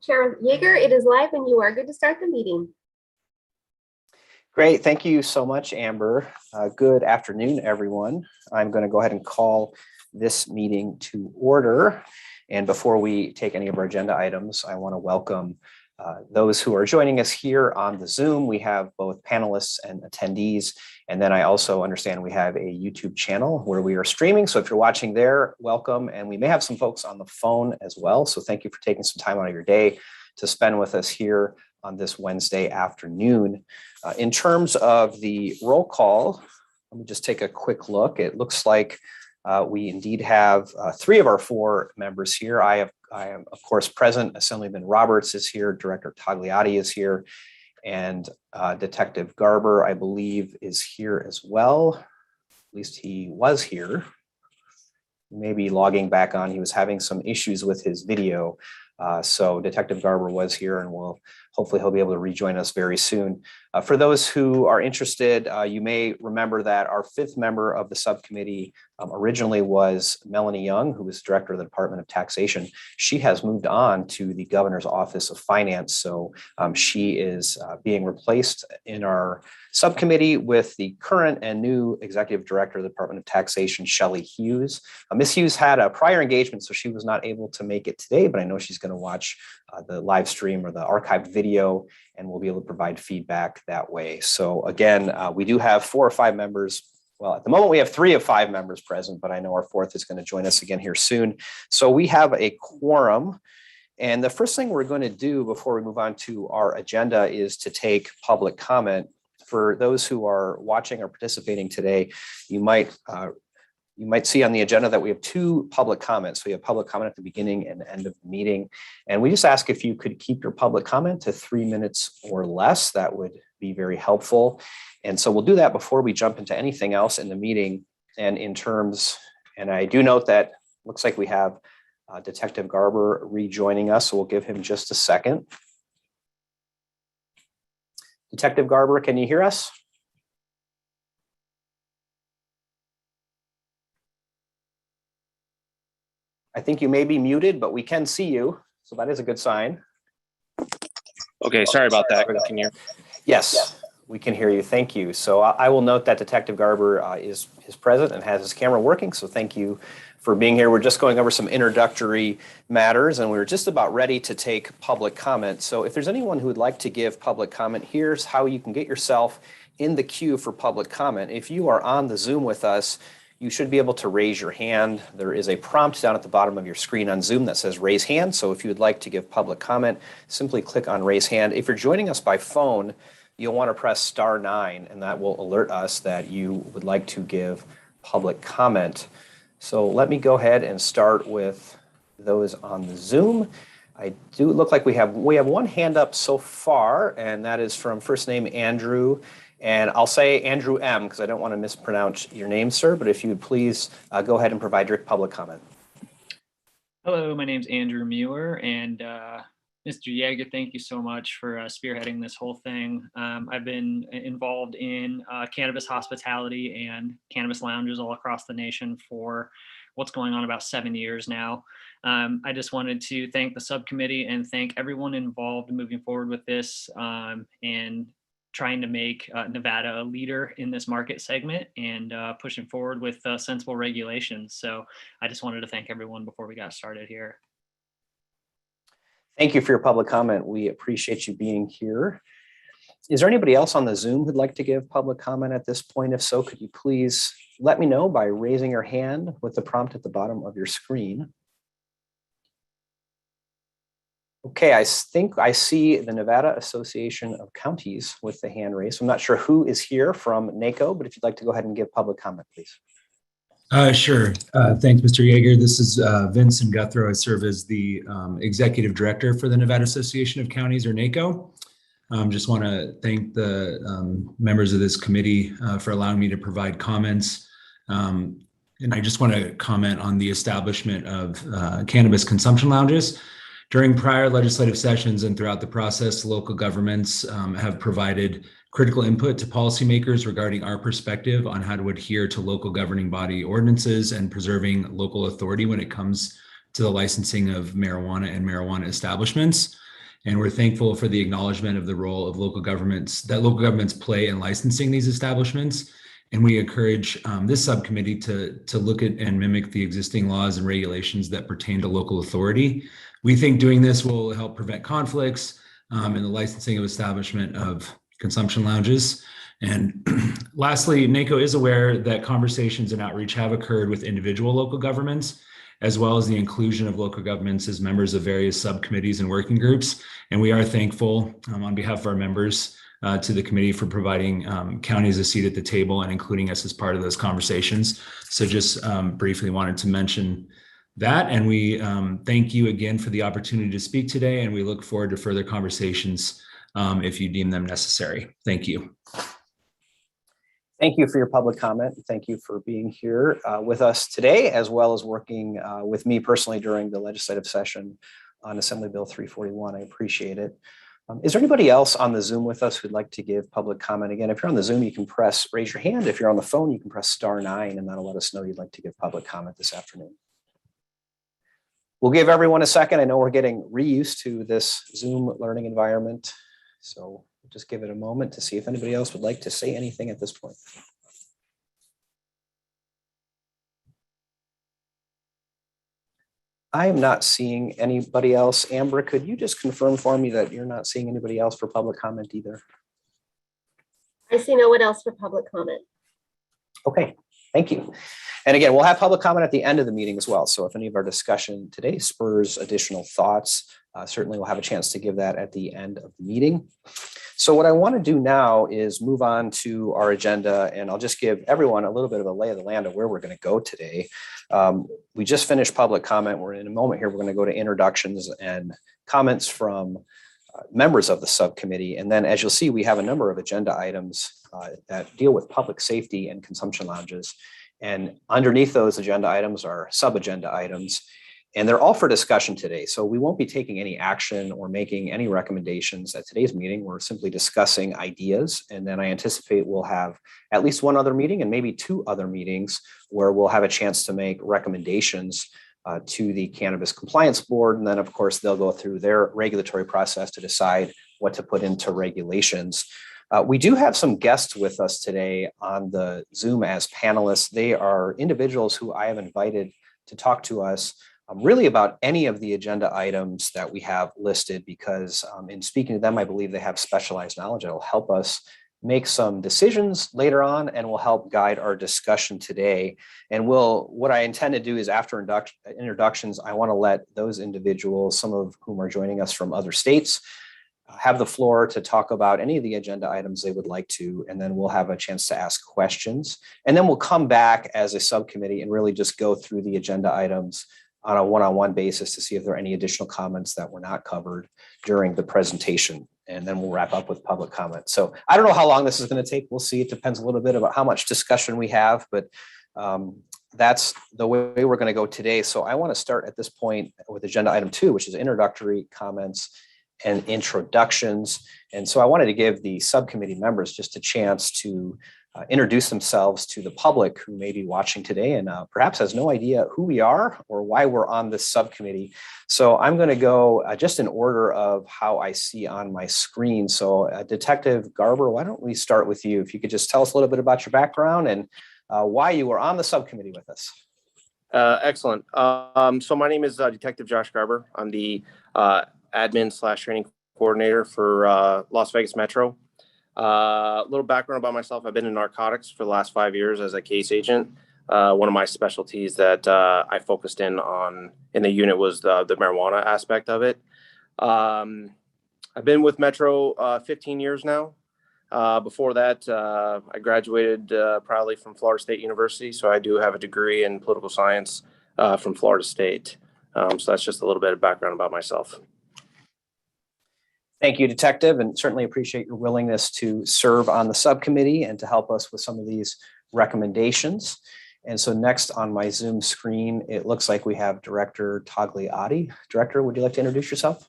Chair Yeager, it is live and you are good to start the meeting. Great, thank you so much, Amber. Good afternoon, everyone. I'm going to go ahead and call this meeting to order. And before we take any of our agenda items, I want to welcome those who are joining us here on the Zoom. We have both panelists and attendees. And then I also understand we have a YouTube channel where we are streaming. So if you're watching there, welcome. And we may have some folks on the phone as well. So thank you for taking some time out of your day to spend with us here on this Wednesday afternoon. In terms of the roll call, let me just take a quick look. It looks like we indeed have 3 of our 4 members here. I am, of course, present. Assemblyman Roberts is here. Director Tagliati is here. And Detective Garber, I believe, is here as well. At least he was here. Maybe logging back on. He was having some issues with his video. So Detective Garber was here, and hopefully he'll be able to rejoin us very soon. For those who are interested, you may remember that our 5th member of the subcommittee originally was Melanie Young, who was director of the Department of Taxation. She has moved on to the Governor's Office of Finance, so she is being replaced in our subcommittee with the current and new executive director of the Department of Taxation, Shelley Hughes. Ms. Hughes had a prior engagement, so she was not able to make it today, but I know she's going to watch the live stream or the archived video, and we'll be able to provide feedback that way. So again, we do have 4 or 5 members. Well, at the moment we have 3 of 5 members present, but I know our 4th is going to join us again here soon. So we have a quorum. And the first thing we're going to do before we move on to our agenda is to take public comment. For those who are watching or participating today, you might see on the agenda that we have 2 public comments. We have public comment at the beginning and end of the meeting. And we just ask if you could keep your public comment to 3 minutes or less. That would be very helpful. And so we'll do that before we jump into anything else in the meeting. And I do note that looks like we have Detective Garber rejoining us. So we'll give him just a second. Detective Garber, can you hear us? I think you may be muted, but we can see you. So that is a good sign. Okay, sorry about that. Can you hear? Yes, we can hear you. Thank you. So I will note that Detective Garber is present and has his camera working. So thank you for being here. We're just going over some introductory matters, and we're just about ready to take public comment. So if there's anyone who would like to give public comment, here's how you can get yourself in the queue for public comment. If you are on the Zoom with us, you should be able to raise your hand. There is a prompt down at the bottom of your screen on Zoom that says raise hand. So if you would like to give public comment, simply click on raise hand. If you're joining us by phone, you'll want to press *9, and that will alert us that you would like to give public comment. So let me go ahead and start with those on the Zoom. I do look like we have 1 hand up so far, and that is from first name Andrew. And I'll say Andrew M, because I don't want to mispronounce your name, sir, but if you would please go ahead and provide your public comment. Hello, my name's Andrew Mueller, and Mr. Yeager, thank you so much for spearheading this whole thing. I've been involved in cannabis hospitality and cannabis lounges all across the nation for what's going on about 7 years now. I just wanted to thank the subcommittee and thank everyone involved moving forward with this and trying to make Nevada a leader in this market segment and pushing forward with sensible regulations. So I just wanted to thank everyone before we got started here. Thank you for your public comment. We appreciate you being here. Is there anybody else on the Zoom who'd like to give public comment at this point? If so, could you please let me know by raising your hand with the prompt at the bottom of your screen? Okay, I think I see the Nevada Association of Counties with the hand raised. I'm not sure who is here from NACO, but if you'd like to go ahead and give public comment, please. Sure. Thanks, Mr. Yeager. This is Vincent Guthrow. I serve as the Executive Director for the Nevada Association of Counties, or NACO. Just want to thank the members of this committee for allowing me to provide comments. And I just want to comment on the establishment of cannabis consumption lounges. During prior legislative sessions and throughout the process, local governments have provided critical input to policymakers regarding our perspective on how to adhere to local governing body ordinances and preserving local authority when it comes to the licensing of marijuana and marijuana establishments. And we're thankful for the acknowledgement of the role of local governments play in licensing these establishments. And we encourage this subcommittee to look at and mimic the existing laws and regulations that pertain to local authority. We think doing this will help prevent conflicts in the licensing of establishment of consumption lounges. And lastly, NACO is aware that conversations and outreach have occurred with individual local governments, as well as the inclusion of local governments as members of various subcommittees and working groups. And we are thankful on behalf of our members to the committee for providing counties a seat at the table and including us as part of those conversations. So just briefly wanted to mention that. And we thank you again for the opportunity to speak today. And we look forward to further conversations if you deem them necessary. Thank you. Thank you for your public comment. Thank you for being here with us today, as well as working with me personally during the legislative session on Assembly Bill 341. I appreciate it. Is there anybody else on the Zoom with us who'd like to give public comment? Again, if you're on the Zoom, you can raise your hand. If you're on the phone, you can press *9, and that'll let us know you'd like to give public comment this afternoon. We'll give everyone a second. I know we're getting reused to this Zoom learning environment, so just give it a moment to see if anybody else would like to say anything at this point. I am not seeing anybody else. Amber, could you just confirm for me that you're not seeing anybody else for public comment either? I see no one else for public comment. Okay, thank you. And again, we'll have public comment at the end of the meeting as well. So if any of our discussion today spurs additional thoughts, certainly we'll have a chance to give that at the end of the meeting. So what I want to do now is move on to our agenda, and I'll just give everyone a little bit of a lay of the land of where we're going to go today. We just finished public comment. We're in a moment here. We're going to go to introductions and comments from members of the subcommittee. And then, as you'll see, we have a number of agenda items that deal with public safety and consumption lounges. And underneath those agenda items are sub-agenda items. And they're all for discussion today. So we won't be taking any action or making any recommendations at today's meeting. We're simply discussing ideas. And then I anticipate we'll have at least one other meeting and maybe two other meetings where we'll have a chance to make recommendations to the Cannabis Compliance Board. And then, of course, they'll go through their regulatory process to decide what to put into regulations. We do have some guests with us today on the Zoom as panelists. They are individuals who I have invited to talk to us really about any of the agenda items that we have listed, because in speaking to them, I believe they have specialized knowledge that will help us make some decisions later on and will help guide our discussion today. And what I intend to do is after introductions, I want to let those individuals, some of whom are joining us from other states, have the floor to talk about any of the agenda items they would like to, and then we'll have a chance to ask questions. And then we'll come back as a subcommittee and really just go through the agenda items on a one-on-one basis to see if there are any additional comments that were not covered during the presentation. And then we'll wrap up with public comment. So I don't know how long this is going to take. We'll see. It depends a little bit about how much discussion we have, but that's the way we're going to go today. So I want to start at this point with agenda item 2, which is introductory comments and introductions. And so I wanted to give the subcommittee members just a chance to introduce themselves to the public who may be watching today and perhaps has no idea who we are or why we're on this subcommittee. So I'm going to go just in order of how I see on my screen. So Detective Garber, why don't we start with you? If you could just tell us a little bit about your background and why you were on the subcommittee with us. Excellent. So my name is Detective Josh Garber. I'm the admin/training coordinator for Las Vegas Metro. A little background about myself. I've been in narcotics for the last 5 years as a case agent. One of my specialties that I focused in on in the unit was the marijuana aspect of it. I've been with Metro 15 years now. Before that, I graduated proudly from Florida State University. So I do have a degree in political science from Florida State. So that's just a little bit of background about myself. Thank you, Detective, and certainly appreciate your willingness to serve on the subcommittee and to help us with some of these recommendations. And so next on my Zoom screen, it looks like we have Director Tagliati. Director, would you like to introduce yourself?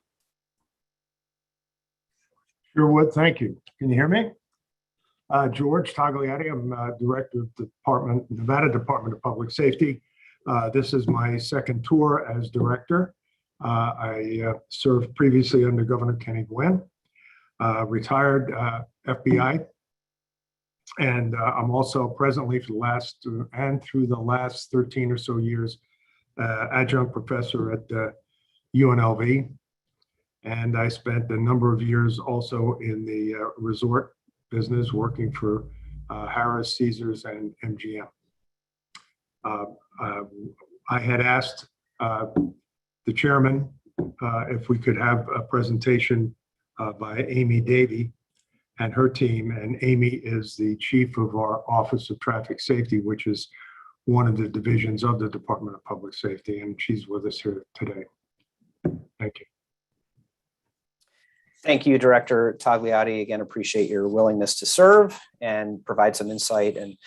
Sure would. Thank you. Can you hear me? George Tagliati. I'm Director of the Nevada Department of Public Safety. This is my second tour as director. I served previously under Governor Kenny Gwynn, retired FBI, and I'm also presently through the last 13 or so years adjunct professor at UNLV. And I spent a number of years also in the resort business working for Harris, Caesars, and MGM. I had asked the chairman if we could have a presentation by Amy Davey and her team. And Amy is the chief of our Office of Traffic Safety, which is one of the divisions of the Department of Public Safety. And she's with us here today. Thank you. Thank you, Director Tagliati. Again, appreciate your willingness to serve and provide some insight. And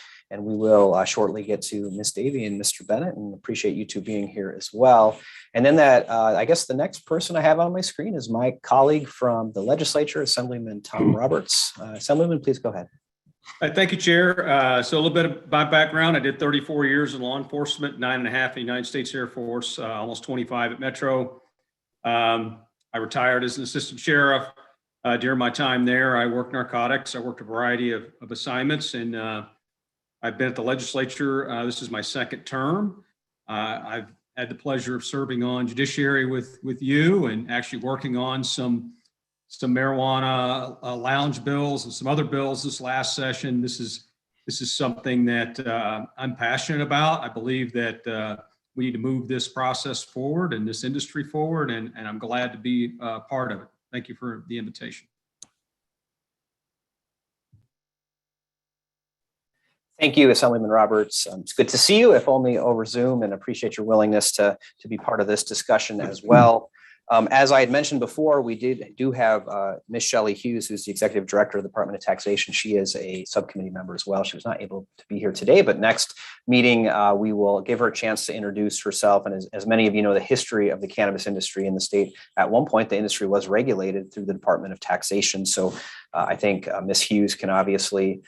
we will shortly get to Ms. Davey and Mr. Bennett, and appreciate you two being here as well. And then I guess the next person I have on my screen is my colleague from the legislature, Assemblyman Tom Roberts. Assemblyman, please go ahead. Thank you, Chair. So a little bit of my background. I did 34 years in law enforcement, 9.5 in the United States Air Force, almost 25 at Metro. I retired as an assistant sheriff. During my time there, I worked narcotics. I worked a variety of assignments, and I've been at the legislature. This is my second term. I've had the pleasure of serving on judiciary with you, and actually working on some marijuana lounge bills and some other bills this last session. This is something that I'm passionate about. I believe that we need to move this process forward and this industry forward, and I'm glad to be part of it. Thank you for the invitation. Thank you, Assemblyman Roberts. It's good to see you, if only over Zoom, and appreciate your willingness to be part of this discussion as well. As I had mentioned before, we do have Ms. Shelley Hughes, who's the Executive Director of the Department of Taxation. She is a subcommittee member as well. She was not able to be here today, but next meeting, we will give her a chance to introduce herself. And as many of you know, the history of the cannabis industry in the state, at one point, the industry was regulated through the Department of Taxation. So I think Ms. Hughes can obviously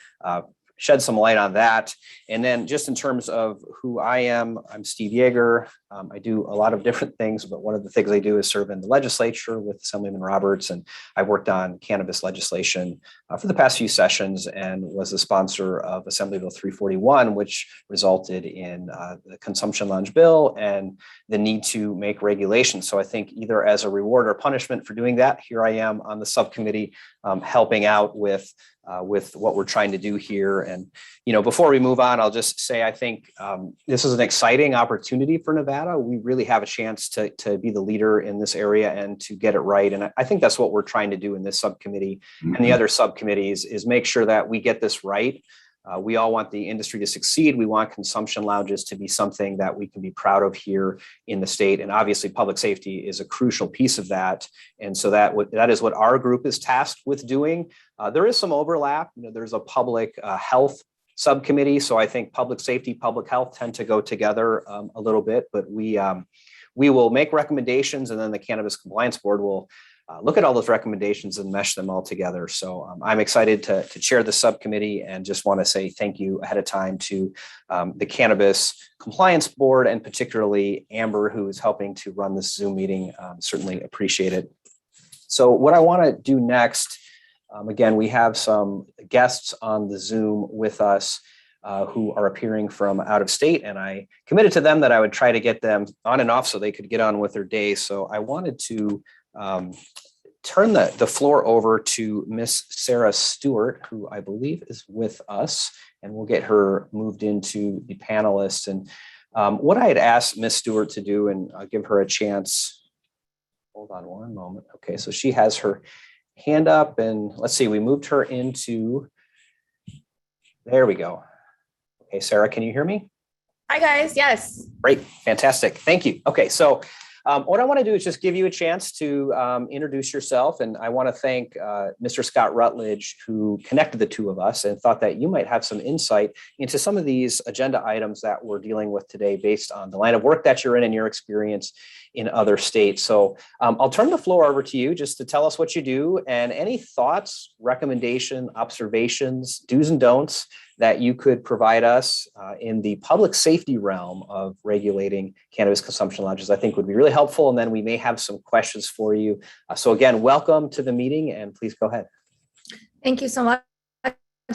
shed some light on that. And then just in terms of who I am, I'm Steve Yeager. I do a lot of different things, but one of the things I do is serve in the legislature with Assemblyman Roberts. And I worked on cannabis legislation for the past few sessions, and was the sponsor of Assembly Bill 341, which resulted in the consumption lounge bill and the need to make regulations. So I think either as a reward or punishment for doing that, here I am on the subcommittee helping out with what we're trying to do here. And, you know, before we move on, I'll just say, I think this is an exciting opportunity for Nevada. We really have a chance to be the leader in this area and to get it right. And I think that's what we're trying to do in this subcommittee and the other subcommittees, is make sure that we get this right. We all want the industry to succeed. We want consumption lounges to be something that we can be proud of here in the state. And obviously public safety is a crucial piece of that. And so that is what our group is tasked with doing. There is some overlap. You know, there's a public health subcommittee. So I think public safety, public health tend to go together a little bit, but we will make recommendations, and then the Cannabis Compliance Board will look at all those recommendations and mesh them all together. So I'm excited to chair the subcommittee, and just want to say thank you ahead of time to the Cannabis Compliance Board, and particularly Amber, who is helping to run this Zoom meeting. Certainly appreciate it. So what I want to do next, again, we have some guests on the Zoom with us who are appearing from out of state, and I committed to them that I would try to get them on and off so they could get on with their day. So I wanted to turn the floor over to Miss Sarah Stewart, who I believe is with us, and we'll get her moved into the panelists. And what I had asked Miss Stewart to do, and I'll give her a chance. Hold on one moment. Okay, so she has her hand up, and let's see, we moved her into, there we go. Okay, Sarah, can you hear me? Hi, guys. Yes. Great. Fantastic. Thank you. Okay, so what I want to do is just give you a chance to introduce yourself. And I want to thank Mr. Scott Rutledge, who connected the two of us and thought that you might have some insight into some of these agenda items that we're dealing with today based on the line of work that you're in and your experience in other states. So I'll turn the floor over to you just to tell us what you do, and any thoughts, recommendation, observations, do's and don'ts that you could provide us in the public safety realm of regulating cannabis consumption lounges, I think would be really helpful. And then we may have some questions for you. So again, welcome to the meeting and please go ahead. Thank you so much.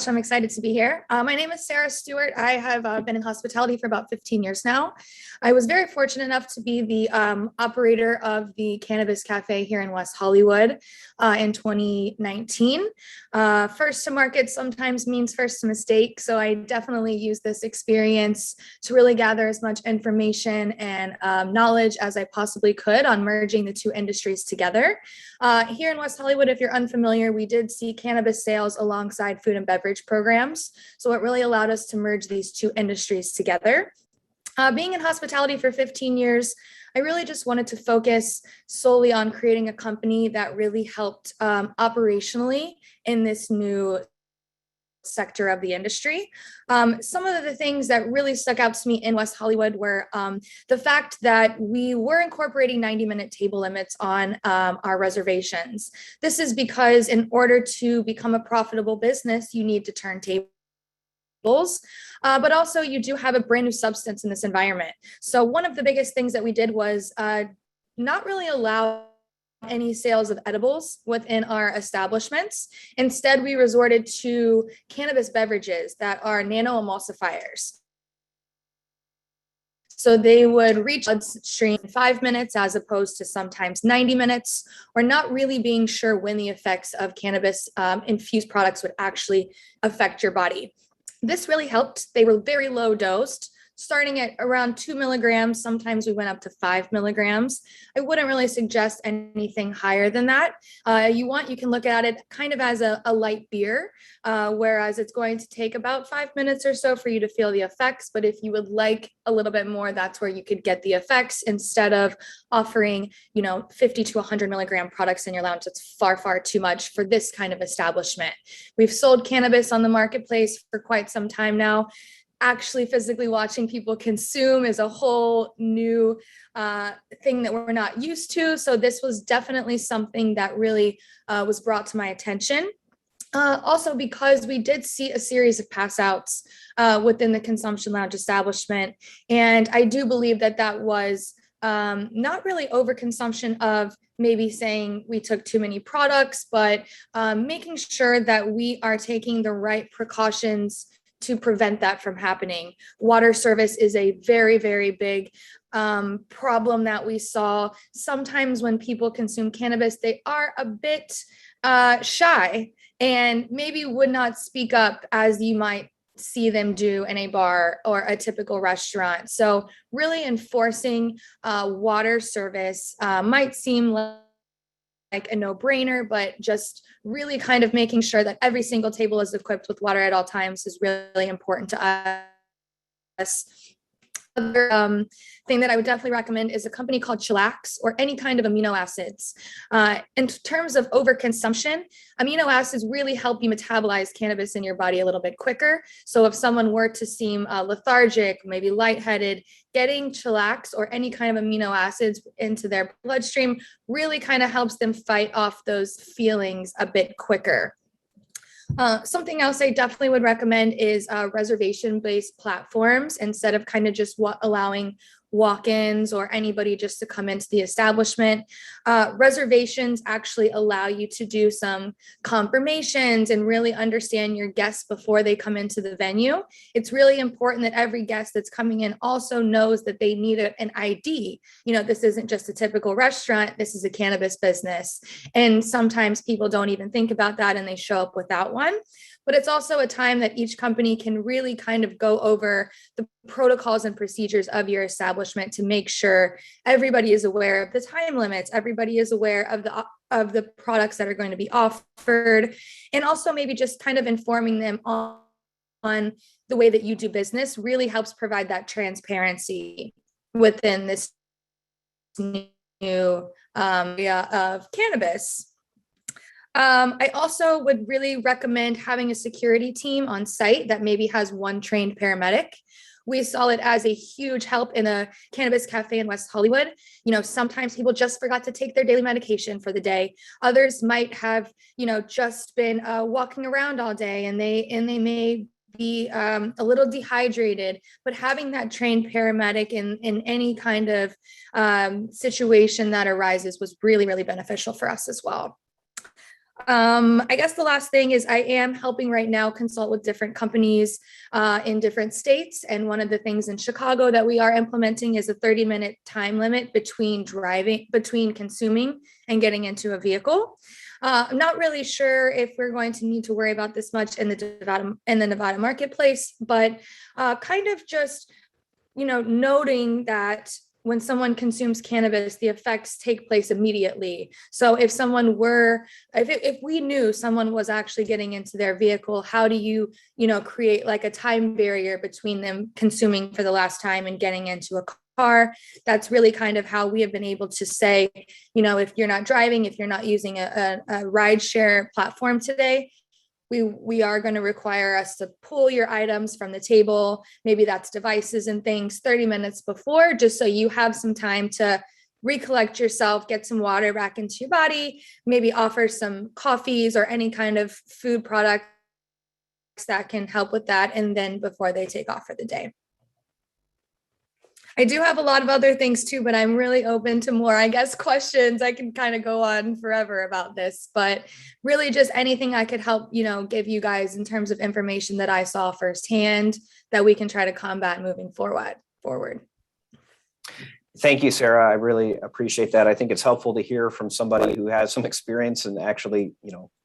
I'm excited to be here. My name is Sarah Stewart. I have been in hospitality for about 15 years now. I was very fortunate enough to be the operator of the Cannabis Cafe here in West Hollywood in 2019. First to market sometimes means first to mistake. So I definitely use this experience to really gather as much information and knowledge as I possibly could on merging the two industries together. Here in West Hollywood, if you're unfamiliar, we did see cannabis sales alongside food and beverage programs. So it really allowed us to merge these two industries together. Being in hospitality for 15 years, I really just wanted to focus solely on creating a company that really helped operationally in this new sector of the industry. Some of the things that really stuck out to me in West Hollywood were the fact that we were incorporating 90-minute table limits on our reservations. This is because in order to become a profitable business, you need to turn tables. But also you do have a brand new substance in this environment. So one of the biggest things that we did was not really allow any sales of edibles within our establishments. Instead, we resorted to cannabis beverages that are nano-emulsifiers. So they would reach bloodstream in 5 minutes as opposed to sometimes 90 minutes, or not really being sure when the effects of cannabis infused products would actually affect your body. This really helped. They were very low dosed, starting at around 2 milligrams. Sometimes we went up to 5 milligrams. I wouldn't really suggest anything higher than that. You can look at it kind of as a light beer, whereas it's going to take about 5 minutes or so for you to feel the effects. But if you would like a little bit more, that's where you could get the effects instead of offering, 50 to 100 milligram products in your lounge. That's far, far too much for this kind of establishment. We've sold cannabis on the marketplace for quite some time now. Actually physically watching people consume is a whole new thing that we're not used to. So this was definitely something that really was brought to my attention. Also, because we did see a series of pass outs within the consumption lounge establishment. And I do believe that that was not really overconsumption of maybe saying we took too many products, but making sure that we are taking the right precautions to prevent that from happening. Water service is a very, very big problem that we saw. Sometimes when people consume cannabis, they are a bit shy and maybe would not speak up as you might see them do in a bar or a typical restaurant. So really enforcing water service might seem like a no-brainer, but just really kind of making sure that every single table is equipped with water at all times is really important to us. Other thing that I would definitely recommend is a company called Chillax or any kind of amino acids. In terms of overconsumption, amino acids really help you metabolize cannabis in your body a little bit quicker. So if someone were to seem lethargic, maybe lightheaded, getting Chillax or any kind of amino acids into their bloodstream really kind of helps them fight off those feelings a bit quicker. Something else I definitely would recommend is reservation-based platforms instead of kind of just allowing walk-ins or anybody just to come into the establishment. Reservations actually allow you to do some confirmations and really understand your guests before they come into the venue. It's really important that every guest that's coming in also knows that they need an ID. This isn't just a typical restaurant, this is a cannabis business. And sometimes people don't even think about that and they show up without one. But it's also a time that each company can really kind of go over the protocols and procedures of your establishment to make sure everybody is aware of the time limits, everybody is aware of the products that are going to be offered, and also maybe just kind of informing them on the way that you do business really helps provide that transparency within this new area of cannabis. I also would really recommend having a security team on site that maybe has one trained paramedic. We saw it as a huge help in a cannabis cafe in West Hollywood. Sometimes people just forgot to take their daily medication for the day. Others might have, just been walking around all day and they may be a little dehydrated, but having that trained paramedic in any kind of situation that arises was really, really beneficial for us as well. I guess the last thing is I am helping right now consult with different companies in different states. And one of the things in Chicago that we are implementing is a 30-minute time limit between consuming and getting into a vehicle. I'm not really sure if we're going to need to worry about this much in the Nevada marketplace, but kind of just, noting that when someone consumes cannabis, the effects take place immediately. So if if we knew someone was actually getting into their vehicle, how do you, create like a time barrier between them consuming for the last time and getting into a car? That's really kind of how we have been able to say, if you're not driving, if you're not using a ride share platform today, we are going to require us to pull your items from the table. Maybe that's devices and things 30 minutes before, just so you have some time to recollect yourself, get some water back into your body, maybe offer some coffees or any kind of food products that can help with that. And then before they take off for the day. I do have a lot of other things too, but I'm really open to more, I guess, questions. I can kind of go on forever about this, but really just anything I could help, give you guys in terms of information that I saw firsthand that we can try to combat moving forward. Thank you, Sarah. I really appreciate that. I think it's helpful to hear from somebody who has some experience in actually,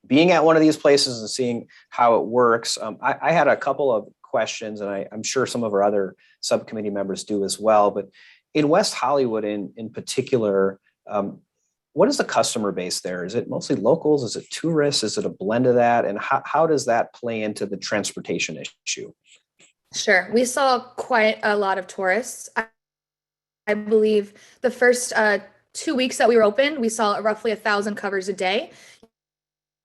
being at one of these places and seeing how it works. I had a couple of questions, and I'm sure some of our other subcommittee members do as well. But in West Hollywood, in particular, what is the customer base there? Is it mostly locals? Is it tourists? Is it a blend of that? And how does that play into the transportation issue? Sure. We saw quite a lot of tourists. I believe the first 2 weeks that we were open, we saw roughly 1,000 covers a day.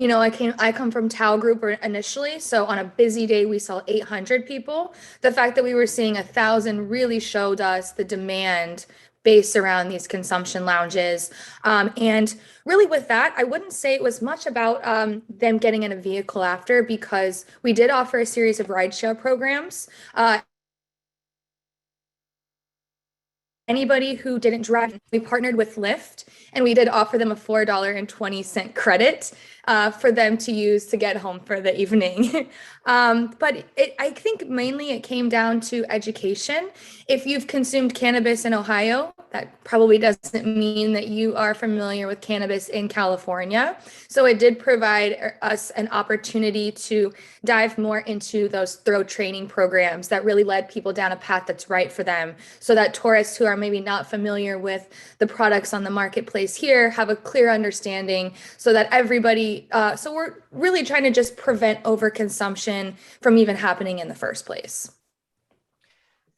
I come from Tao Group initially, so on a busy day, we saw 800 people. The fact that we were seeing 1,000 really showed us the demand based around these consumption lounges. And really with that, I wouldn't say it was much about them getting in a vehicle after, because we did offer a series of rideshare programs. Anybody who didn't drive, we partnered with Lyft, and we did offer them a $4.20 credit for them to use to get home for the evening. But I think mainly it came down to education. If you've consumed cannabis in Ohio, that probably doesn't mean that you are familiar with cannabis in California. So it did provide us an opportunity to dive more into those thorough training programs that really led people down a path that's right for them, so that tourists who are maybe not familiar with the products on the marketplace here have a clear understanding, so that everybody, so we're really trying to just prevent overconsumption from even happening in the first place.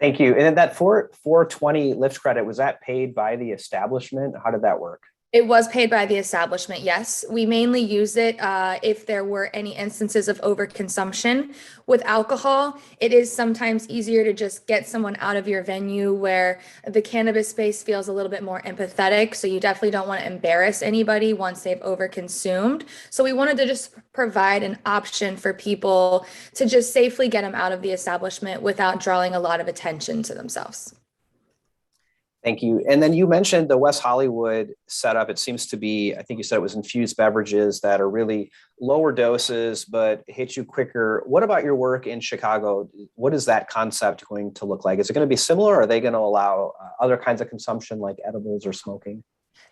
Thank you. And then that 420 Lyft credit, was that paid by the establishment? How did that work? It was paid by the establishment, yes. We mainly use it if there were any instances of overconsumption. With alcohol, it is sometimes easier to just get someone out of your venue, where the cannabis space feels a little bit more empathetic. So you definitely don't want to embarrass anybody once they've overconsumed. So we wanted to just provide an option for people to just safely get them out of the establishment without drawing a lot of attention to themselves. Thank you. And then you mentioned the West Hollywood setup. It seems to be, I think you said it was infused beverages that are really lower doses, but hit you quicker. What about your work in Chicago? What is that concept going to look like? Is it going to be similar? Or are they going to allow other kinds of consumption like edibles or smoking?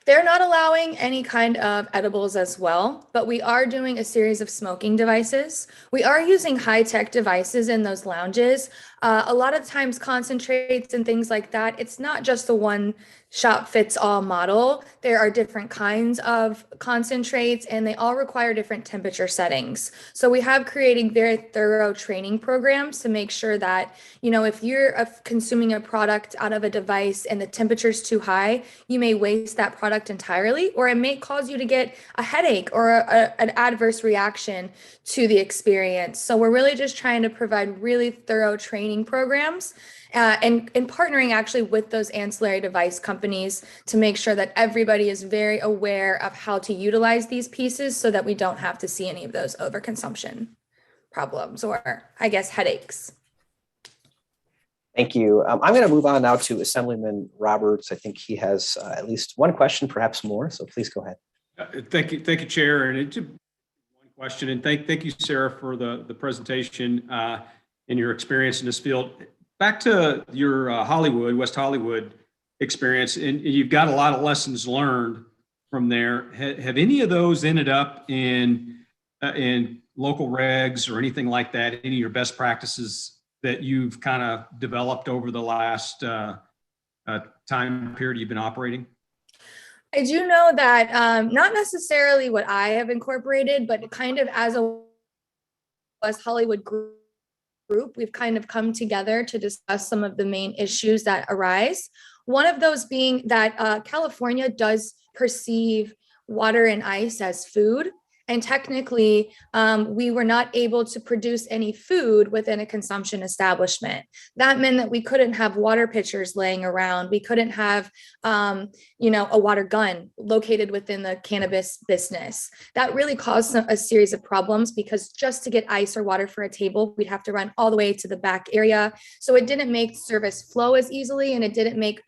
They're not allowing any kind of edibles as well, but we are doing a series of smoking devices. We are using high-tech devices in those lounges. A lot of times concentrates and things like that, it's not just the one shop fits all model. There are different kinds of concentrates, and they all require different temperature settings. So we have creating very thorough training programs to make sure that, if you're consuming a product out of a device and the temperature's too high, you may waste that product entirely, or it may cause you to get a headache or an adverse reaction to the experience. So we're really just trying to provide really thorough training programs and partnering actually with those ancillary device companies to make sure that everybody is very aware of how to utilize these pieces, so that we don't have to see any of those overconsumption. problems, or I guess headaches. Thank you. I'm going to move on now to Assemblyman Roberts. I think he has at least one question, perhaps more. So please go ahead. Thank you, Chair. And it's one question, and thank you, Sarah, for the presentation and your experience in this field. Back to your West Hollywood experience, and you've got a lot of lessons learned from there. Have any of those ended up in local regs or anything like that? Any of your best practices that you've kind of developed over the last time period you've been operating? I do know that not necessarily what I have incorporated, but kind of as a West Hollywood group, we've kind of come together to discuss some of the main issues that arise. One of those being that California does perceive water and ice as food. And technically, we were not able to produce any food within a consumption establishment. That meant that we couldn't have water pitchers laying around. We couldn't have, a water gun located within the cannabis business. That really caused a series of problems, because just to get ice or water for a table, we'd have to run all the way to the back area. So it didn't make service flow as easily, and it didn't make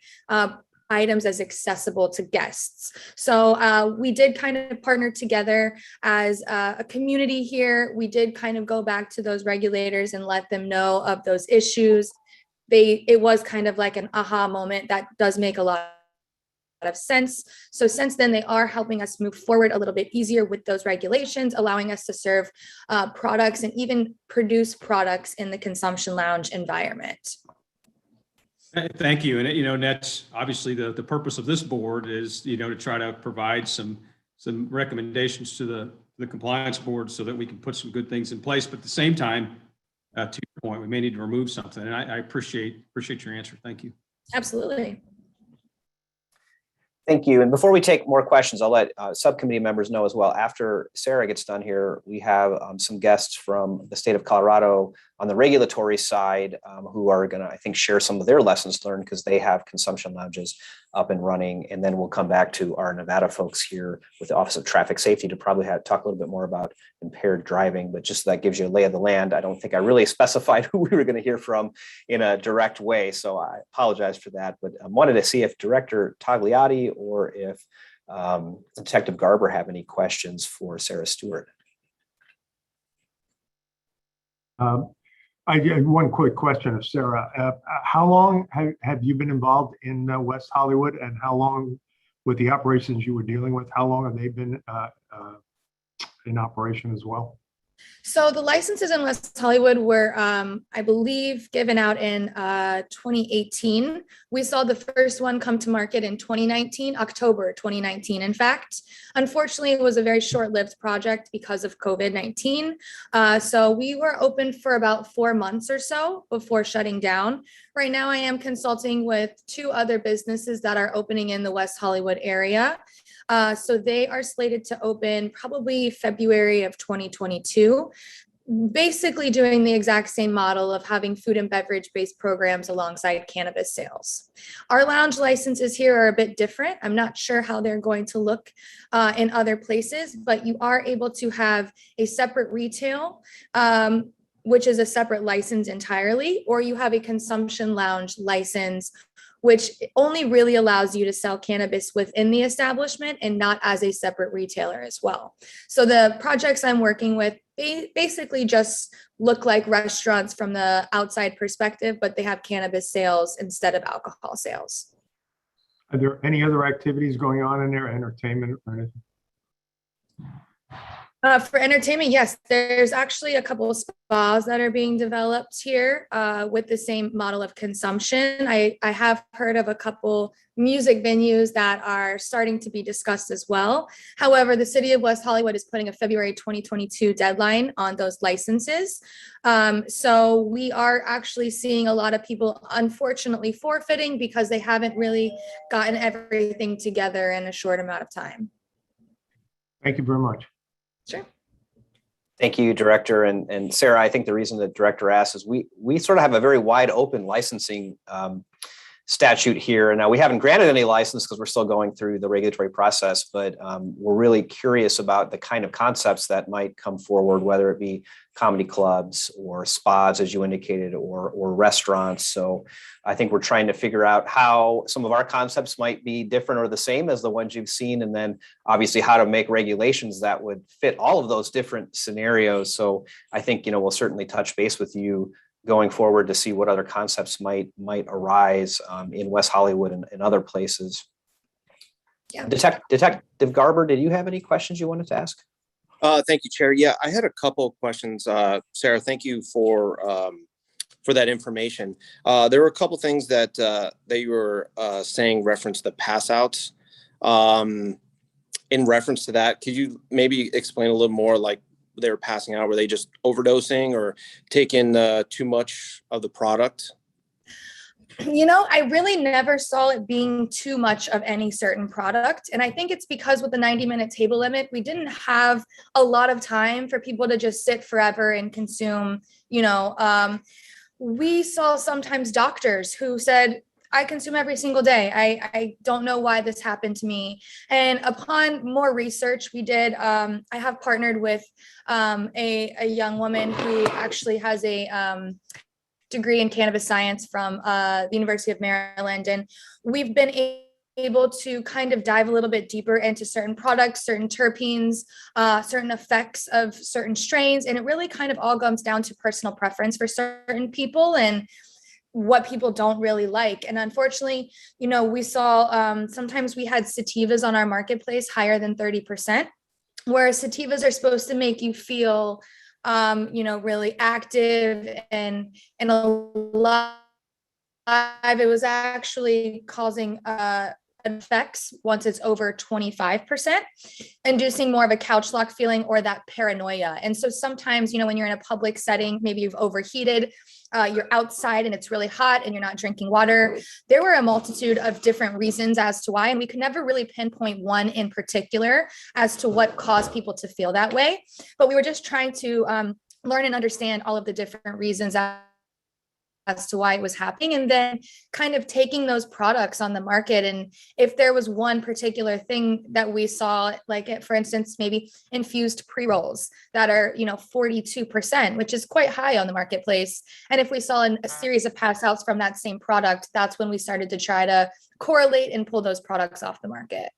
items as accessible to guests. So we did kind of partner together as a community here. We did kind of go back to those regulators and let them know of those issues. It was kind of like an aha moment that does make a lot of sense. So since then, they are helping us move forward a little bit easier with those regulations, allowing us to serve products and even produce products in the consumption lounge environment. Thank you. And, that's obviously the purpose of this board is, to try to provide some recommendations to the compliance board so that we can put some good things in place. But at the same time, to your point, we may need to remove something. And I appreciate your answer. Thank you. Absolutely. Thank you. And before we take more questions, I'll let subcommittee members know as well. After Sarah gets done here, we have some guests from the state of Colorado on the regulatory side who are going to, I think, share some of their lessons learned, because they have consumption lounges up and running. And then we'll come back to our Nevada folks here with the Office of Traffic Safety to probably talk a little bit more about impaired driving. But just so that gives you a lay of the land. I don't think I really specified who we were going to hear from in a direct way, so I apologize for that. But I wanted to see if Director Tagliati or if Detective Garber have any questions for Sarah Stewart. I had one quick question of Sarah. How long have you been involved in West Hollywood, and how long with the operations you were dealing with? How long have they been in operation as well? So the licenses in West Hollywood were, I believe, given out in 2018. We saw the first one come to market in 2019, October 2019. In fact, unfortunately, it was a very short-lived project because of COVID-19. So we were open for about 4 months or so before shutting down. Right now, I am consulting with 2 other businesses that are opening in the West Hollywood area. So they are slated to open probably February of 2022, basically doing the exact same model of having food and beverage based programs alongside cannabis sales. Our lounge licenses here are a bit different. I'm not sure how they're going to look in other places, but you are able to have a separate retail, which is a separate license entirely, or you have a consumption lounge license, which only really allows you to sell cannabis within the establishment and not as a separate retailer as well. So the projects I'm working with basically just look like restaurants from the outside perspective, but they have cannabis sales instead of alcohol sales. Are there any other activities going on in there, entertainment or anything? For entertainment, yes, there's actually a couple of spas that are being developed here with the same model of consumption. I have heard of a couple music venues that are starting to be discussed as well. However, the city of West Hollywood is putting a February 2022 deadline on those licenses. So we are actually seeing a lot of people unfortunately forfeiting because they haven't really gotten everything together in a short amount of time. Thank you very much. Sure. Thank you, Director. And Sarah, I think the reason the Director asked is we sort of have a very wide open licensing statute here. And now we haven't granted any license because we're still going through the regulatory process, but we're really curious about the kind of concepts that might come forward, whether it be comedy clubs or spas, as you indicated, or restaurants. So I think we're trying to figure out how some of our concepts might be different or the same as the ones you've seen, and then obviously how to make regulations that would fit all of those different scenarios. So I think, we'll certainly touch base with you going forward to see what other concepts might arise in West Hollywood and other places. Yeah. Detective Garber, did you have any questions you wanted to ask? Thank you, Chair. Yeah, I had a couple of questions. Sarah, thank you for that information. There were a couple things that you were saying reference the pass outs. In reference to that, could you maybe explain a little more, like they were passing out? Were they just overdosing or taking too much of the product? I really never saw it being too much of any certain product. And I think it's because with the 90-minute table limit, we didn't have a lot of time for people to just sit forever and consume, we saw sometimes doctors who said, I consume every single day. I don't know why this happened to me. And upon more research we did, I have partnered with a young woman who actually has a degree in cannabis science from the University of Maryland. And we've been able to kind of dive a little bit deeper into certain products, certain terpenes, certain effects of certain strains. And it really kind of all comes down to personal preference for certain people and what people don't really like. And unfortunately, we saw sometimes we had sativas on our marketplace higher than 30%, whereas sativas are supposed to make you feel, really active and alive. It was actually causing effects once it's over 25%, inducing more of a couch lock feeling or that paranoia. And so sometimes, when you're in a public setting, maybe you've overheated, you're outside and it's really hot and you're not drinking water. There were a multitude of different reasons as to why, and we could never really pinpoint one in particular as to what caused people to feel that way. But we were just trying to learn and understand all of the different reasons as to why it was happening, and then kind of taking those products on the market. And if there was one particular thing that we saw, like for instance, maybe infused pre-rolls that are, 42%, which is quite high on the marketplace. And if we saw a series of pass outs from that same product, that's when we started to try to correlate and pull those products off the market.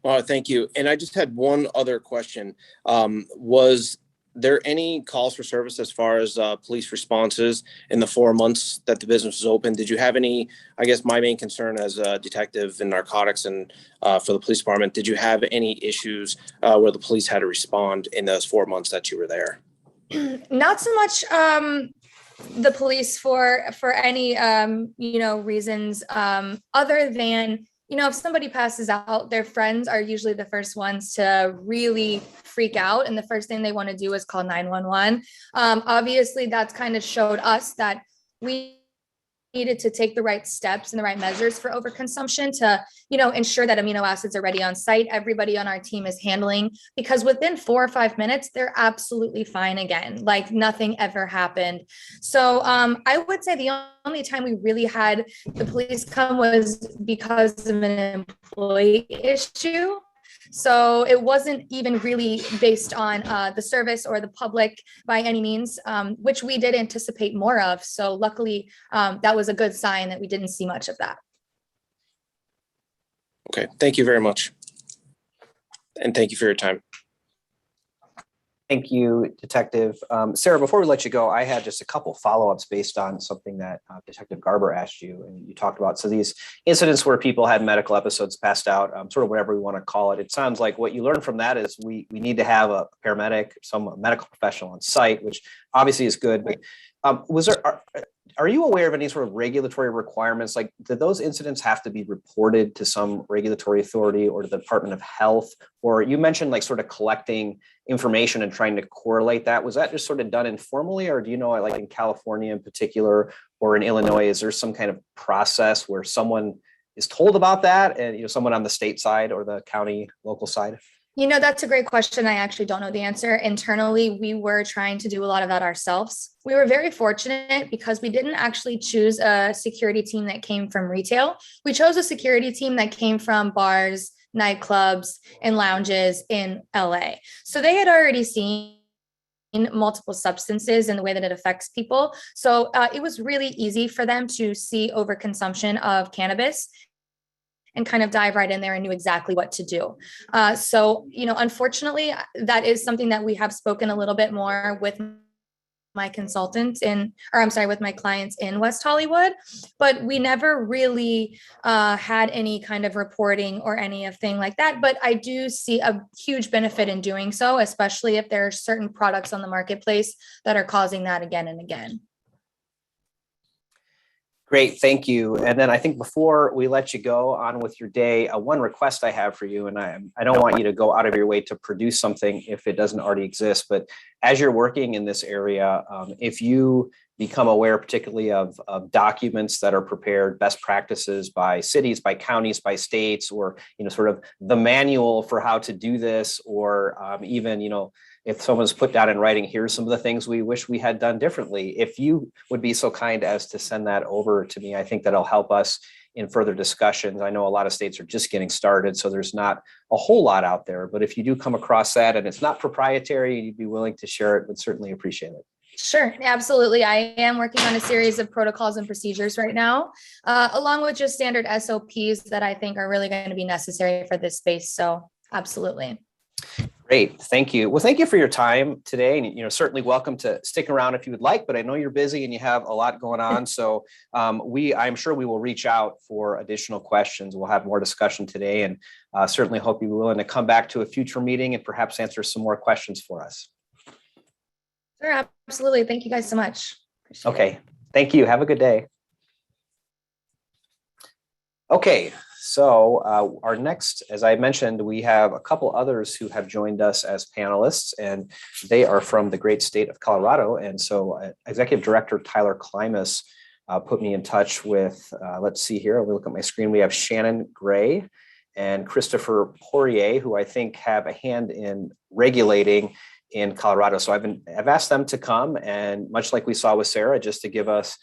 Thank you. And I just had one other question. Was there any calls for service as far as police responses in the 4 months that the business was open? Did you have any, I guess my main concern as a detective in narcotics and for the police department, did you have any issues where the police had to respond in those 4 months that you were there? Not so much the police for any, reasons other than, if somebody passes out, their friends are usually the first ones to really freak out. And the first thing they want to do is call 911. Obviously, that's kind of showed us that we needed to take the right steps and the right measures for overconsumption to, ensure that amino acids are ready on site. Everybody on our team is handling, because within 4 or 5 minutes, they're absolutely fine again, like nothing ever happened. So I would say the only time we really had the police come was because of an employee issue. So it wasn't even really based on the service or the public by any means, which we did anticipate more of. So luckily, that was a good sign that we didn't see much of that. Okay, thank you very much. And thank you for your time. Thank you, Detective. Sarah, before we let you go, I had just a couple follow-ups based on something that Detective Garber asked you and you talked about. So these incidents where people had medical episodes, passed out, sort of whatever we want to call it. It sounds like what you learned from that is we need to have a paramedic, some medical professional on site, which obviously is good. But are you aware of any sort of regulatory requirements? Like, did those incidents have to be reported to some regulatory authority or to the Department of Health? Or you mentioned like sort of collecting information and trying to correlate that. Was that just sort of done informally? Or do you know, like in California in particular, or in Illinois, is there some kind of process where someone is told about that and, someone on the state side or the county local side? That's a great question. I actually don't know the answer. Internally, we were trying to do a lot of that ourselves. We were very fortunate because we didn't actually choose a security team that came from retail. We chose a security team that came from bars, nightclubs, and lounges in LA. So they had already seen multiple substances and the way that it affects people. So it was really easy for them to see overconsumption of cannabis and kind of dive right in there and knew exactly what to do. Unfortunately, that is something that we have spoken a little bit more with my consultants with my clients in West Hollywood, but we never really had any kind of reporting or anything like that. But I do see a huge benefit in doing so, especially if there are certain products on the marketplace that are causing that again and again. Great, thank you. And then I think before we let you go on with your day, one request I have for you, and I don't want you to go out of your way to produce something if it doesn't already exist, but as you're working in this area, if you become aware particularly of documents that are prepared, best practices by cities, by counties, by states, or sort of the manual for how to do this, or even if someone's put down in writing, here's some of the things we wish we had done differently. If you would be so kind as to send that over to me, I think that'll help us in further discussions. I know a lot of states are just getting started, so there's not a whole lot out there. But if you do come across that and it's not proprietary and you'd be willing to share it, we'd certainly appreciate it. Sure, absolutely. I am working on a series of protocols and procedures right now, along with just standard SOPs that I think are really going to be necessary for this space. So absolutely. Great, thank you. Well, thank you for your time today, and certainly welcome to stick around if you would like. But I know you're busy and you have a lot going on, so I'm sure we will reach out for additional questions. We'll have more discussion today, and certainly hope you're willing to come back to a future meeting and perhaps answer some more questions for us. Sure, absolutely. Thank you guys so much. Appreciate Okay, thank you. Have a good day. Okay. So our next, as I mentioned, we have a couple others who have joined us as panelists, and they are from the great state of Colorado. And so Executive Director Tyler Klimas put me in touch with, let's see here, I'll look at my screen. We have Shannon Gray and Christopher Poirier, who I think have a hand in regulating in Colorado. So I've asked them to come, and much like we saw with Sarah, just to give us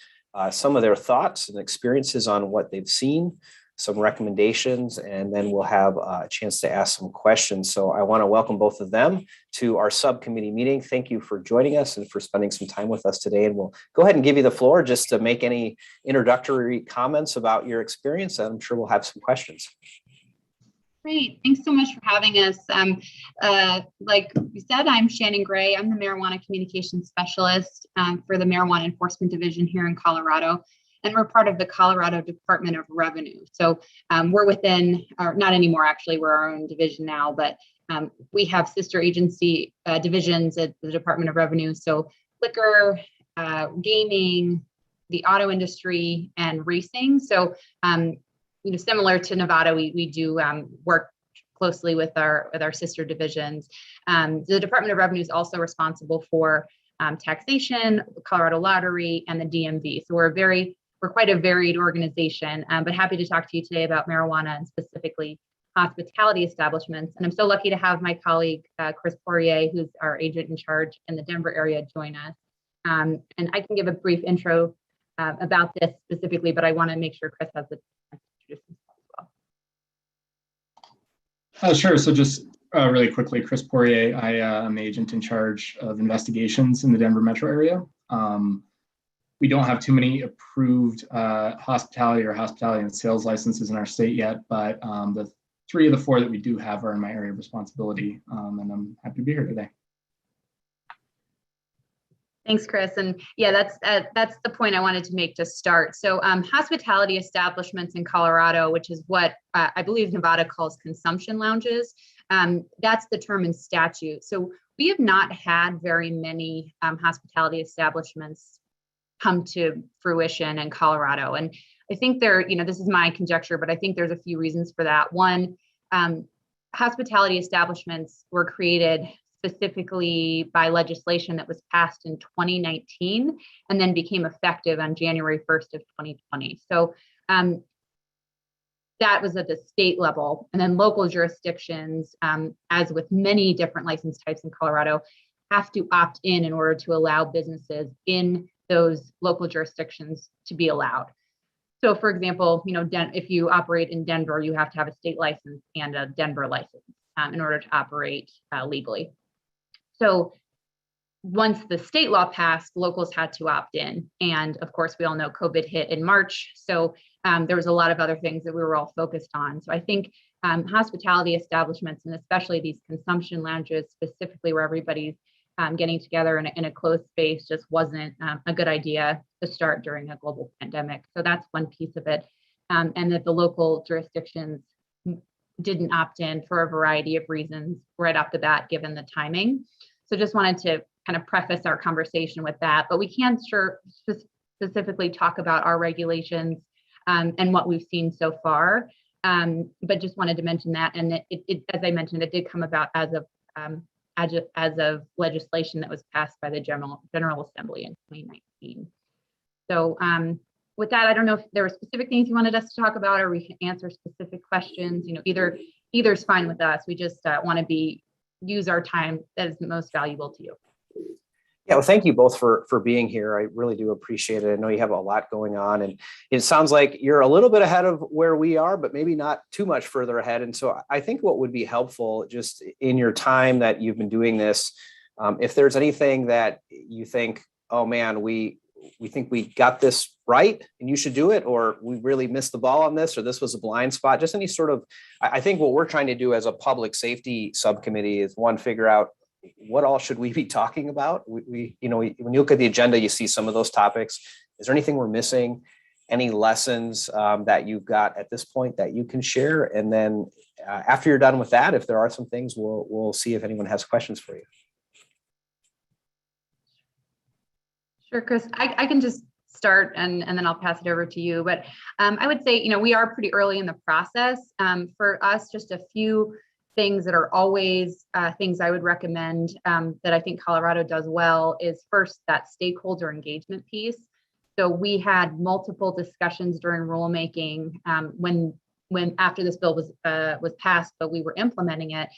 some of their thoughts and experiences on what they've seen, some recommendations, and then we'll have a chance to ask some questions. So I want to welcome both of them to our subcommittee meeting. Thank you for joining us and for spending some time with us today. And we'll go ahead and give you the floor just to make any introductory comments about your experience. I'm sure we'll have some questions. Great. Thanks so much for having us. Like you said, I'm Shannon Gray. I'm the Marijuana Communications Specialist for the Marijuana Enforcement Division here in Colorado. And we're part of the Colorado Department of Revenue. So we're within, or not anymore, actually, we're our own division now, but we have sister agency divisions at the Department of Revenue. So liquor, gaming, the auto industry, and racing. So, similar to Nevada, we do work closely with our sister divisions. The Department of Revenue is also responsible for taxation, Colorado Lottery, and the DMV. So we're quite a varied organization, but happy to talk to you today about marijuana and specifically hospitality establishments. And I'm so lucky to have my colleague, Chris Poirier, who's our agent in charge in the Denver area, join us. And I can give a brief intro about this specifically, but I want to make sure Chris has the chance to introduce himself as well. Sure. So just really quickly, Chris Poirier, I am the agent in charge of investigations in the Denver metro area. We don't have too many approved hospitality and sales licenses in our state yet, but the 3 of the 4 that we do have are in my area of responsibility, and I'm happy to be here today. Thanks, Chris. And yeah, that's the point I wanted to make to start. So hospitality establishments in Colorado, which is what I believe Nevada calls consumption lounges, that's the term in statute. So we have not had very many hospitality establishments come to fruition in Colorado. And I think this is my conjecture, but I think there's a few reasons for that. One, hospitality establishments were created specifically by legislation that was passed in 2019 and then became effective on January 1st of 2020. So that was at the state level. And then local jurisdictions, as with many different license types in Colorado, have to opt in order to allow businesses in those local jurisdictions to be allowed. So for example, if you operate in Denver, you have to have a state license and a Denver license in order to operate legally. So once the state law passed, locals had to opt in. And of course, we all know COVID hit in March. So there was a lot of other things that we were all focused on. So I think hospitality establishments, and especially these consumption lounges, specifically where everybody's getting together in a closed space, just wasn't a good idea to start during a global pandemic. So that's one piece of it. And that the local jurisdictions didn't opt in for a variety of reasons right off the bat, given the timing. So just wanted to kind of preface our conversation with that, but we can specifically talk about our regulations and what we've seen so far. But just wanted to mention that, and as I mentioned, it did come about as of legislation that was passed by the General Assembly in 2019. So with that, I don't know if there were specific things you wanted us to talk about, or we can answer specific questions. Either's fine with us. We just want to use our time that is most valuable to you. Yeah, well, thank you both for being here. I really do appreciate it. I know you have a lot going on, and it sounds like you're a little bit ahead of where we are, but maybe not too much further ahead. And so I think what would be helpful, just in your time that you've been doing this, if there's anything that you think, oh man, we think we got this right and you should do it, or we really missed the ball on this, or this was a blind spot, just any sort of, I think what we're trying to do as a public safety subcommittee is, one, figure out what all should we be talking about. When you look at the agenda, you see some of those topics. Is there anything we're missing? Any lessons that you've got at this point that you can share? And then after you're done with that, if there are some things, we'll see if anyone has questions for you. Sure, Chris, I can just start and then I'll pass it over to you. But I would say, we are pretty early in the process. For us, just a few things that are always things I would recommend that I think Colorado does well is, first, that stakeholder engagement piece. So we had multiple discussions during rulemaking when after this bill was passed, but we were implementing it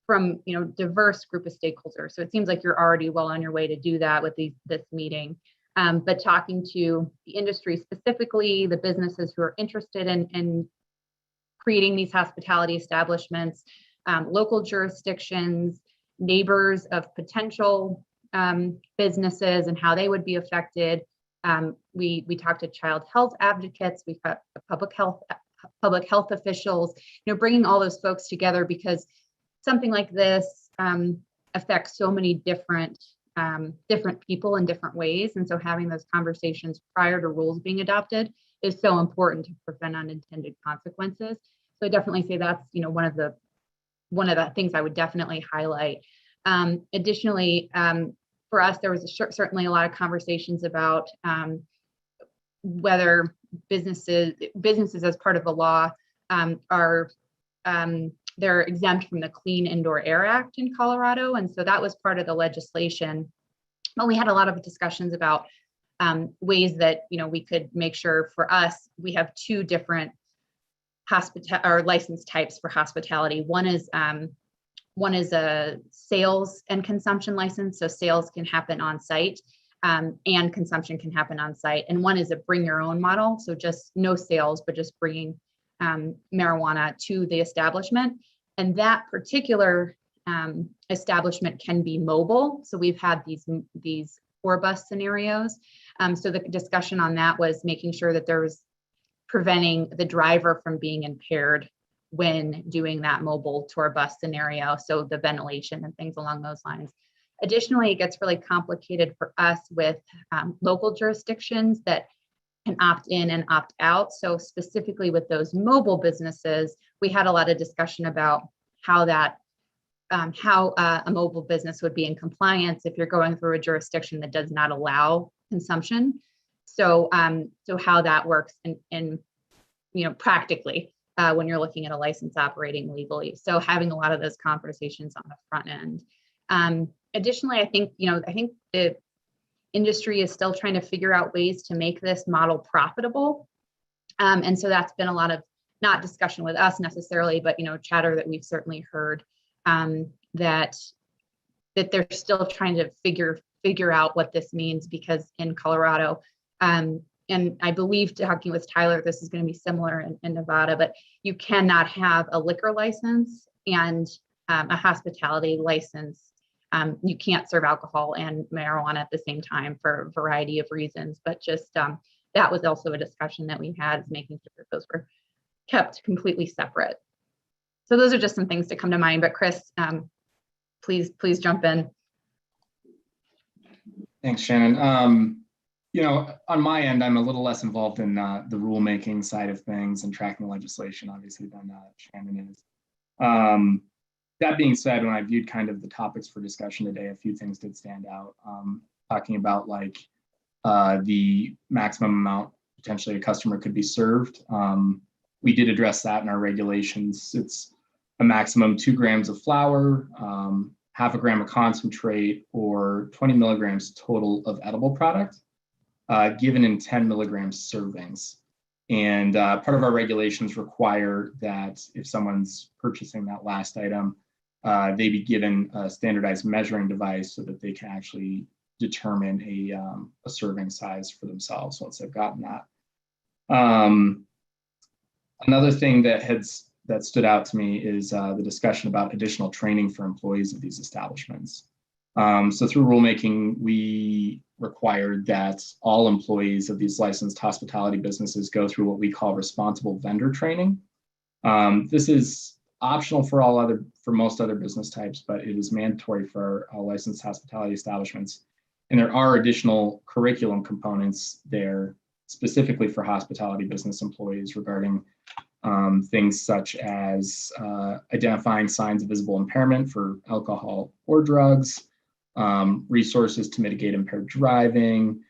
from diverse group of stakeholders. So it seems like you're already well on your way to do that with this meeting. But talking to the industry specifically, the businesses who are interested in creating these hospitality establishments, local jurisdictions, neighbors of potential businesses and how they would be affected. We talked to child health advocates, we've got public health officials, bringing all those folks together, because something like this affects so many different people in different ways. And so having those conversations prior to rules being adopted is so important to prevent unintended consequences. So I definitely say that's, one of the things I would definitely highlight. Additionally, for us, there was certainly a lot of conversations about whether businesses as part of the law they're exempt from the Clean Indoor Air Act in Colorado. And so that was part of the legislation. But we had a lot of discussions about ways that, we could make sure, for us, we have two different license types for hospitality. One is a sales and consumption license. So sales can happen on site and consumption can happen on site. And one is a bring your own model. So just no sales, but just bringing marijuana to the establishment. And that particular establishment can be mobile. So we've had these tour bus scenarios. So the discussion on that was making sure that there was preventing the driver from being impaired when doing that mobile tour bus scenario. So the ventilation and things along those lines. Additionally, it gets really complicated for us with local jurisdictions that can opt in and opt out. So specifically with those mobile businesses, we had a lot of discussion about how a mobile business would be in compliance if you're going through a jurisdiction that does not allow consumption. So how that works in practically when you're looking at a license operating legally. So having a lot of those conversations on the front end. Additionally, I think the industry is still trying to figure out ways to make this model profitable. And so that's been a lot of not discussion with us necessarily, but, chatter that we've certainly heard, that they're still trying to figure out what this means, because in Colorado, and I believe, talking with Tyler, this is going to be similar in Nevada, but you cannot have a liquor license and a hospitality license. You can't serve alcohol and marijuana at the same time for a variety of reasons, but just that was also a discussion that we had, is making sure that those were kept completely separate. So those are just some things to come to mind, but Chris, please jump in. Thanks, Shannon. On my end, I'm a little less involved in the rulemaking side of things and tracking legislation, obviously, than Shannon is. That being said, when I viewed kind of the topics for discussion today, a few things did stand out. Talking about like the maximum amount potentially a customer could be served. We did address that in our regulations. It's a maximum 2 grams of flour, half a gram of concentrate, or 20 milligrams total of edible product, given in 10 milligrams servings. And part of our regulations require that if someone's purchasing that last item, they be given a standardized measuring device so that they can actually determine a serving size for themselves once they've gotten that. Another thing that stood out to me is the discussion about additional training for employees of these establishments. So through rulemaking, we required that all employees of these licensed hospitality businesses go through what we call responsible vendor training. This is optional for most other business types, but it is mandatory for licensed hospitality establishments. And there are additional curriculum components there specifically for hospitality business employees regarding things such as identifying signs of visible impairment for alcohol or drugs, resources to mitigate impaired driving,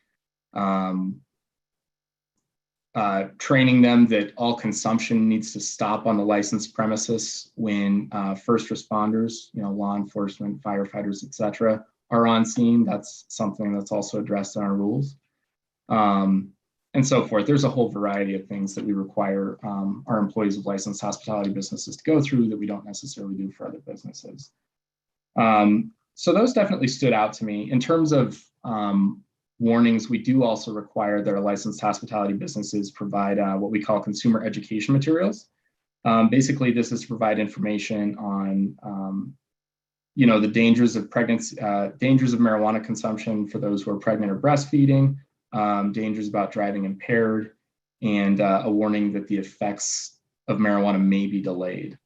training them that all consumption needs to stop on the licensed premises when first responders, law enforcement, firefighters, etc., are on scene. That's something that's also addressed in our rules. And so forth. There's a whole variety of things that we require our employees of licensed hospitality businesses to go through that we don't necessarily do for other businesses. So those definitely stood out to me. In terms of warnings, we do also require that our licensed hospitality businesses provide what we call consumer education materials. Basically, this is to provide information on the dangers of pregnancy, dangers of marijuana consumption for those who are pregnant or breastfeeding, dangers about driving impaired, and a warning that the effects of marijuana may be delayed,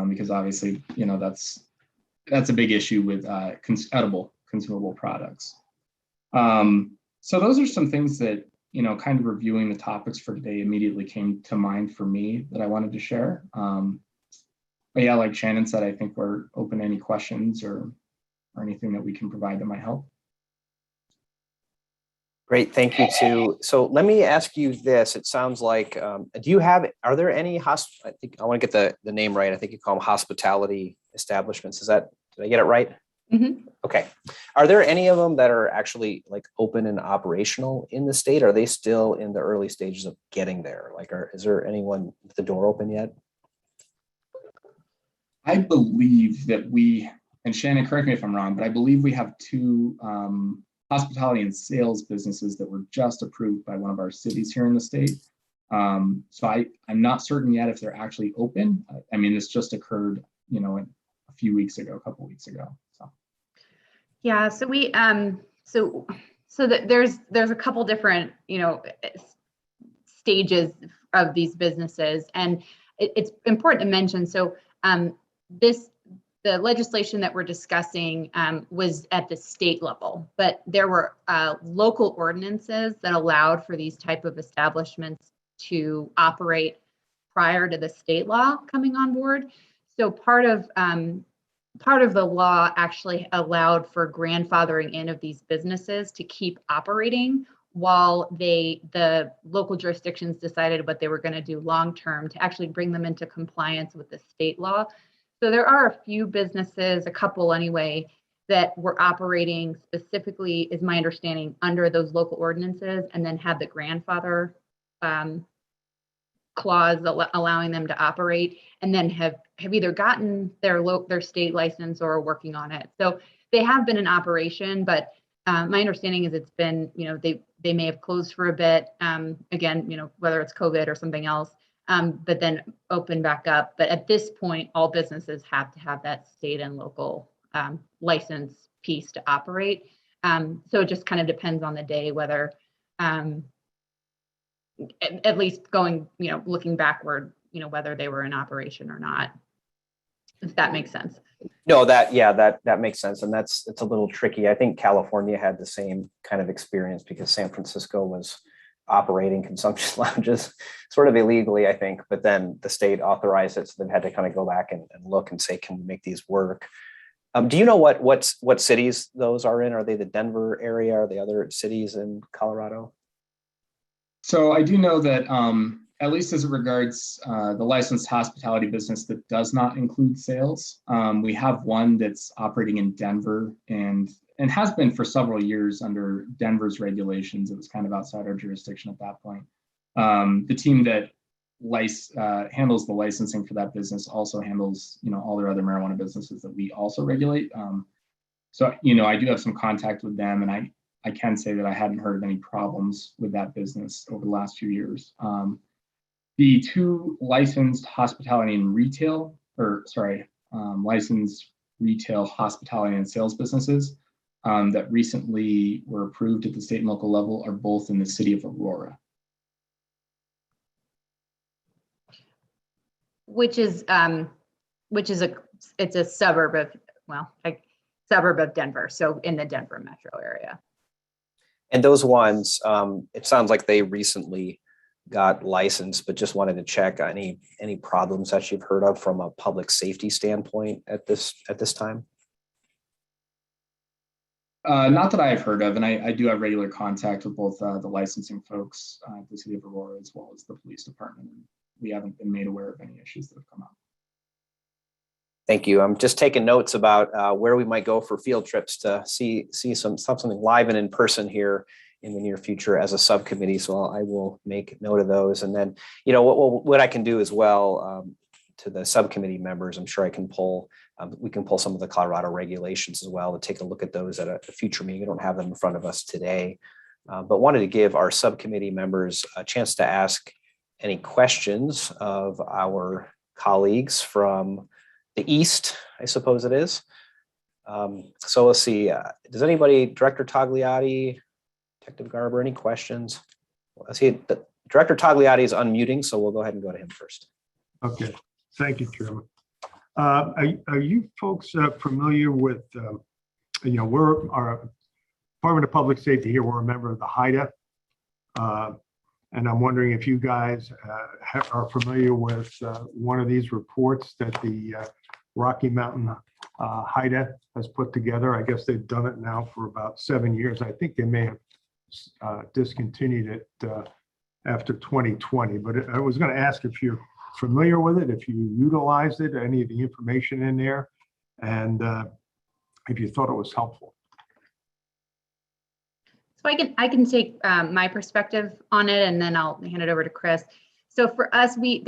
because obviously, that's a big issue with edible consumable products. So those are some things that, kind of reviewing the topics for today immediately came to mind for me that I wanted to share. But yeah, like Shannon said, I think we're open to any questions or anything that we can provide that might help. Great, thank you too. So let me ask you this. It sounds like, are there any, I think I want to get the name right. I think you call them hospitality establishments. Did I get it right? Mm-hmm. Okay. Are there any of them that are actually like open and operational in the state? Are they still in the early stages of getting there? Is there anyone with the door open yet? I believe that and Shannon, correct me if I'm wrong, but I believe we have 2 hospitality and sales businesses that were just approved by one of our cities here in the state. So I'm not certain yet if they're actually open. I mean, this just occurred, a few weeks ago, a couple of weeks ago. So. Yeah. So we, so that there's a couple different, stages of these businesses, and it's important to mention. So the legislation that we're discussing was at the state level, but there were local ordinances that allowed for these type of establishments to operate prior to the state law coming on board. So part of the law actually allowed for grandfathering in of these businesses to keep operating while the local jurisdictions decided what they were going to do long term to actually bring them into compliance with the state law. So there are a few businesses, a couple anyway, that were operating specifically, is my understanding, under those local ordinances, and then had the grandfather clause allowing them to operate, and then have either gotten their state license or are working on it. So they have been in operation, but my understanding is it's been, they may have closed for a bit, again, whether it's COVID or something else, but then open back up. But at this point, all businesses have to have that state and local license piece to operate. So it just kind of depends on the day whether, at least going, looking backward, whether they were in operation or not, if that makes sense. No, that makes sense. And it's a little tricky. I think California had the same kind of experience because San Francisco was operating consumption lounges sort of illegally, I think, but then the state authorized it. So they've had to kind of go back and look and say, can we make these work? Do you know what cities those are in? Are they the Denver area? Are they other cities in Colorado? So I do know that at least as it regards the licensed hospitality business that does not include sales, we have one that's operating in Denver and has been for several years under Denver's regulations. It was kind of outside our jurisdiction at that point. The team that handles the licensing for that business also handles, all their other marijuana businesses that we also regulate. So, I do have some contact with them, and I can say that I hadn't heard of any problems with that business over the last few years. The two licensed hospitality and retail, licensed retail hospitality and sales businesses that recently were approved at the state and local level are both in the city of Aurora. Which is it's a suburb of Denver, so in the Denver metro area. And those ones, it sounds like they recently got licensed, but just wanted to check any problems that you've heard of from a public safety standpoint at this time. Not that I have heard of, and I do have regular contact with both the licensing folks at the city of Aurora as well as the police department. And we haven't been made aware of any issues that have come up. Thank you. I'm just taking notes about where we might go for field trips to see something live and in person here in the near future as a subcommittee. So I will make note of those. And then, what I can do as well to the subcommittee members, I'm sure I can pull, we can pull some of the Colorado regulations as well to take a look at those at a future meeting. We don't have them in front of us today, but wanted to give our subcommittee members a chance to ask any questions of our colleagues from the East, I suppose it is. So let's see, does anybody, Director Tagliati, Detective Garber, any questions? Let's see, Director Tagliati is unmuting, so we'll go ahead and go to him first. Okay, thank you, Chairman. Are you folks familiar with, we're our Department of Public Safety here, we're a member of the HIDA. And I'm wondering if you guys are familiar with one of these reports that the Rocky Mountain HIDA has put together. I guess they've done it now for about 7 years. I think they may have discontinued it after 2020, but I was going to ask if you're familiar with it, if you utilized it, any of the information in there, and if you thought it was helpful. So I can take my perspective on it, and then I'll hand it over to Chris. So for us, we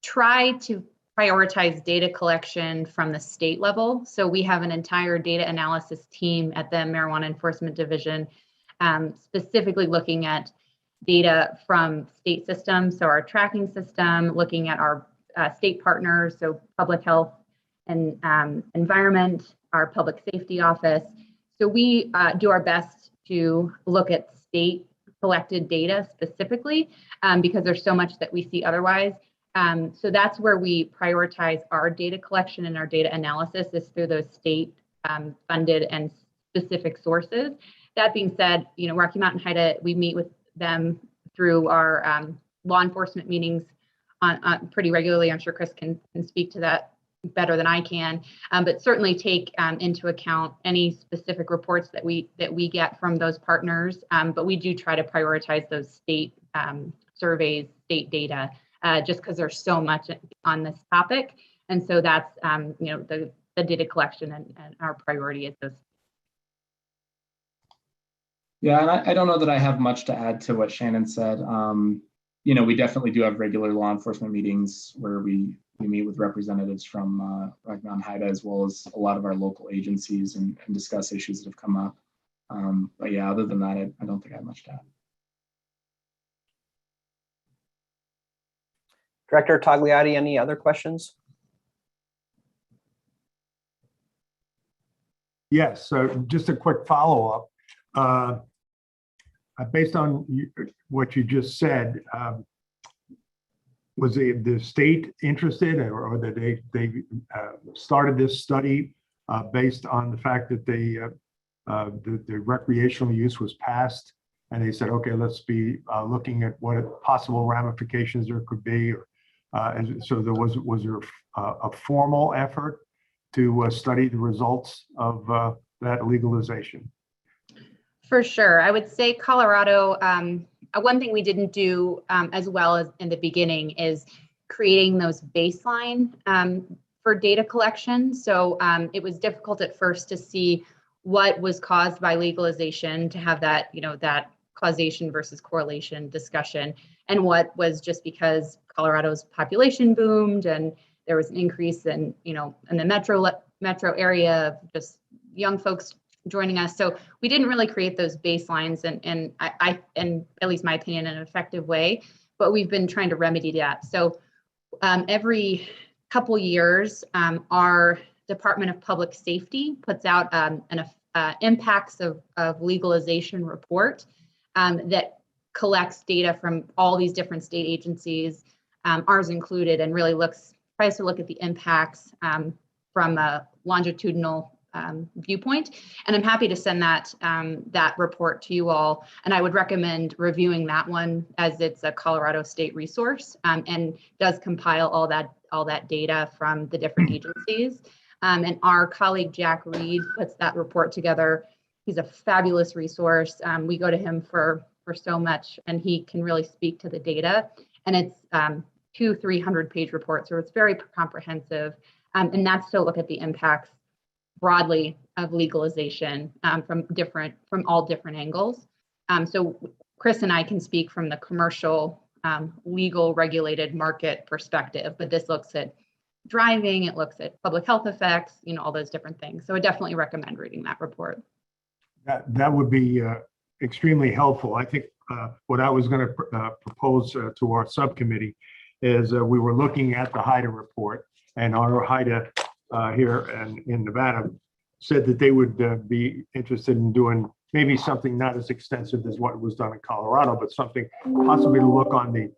try to prioritize data collection from the state level. So we have an entire data analysis team at the Marijuana Enforcement Division, specifically looking at data from state systems. So our tracking system, looking at our state partners, so public health and environment, our public safety office. So we do our best to look at state collected data specifically because there's so much that we see otherwise. So that's where we prioritize our data collection and our data analysis is through those state funded and specific sources. That being said, Rocky Mountain HIDA, we meet with them through our law enforcement meetings on pretty regularly. I'm sure Chris can speak to that better than I can, but certainly take into account any specific reports that we get from those partners. But we do try to prioritize those state surveys, state data, just because there's so much on this topic. And so that's the data collection and our priority is this. Yeah, and I don't know that I have much to add to what Shannon said. We definitely do have regular law enforcement meetings where we meet with representatives from Rocky Mountain HIDA, as well as a lot of our local agencies, and discuss issues that have come up. But yeah, other than that, I don't think I have much to add. Director Tagliati, any other questions? Yes, so just a quick follow-up. Based on what you just said, was the state interested, or that they started this study based on the fact that the recreational use was passed, and they said, okay, let's be looking at what possible ramifications there could be, and so was there a formal effort to study the results of that legalization? For sure. I would say Colorado, one thing we didn't do as well as in the beginning is creating those baseline for data collection. So it was difficult at first to see what was caused by legalization, to have that, that causation versus correlation discussion, and what was just because Colorado's population boomed and there was an increase in, in the metro area of just young folks joining us. So we didn't really create those baselines, and at least my opinion, in an effective way, but we've been trying to remedy that. So every couple years, our Department of Public Safety puts out an impacts of legalization report that collects data from all these different state agencies, ours included, and really tries to look at the impacts from a longitudinal viewpoint. And I'm happy to send that report to you all. And I would recommend reviewing that one, as it's a Colorado state resource and does compile all that data from the different agencies. And our colleague Jack Reed puts that report together. He's a fabulous resource. We go to him for so much, and he can really speak to the data. And it's 200-300-page report, so it's very comprehensive. And that's to look at the impacts broadly of legalization from all different angles. So Chris and I can speak from the commercial, legal, regulated market perspective, but this looks at driving, it looks at public health effects, all those different things. So I definitely recommend reading that report. That would be extremely helpful. I think what I was going to propose to our subcommittee is we were looking at the HIDA report, and our HIDA here in Nevada said that they would be interested in doing maybe something not as extensive as what was done in Colorado, but something possibly to look on the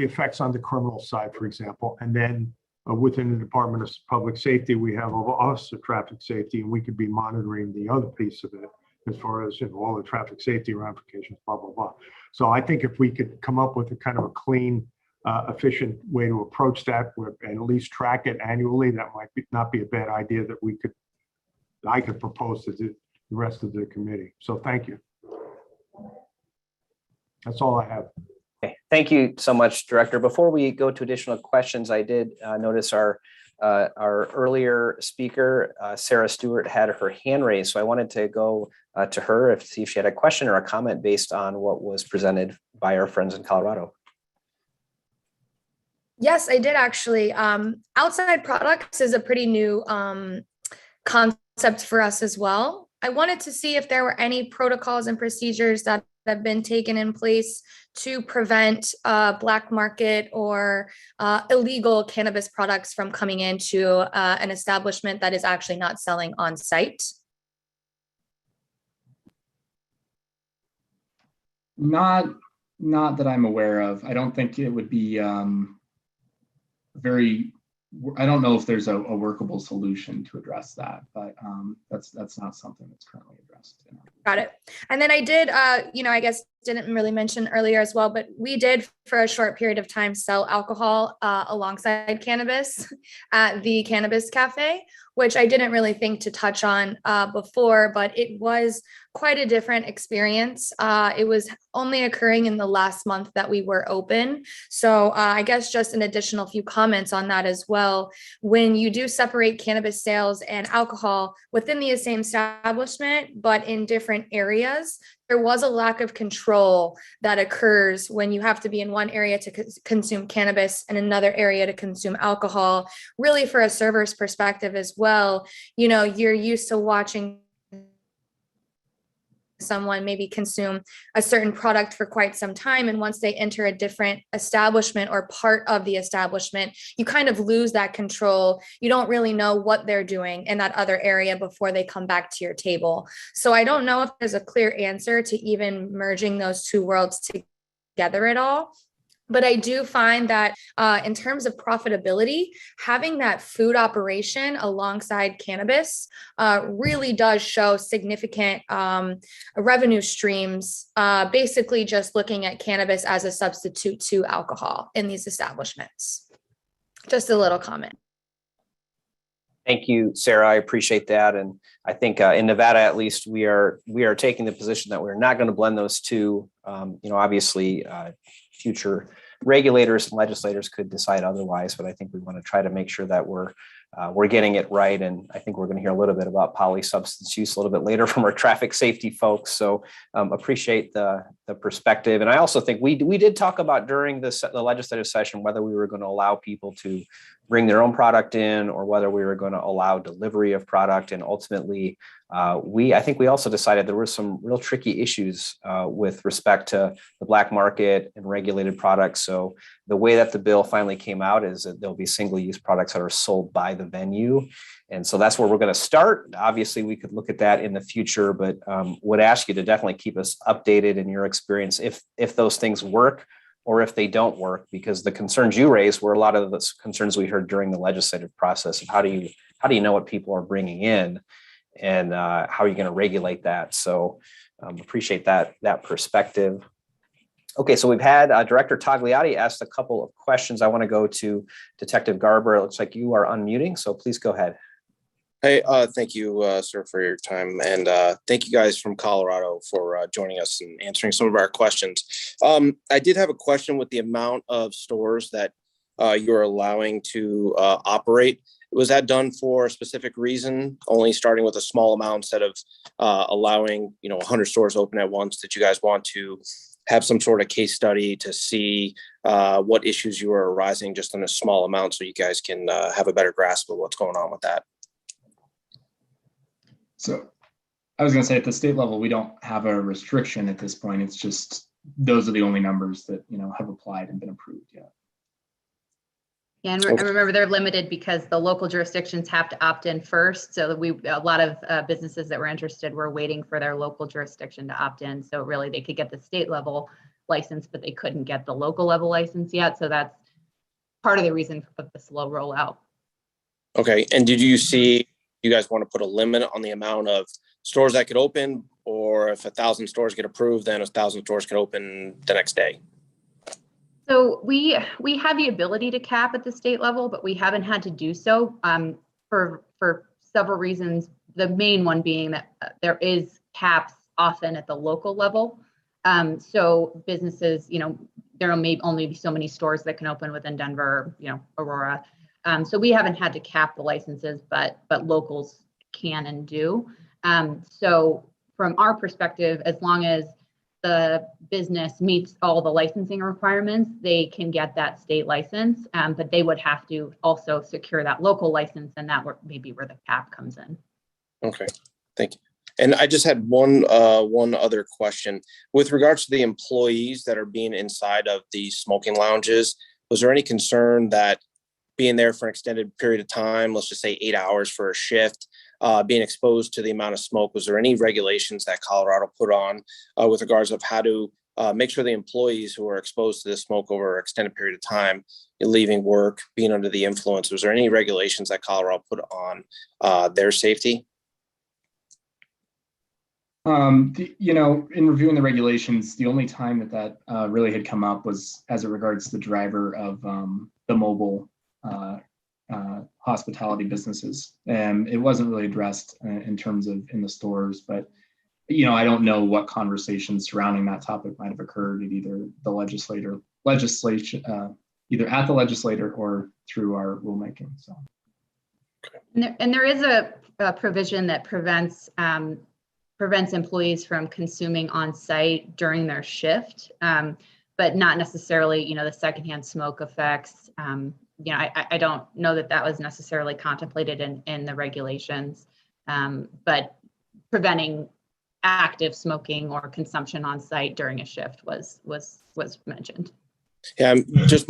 effects on the criminal side, for example. And then within the Department of Public Safety, we have Office of Traffic Safety, and we could be monitoring the other piece of it as far as all the traffic safety ramifications, blah, blah, blah. So I think if we could come up with a kind of a clean, efficient way to approach that and at least track it annually, that might not be a bad idea that I could propose to the rest of the committee. So thank you. That's all I have. Okay. Thank you so much, Director. Before we go to additional questions, I did notice our earlier speaker, Sarah Stewart, had her hand raised. So I wanted to go to her to see if she had a question or a comment based on what was presented by our friends in Colorado. Yes, I did actually. Outside products is a pretty new concept for us as well. I wanted to see if there were any protocols and procedures that have been taken in place to prevent black market or illegal cannabis products from coming into an establishment that is actually not selling on site. Not that I'm aware of. I don't think it would be I don't know if there's a workable solution to address that, but that's not something that's currently addressed. Got it. And then I did, I guess didn't really mention earlier as well, but we did for a short period of time sell alcohol alongside cannabis at the Cannabis Cafe. which I didn't really think to touch on before, but it was quite a different experience. It was only occurring in the last month that we were open. So I guess just an additional few comments on that as well. When you do separate cannabis sales and alcohol within the same establishment, but in different areas, there was a lack of control that occurs when you have to be in one area to consume cannabis and another area to consume alcohol. Really, for a server's perspective as well, you know, you're used to watching someone maybe consume a certain product for quite some time, and once they enter a different establishment or part of the establishment, you kind of lose that control. You don't really know what they're doing in that other area before they come back to your table. So I don't know if there's a clear answer to even merging those two worlds together at all. But I do find that in terms of profitability, having that food operation alongside cannabis really does show significant revenue streams, basically just looking at cannabis as a substitute to alcohol in these establishments. Just a little comment. Thank you, Sarah. I appreciate that. And I think in Nevada, at least, we are taking the position that we're not going to blend those two. Obviously, future regulators and legislators could decide otherwise, but I think we want to try to make sure that we're getting it right. And I think we're going to hear a little bit about polysubstance use a little bit later from our traffic safety folks. So appreciate the perspective. And I also think we did talk about during the legislative session whether we were going to allow people to bring their own product in or whether we were going to allow delivery of product. And ultimately, I think we also decided there were some real tricky issues with respect to the black market and regulated products. So the way that the bill finally came out is that there'll be single-use products that are sold by the venue. And so that's where we're going to start. Obviously, we could look at that in the future, but would ask you to definitely keep us updated in your experience if those things work or if they don't work, because the concerns you raised were a lot of the concerns we heard during the legislative process of how do you know what people are bringing in and how are you going to regulate that? So appreciate that perspective. Okay, so we've had Director Tagliati asked a couple of questions. I want to go to Detective Garber. It looks like you are unmuting, so please go ahead. Hey, thank you, sir, for your time. And thank you guys from Colorado for joining us and answering some of our questions. I did have a question with the amount of stores that you're allowing to operate. Was that done for a specific reason, only starting with a small amount instead of allowing 100 stores open at once? That you guys want to have some sort of case study to see what issues you are arising just in a small amount so you guys can have a better grasp of what's going on with that? So I was going to say at the state level, we don't have a restriction at this point. It's just those are the only numbers that have applied and been approved yet. Yeah, and remember they're limited because the local jurisdictions have to opt in first. So a lot of businesses that were interested were waiting for their local jurisdiction to opt in. So really they could get the state level license, but they couldn't get the local level license yet. So that's part of the reason for the slow rollout. Okay, and did you see you guys want to put a limit on the amount of stores that could open, or if 1,000 stores get approved, then 1,000 stores can open the next day? So we have the ability to cap at the state level, but we haven't had to do so for several reasons. The main one being that there is caps often at the local level. So businesses, there may only be so many stores that can open within Denver, Aurora. So we haven't had to cap the licenses, but locals can and do. So from our perspective, as long as the business meets all the licensing requirements, they can get that state license, but they would have to also secure that local license, and that maybe where the cap comes in. Okay, thank you. And I just had one other question with regards to the employees that are being inside of the smoking lounges. Was there any concern that being there for an extended period of time, let's just say 8 hours for a shift, being exposed to the amount of smoke, was there any regulations that Colorado put on with regards of how to make sure the employees who are exposed to this smoke over an extended period of time, leaving work, being under the influence, was there any regulations that Colorado put on their safety? In reviewing the regulations, the only time that really had come up was as it regards the driver of the mobile hospitality businesses. And it wasn't really addressed in terms of in the stores, but I don't know what conversations surrounding that topic might have occurred at either the legislation, either at the legislature or through our rulemaking. So, And there is a provision that prevents employees from consuming on site during their shift, but not necessarily, the secondhand smoke effects. I don't know that was necessarily contemplated in the regulations, but preventing active smoking or consumption on site during a shift was mentioned. Yeah, I'm just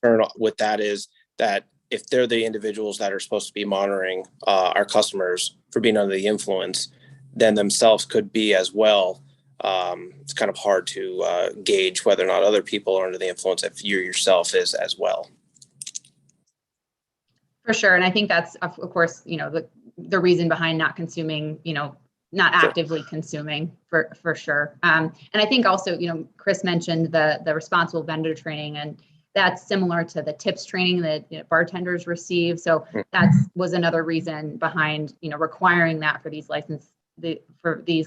concerned with that is that if they're the individuals that are supposed to be monitoring our customers for being under the influence, then themselves could be as well. It's kind of hard to gauge whether or not other people are under the influence if you yourself is as well. For sure. And I think that's, of course, the reason behind not consuming, not actively consuming for sure. And I think also, Chris mentioned the responsible vendor training, and that's similar to the tips training that bartenders receive. So that was another reason behind, requiring that for these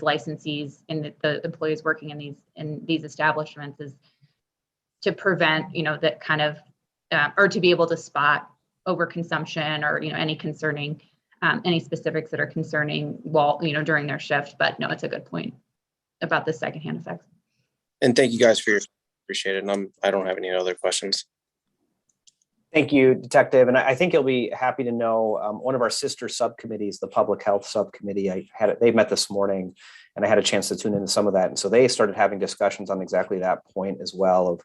licensees and the employees working in these establishments, is to prevent, that kind of, or to be able to spot overconsumption or, any specifics that are concerning while, during their shift. But no, it's a good point about the secondhand effects. And thank you guys for your, appreciate it. And I don't have any other questions. Thank you, Detective. And I think you'll be happy to know one of our sister subcommittees, the Public Health Subcommittee, they met this morning, and I had a chance to tune into some of that. And so they started having discussions on exactly that point as well of,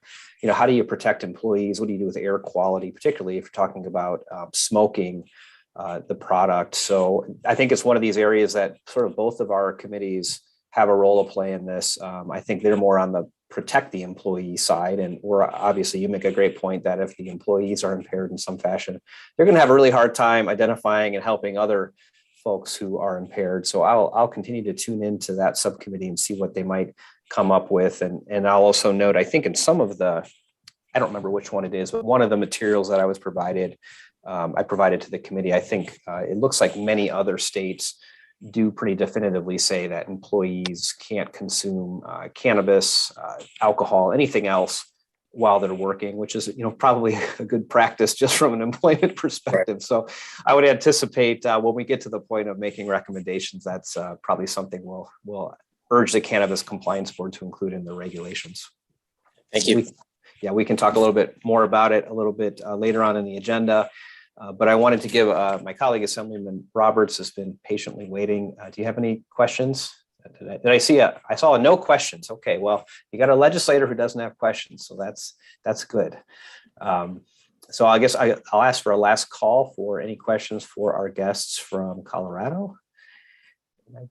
how do you protect employees? What do you do with air quality, particularly if you're talking about smoking the product? So I think it's one of these areas that sort of both of our committees have a role to play in this. I think they're more on the protect the employee side. And we're obviously, you make a great point that if the employees are impaired in some fashion, they're going to have a really hard time identifying and helping other folks who are impaired. So I'll continue to tune into that subcommittee and see what they might come up with. And I'll also note, I think in some of the, I don't remember which one it is, but one of the materials that I was provided, I provided to the committee, I think it looks like many other states do pretty definitively say that employees can't consume cannabis, alcohol, anything else while they're working, which is, probably a good practice just from an employment perspective. Right. So I would anticipate when we get to the point of making recommendations, that's probably something we'll urge the Cannabis Compliance Board to include in the regulations. Thank you. We can talk a little bit more about it a little bit later on in the agenda. But I wanted to give my colleague, Assemblyman Roberts, has been patiently waiting. Do you have any questions? Did I see I saw no questions. Okay, well, you got a legislator who doesn't have questions, so that's good. So I guess I'll ask for a last call for any questions for our guests from Colorado. I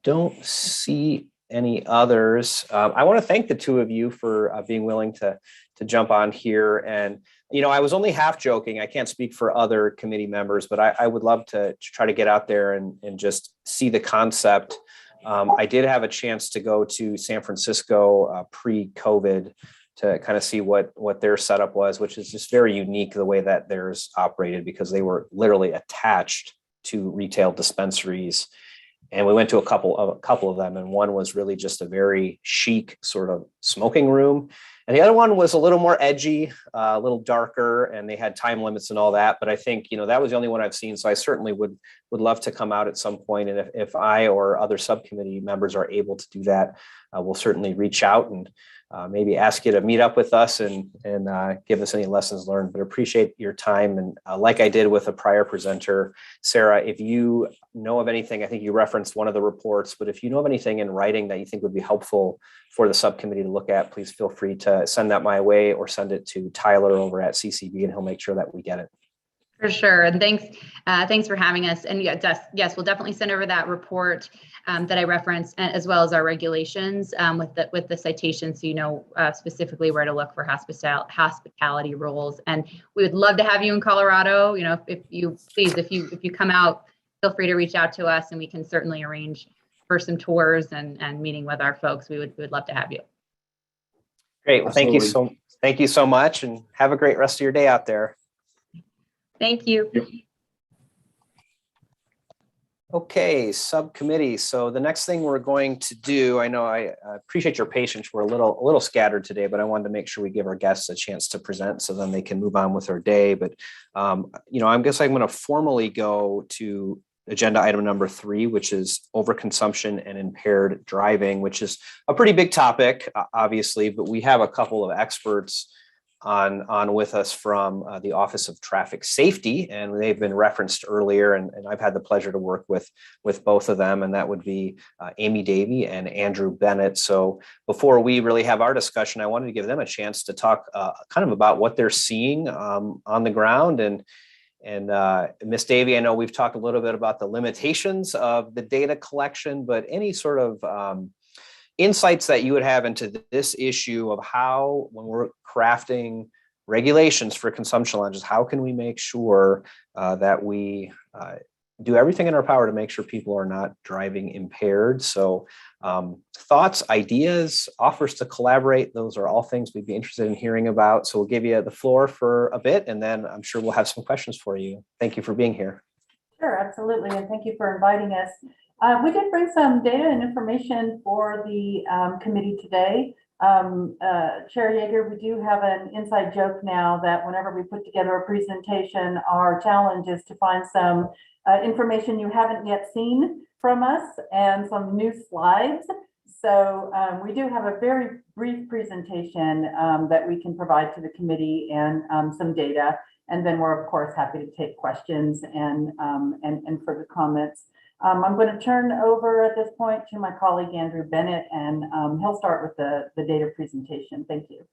don't see any others. I want to thank the two of you for being willing to jump on here. And I was only half joking. I can't speak for other committee members, but I would love to try to get out there and just see the concept. I did have a chance to go to San Francisco pre-COVID to kind of see what their setup was, which is just very unique the way that theirs operated, because they were literally attached to retail dispensaries. And we went to a couple of them, and one was really just a very chic sort of smoking room. And the other one was a little more edgy, a little darker, and they had time limits and all that. But I think, that was the only one I've seen. So I certainly would love to come out at some point. And if I or other subcommittee members are able to do that, we'll certainly reach out and maybe ask you to meet up with us and give us any lessons learned. But appreciate your time. And like I did with a prior presenter, Sarah, if you know of anything, I think you referenced one of the reports, but if you know of anything in writing that you think would be helpful for the subcommittee to look at, please feel free to send that my way or send it to Tyler over at CCB, and he'll make sure that we get it. For sure. And thanks for having us. And yes, we'll definitely send over that report that I referenced, as well as our regulations with the citations, so specifically where to look for hospitality rules. And we would love to have you in Colorado. If you come out, feel free to reach out to us, and we can certainly arrange for some tours and meeting with our folks. We would love to have you. Great. Well, thank you so much, and have a great rest of your day out there. Thank you. Okay, subcommittee. So the next thing we're going to do, I know I appreciate your patience. We're a little scattered today, but I wanted to make sure we give our guests a chance to present so then they can move on with their day. But I guess I'm going to formally go to agenda item number 3, which is overconsumption and impaired driving, which is a pretty big topic, obviously, but we have a couple of experts on with us from the Office of Traffic Safety, and they've been referenced earlier, and I've had the pleasure to work with both of them, and that would be Amy Davey and Andrew Bennett. So before we really have our discussion, I wanted to give them a chance to talk kind of about what they're seeing on the ground. And Ms. Davey, I know we've talked a little bit about the limitations of the data collection, but any sort of insights that you would have into this issue of how, when we're crafting regulations for consumption lounges, how can we make sure that we do everything in our power to make sure people are not driving impaired? So thoughts, ideas, offers to collaborate, those are all things we'd be interested in hearing about. So we'll give you the floor for a bit, and then I'm sure we'll have some questions for you. Thank you for being here. Sure, absolutely, and thank you for inviting us. We did bring some data and information for the committee today. Chair Yeager, we do have an inside joke now that whenever we put together a presentation, our challenge is to find some information you haven't yet seen from us and some new slides. So we do have a very brief presentation that we can provide to the committee and some data. And then we're of course happy to take questions and further comments. I'm going to turn over at this point to my colleague Andrew Bennett, and he'll start with the data presentation. Thank you.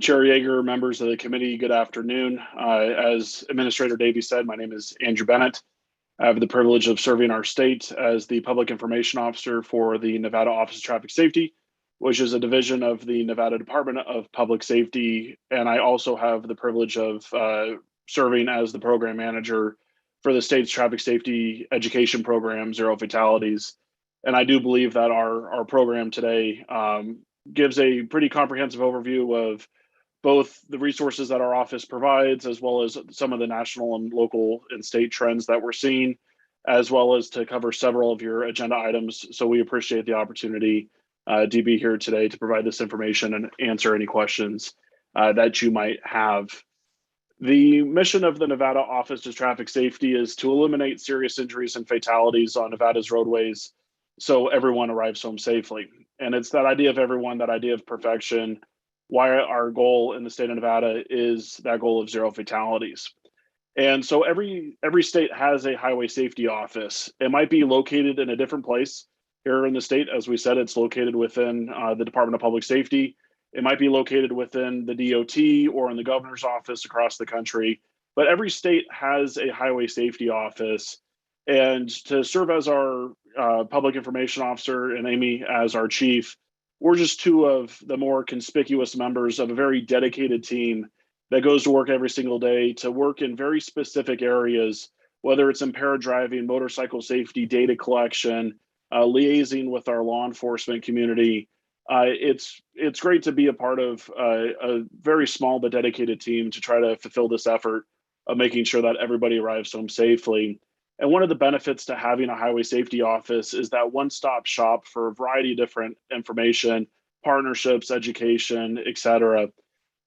Chair Yeager, members of the committee, good afternoon. As Administrator Davey said, my name is Andrew Bennett. I have the privilege of serving our state as the Public Information Officer for the Nevada Office of Traffic Safety, which is a division of the Nevada Department of Public Safety. And I also have the privilege of serving as the program manager for the state's traffic safety education program, Zero Fatalities. And I do believe that our program today gives a pretty comprehensive overview of both the resources that our office provides, as well as some of the national and local and state trends that we're seeing, as well as to cover several of your agenda items. So we appreciate the opportunity to be here today to provide this information and answer any questions that you might have. The mission of the Nevada Office of Traffic Safety is to eliminate serious injuries and fatalities on Nevada's roadways so everyone arrives home safely. And it's that idea of everyone, that idea of perfection, why our goal in the state of Nevada is that goal of zero fatalities. And so every state has a highway safety office. It might be located in a different place. Here in the state, as we said, it's located within the Department of Public Safety. It might be located within the DOT or in the governor's office across the country, but every state has a highway safety office. And to serve as our public information officer and Amy as our chief, we're just two of the more conspicuous members of a very dedicated team that goes to work every single day to work in very specific areas, whether it's impaired driving, motorcycle safety, data collection, liaising with our law enforcement community. It's great to be a part of a very small but dedicated team to try to fulfill this effort of making sure that everybody arrives home safely. And one of the benefits to having a highway safety office is that one-stop shop for a variety of different information, partnerships, education, et cetera.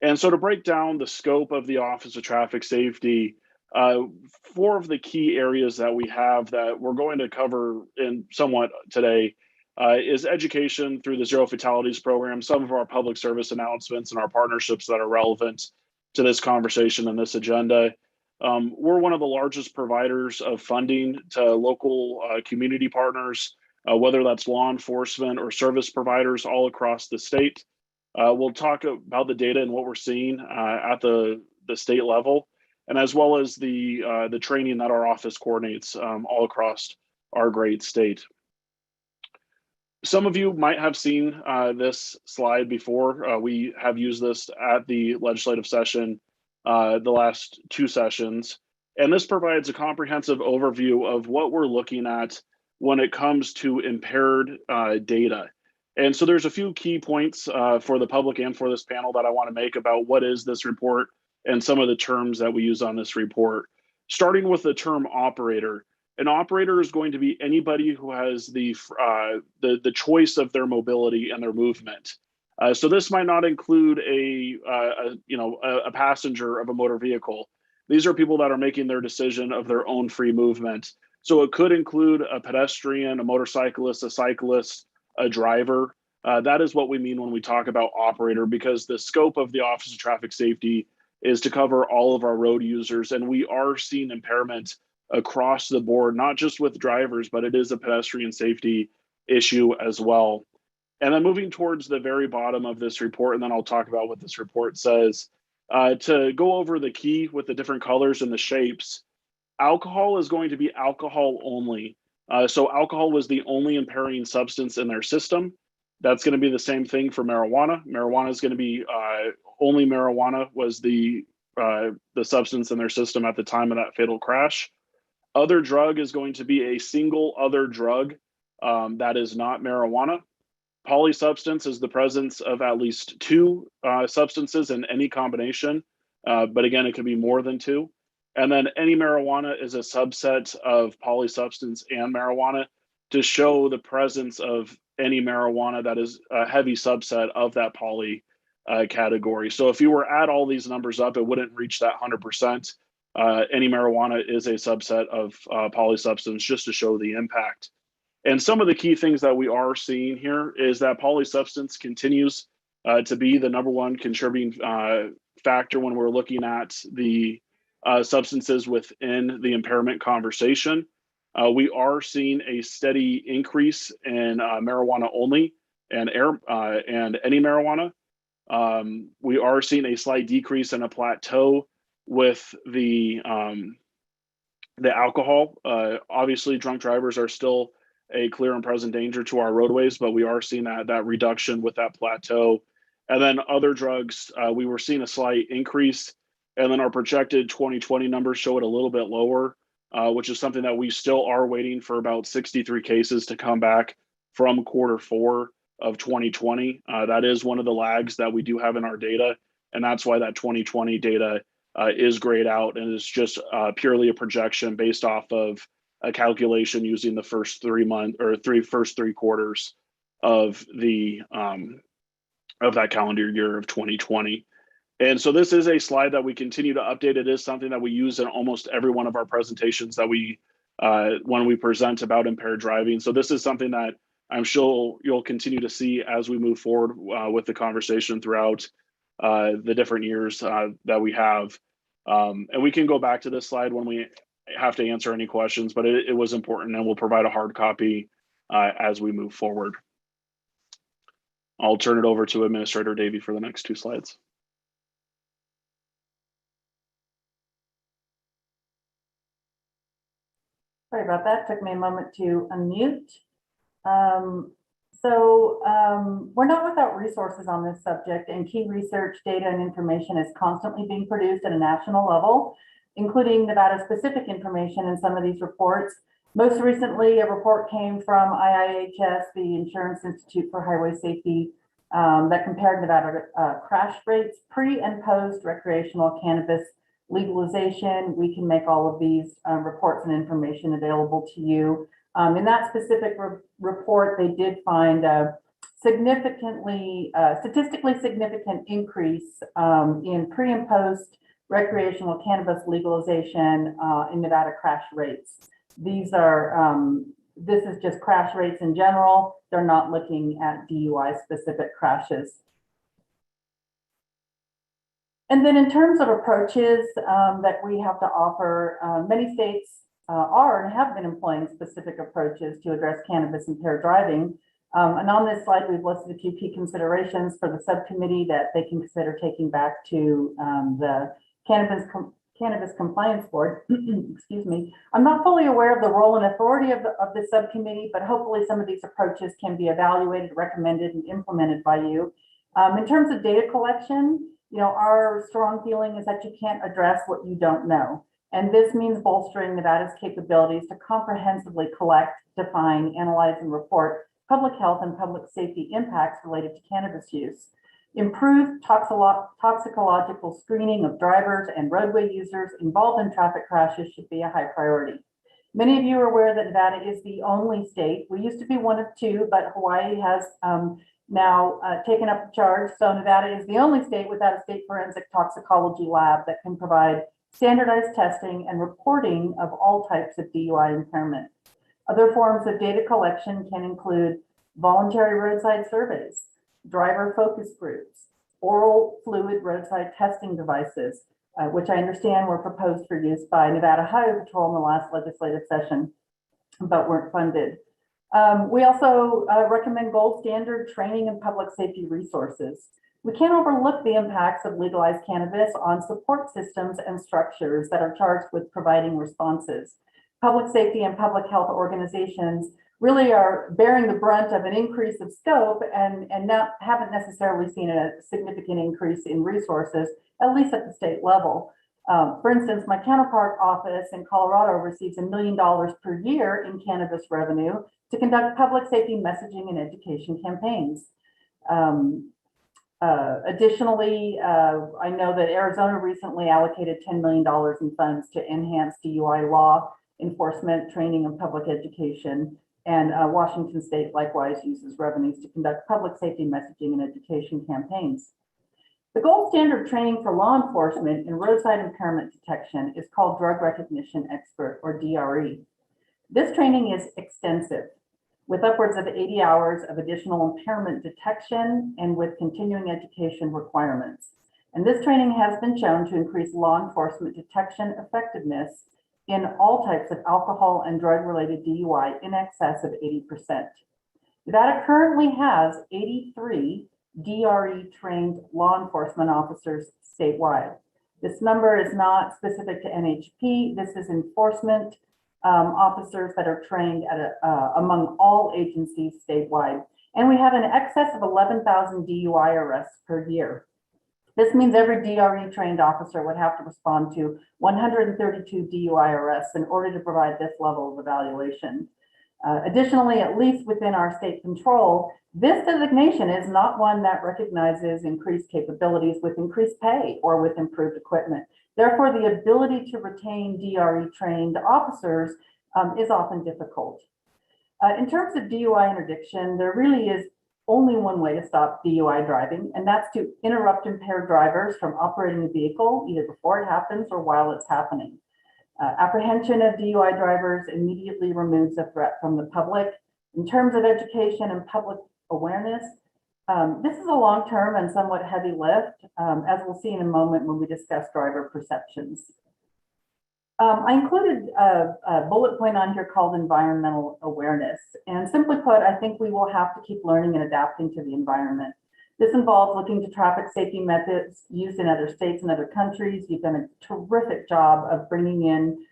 And so to break down the scope of the Office of Traffic Safety, 4 of the key areas that we have that we're going to cover in somewhat today is education through the Zero Fatalities program, some of our public service announcements and our partnerships that are relevant to this conversation and this agenda. We're one of the largest providers of funding to local community partners, whether that's law enforcement or service providers all across the state. We'll talk about the data and what we're seeing at the state level, and as well as the training that our office coordinates all across our great state. Some of you might have seen this slide before. We have used this at the legislative session the last 2 sessions. And this provides a comprehensive overview of what we're looking at when it comes to impaired data. And so there's a few key points for the public and for this panel that I want to make about what is this report, and some of the terms that we use on this report. Starting with the term operator. An operator is going to be anybody who has the choice of their mobility and their movement. So this might not include a passenger of a motor vehicle. These are people that are making their decision of their own free movement. So it could include a pedestrian, a motorcyclist, a cyclist, a driver. That is what we mean when we talk about operator, because the scope of the Office of Traffic Safety is to cover all of our road users. And we are seeing impairment across the board, not just with drivers, but it is a pedestrian safety issue as well. And then moving towards the very bottom of this report, and then I'll talk about what this report says. To go over the key with the different colors and the shapes, alcohol is going to be alcohol only. So alcohol was the only impairing substance in their system. That's going to be the same thing for marijuana. Marijuana is going to be only marijuana was the substance in their system at the time of that fatal crash. Other drug is going to be a single other drug that is not marijuana. Polysubstance is the presence of at least two substances in any combination, but again, it could be more than two. And then any marijuana is a subset of polysubstance and marijuana to show the presence of any marijuana that is a heavy subset of that poly category. So if you were add all these numbers up, it wouldn't reach that 100%. Any marijuana is a subset of polysubstance, just to show the impact. And some of the key things that we are seeing here is that polysubstance continues to be the number one contributing factor when we're looking at the substances within the impairment conversation. We are seeing a steady increase in marijuana only and any marijuana. We are seeing a slight decrease and a plateau with the alcohol. Obviously, drunk drivers are still a clear and present danger to our roadways, but we are seeing that reduction with that plateau. And then other drugs, we were seeing a slight increase, and then our projected 2020 numbers show it a little bit lower, which is something that we still are waiting for about 63 cases to come back from Q4 of 2020. That is one of the lags that we do have in our data, and that's why that 2020 data is grayed out and is just purely a projection based off of a calculation using the first 3 months or first three quarters of the of that calendar year of 2020. And so this is a slide that we continue to update. It is something that we use in almost every one of our presentations that we when we present about impaired driving. So this is something that I'm sure you'll continue to see as we move forward with the conversation throughout the different years that we have. And we can go back to this slide when we have to answer any questions, but it was important, and we'll provide a hard copy as we move forward. I'll turn it over to Administrator Davey for the next two slides. Sorry about that. Took me a moment to unmute. We're not without resources on this subject, and key research, data, and information is constantly being produced at a national level, including Nevada-specific information in some of these reports. Most recently, a report came from IIHS, the Insurance Institute for Highway Safety, that compared Nevada crash rates pre and post recreational cannabis legalization. We can make all of these reports and information available to you. In that specific report, they did find a statistically significant increase in pre and post recreational cannabis legalization in Nevada crash rates. These are, this is just crash rates in general. They're not looking at DUI specific crashes. And then in terms of approaches that we have to offer, many states are and have been employing specific approaches to address cannabis impaired driving. And on this slide, we've listed a few key considerations for the subcommittee that they can consider taking back to the Cannabis Compliance Board. Excuse me. I'm not fully aware of the role and authority of the subcommittee, but hopefully some of these approaches can be evaluated, recommended, and implemented by you. In terms of data collection, our strong feeling is that you can't address what you don't know. And this means bolstering Nevada's capabilities to comprehensively collect, define, analyze, and report public health and public safety impacts related to cannabis use. Improved toxicological screening of drivers and roadway users involved in traffic crashes should be a high priority. Many of you are aware that Nevada is the only state. We used to be one of two, but Hawaii has now taken up the charge. So Nevada is the only state without a state forensic toxicology lab that can provide standardized testing and reporting of all types of DUI impairment. Other forms of data collection can include voluntary roadside surveys, driver focus groups, oral fluid roadside testing devices, which I understand were proposed for use by Nevada Highway Patrol in the last legislative session, but weren't funded. We also recommend gold standard training and public safety resources. We can't overlook the impacts of legalized cannabis on support systems and structures that are charged with providing responses. Public safety and public health organizations really are bearing the brunt of an increase of scope and haven't necessarily seen a significant increase in resources, at least at the state level. For instance, my counterpart office in Colorado receives $1 million per year in cannabis revenue to conduct public safety messaging and education campaigns. Additionally, I know that Arizona recently allocated $10 million in funds to enhance DUI law enforcement, training, and public education. And Washington State likewise uses revenues to conduct public safety messaging and education campaigns. The gold standard training for law enforcement in roadside impairment detection is called Drug Recognition Expert, or DRE. This training is extensive, with upwards of 80 hours of additional impairment detection and with continuing education requirements. And this training has been shown to increase law enforcement detection effectiveness in all types of alcohol and drug-related DUI in excess of 80%. Nevada currently has 83 DRE trained law enforcement officers statewide. This number is not specific to NHP. This is enforcement officers that are trained at among all agencies statewide. And we have an excess of 11,000 DUI arrests per year. This means every DRE trained officer would have to respond to 132 DUI arrests in order to provide this level of evaluation. Additionally, at least within our state control, this designation is not one that recognizes increased capabilities with increased pay or with improved equipment. Therefore, the ability to retain DRE trained officers is often difficult. In terms of DUI interdiction, there really is only one way to stop DUI driving, and that's to interrupt impaired drivers from operating the vehicle either before it happens or while it's happening. Apprehension of DUI drivers immediately removes a threat from the public. In terms of education and public awareness, this is a long-term and somewhat heavy lift, as we'll see in a moment when we discuss driver perceptions. I included a bullet point on here called environmental awareness. And simply put, I think we will have to keep learning and adapting to the environment. This involves looking to traffic safety methods used in other states and other countries. You've done a terrific job of bringing in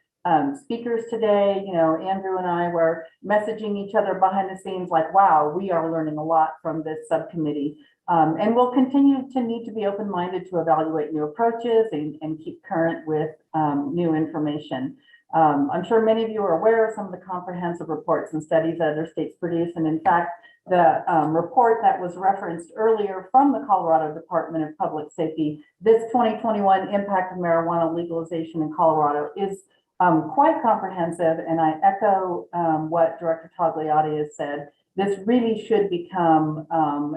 speakers today. You know, Andrew and I were messaging each other behind the scenes like, wow, we are learning a lot from this subcommittee. And we'll continue to need to be open-minded to evaluate new approaches and keep current with new information. I'm sure many of you are aware of some of the comprehensive reports and studies that other states produce. And in fact, the report that was referenced earlier from the Colorado Department of Public Safety, this 2021 impact of marijuana legalization in Colorado is quite comprehensive. And I echo what Director Tagliati has said. This really should become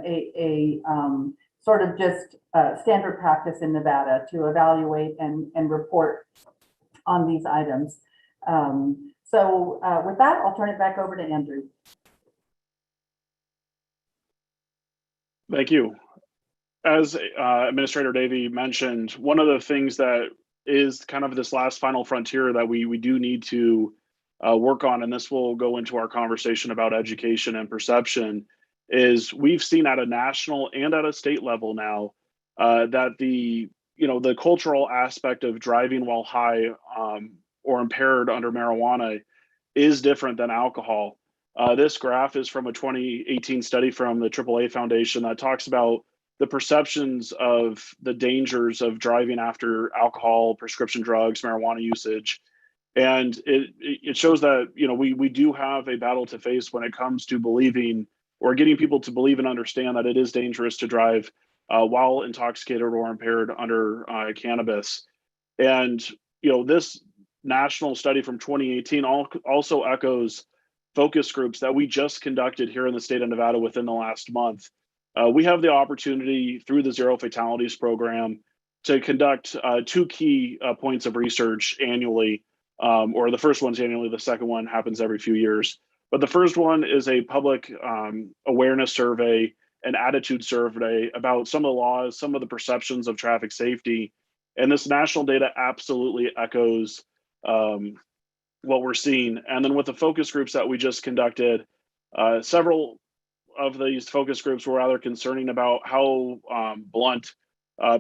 a sort of just standard practice in Nevada to evaluate and report on these items. So with that, I'll turn it back over to Andrew. Thank you. As Administrator Davey mentioned, one of the things that is kind of this last final frontier that we do need to work on, and this will go into our conversation about education and perception, is we've seen at a national and at a state level now that the cultural aspect of driving while high or impaired under marijuana is different than alcohol. This graph is from a 2018 study from the AAA Foundation that talks about the perceptions of the dangers of driving after alcohol, prescription drugs, marijuana usage. And it shows that, we do have a battle to face when it comes to believing or getting people to believe and understand that it is dangerous to drive while intoxicated or impaired under cannabis. And, this national study from 2018 also echoes focus groups that we just conducted here in the state of Nevada within the last month. We have the opportunity through the Zero Fatalities program to conduct two key points of research annually, or the first one's annually, the second one happens every few years. But the first one is a public awareness survey, an attitude survey about some of the laws, some of the perceptions of traffic safety. And this national data absolutely echoes what we're seeing. And then with the focus groups that we just conducted, several of these focus groups were rather concerning about how blunt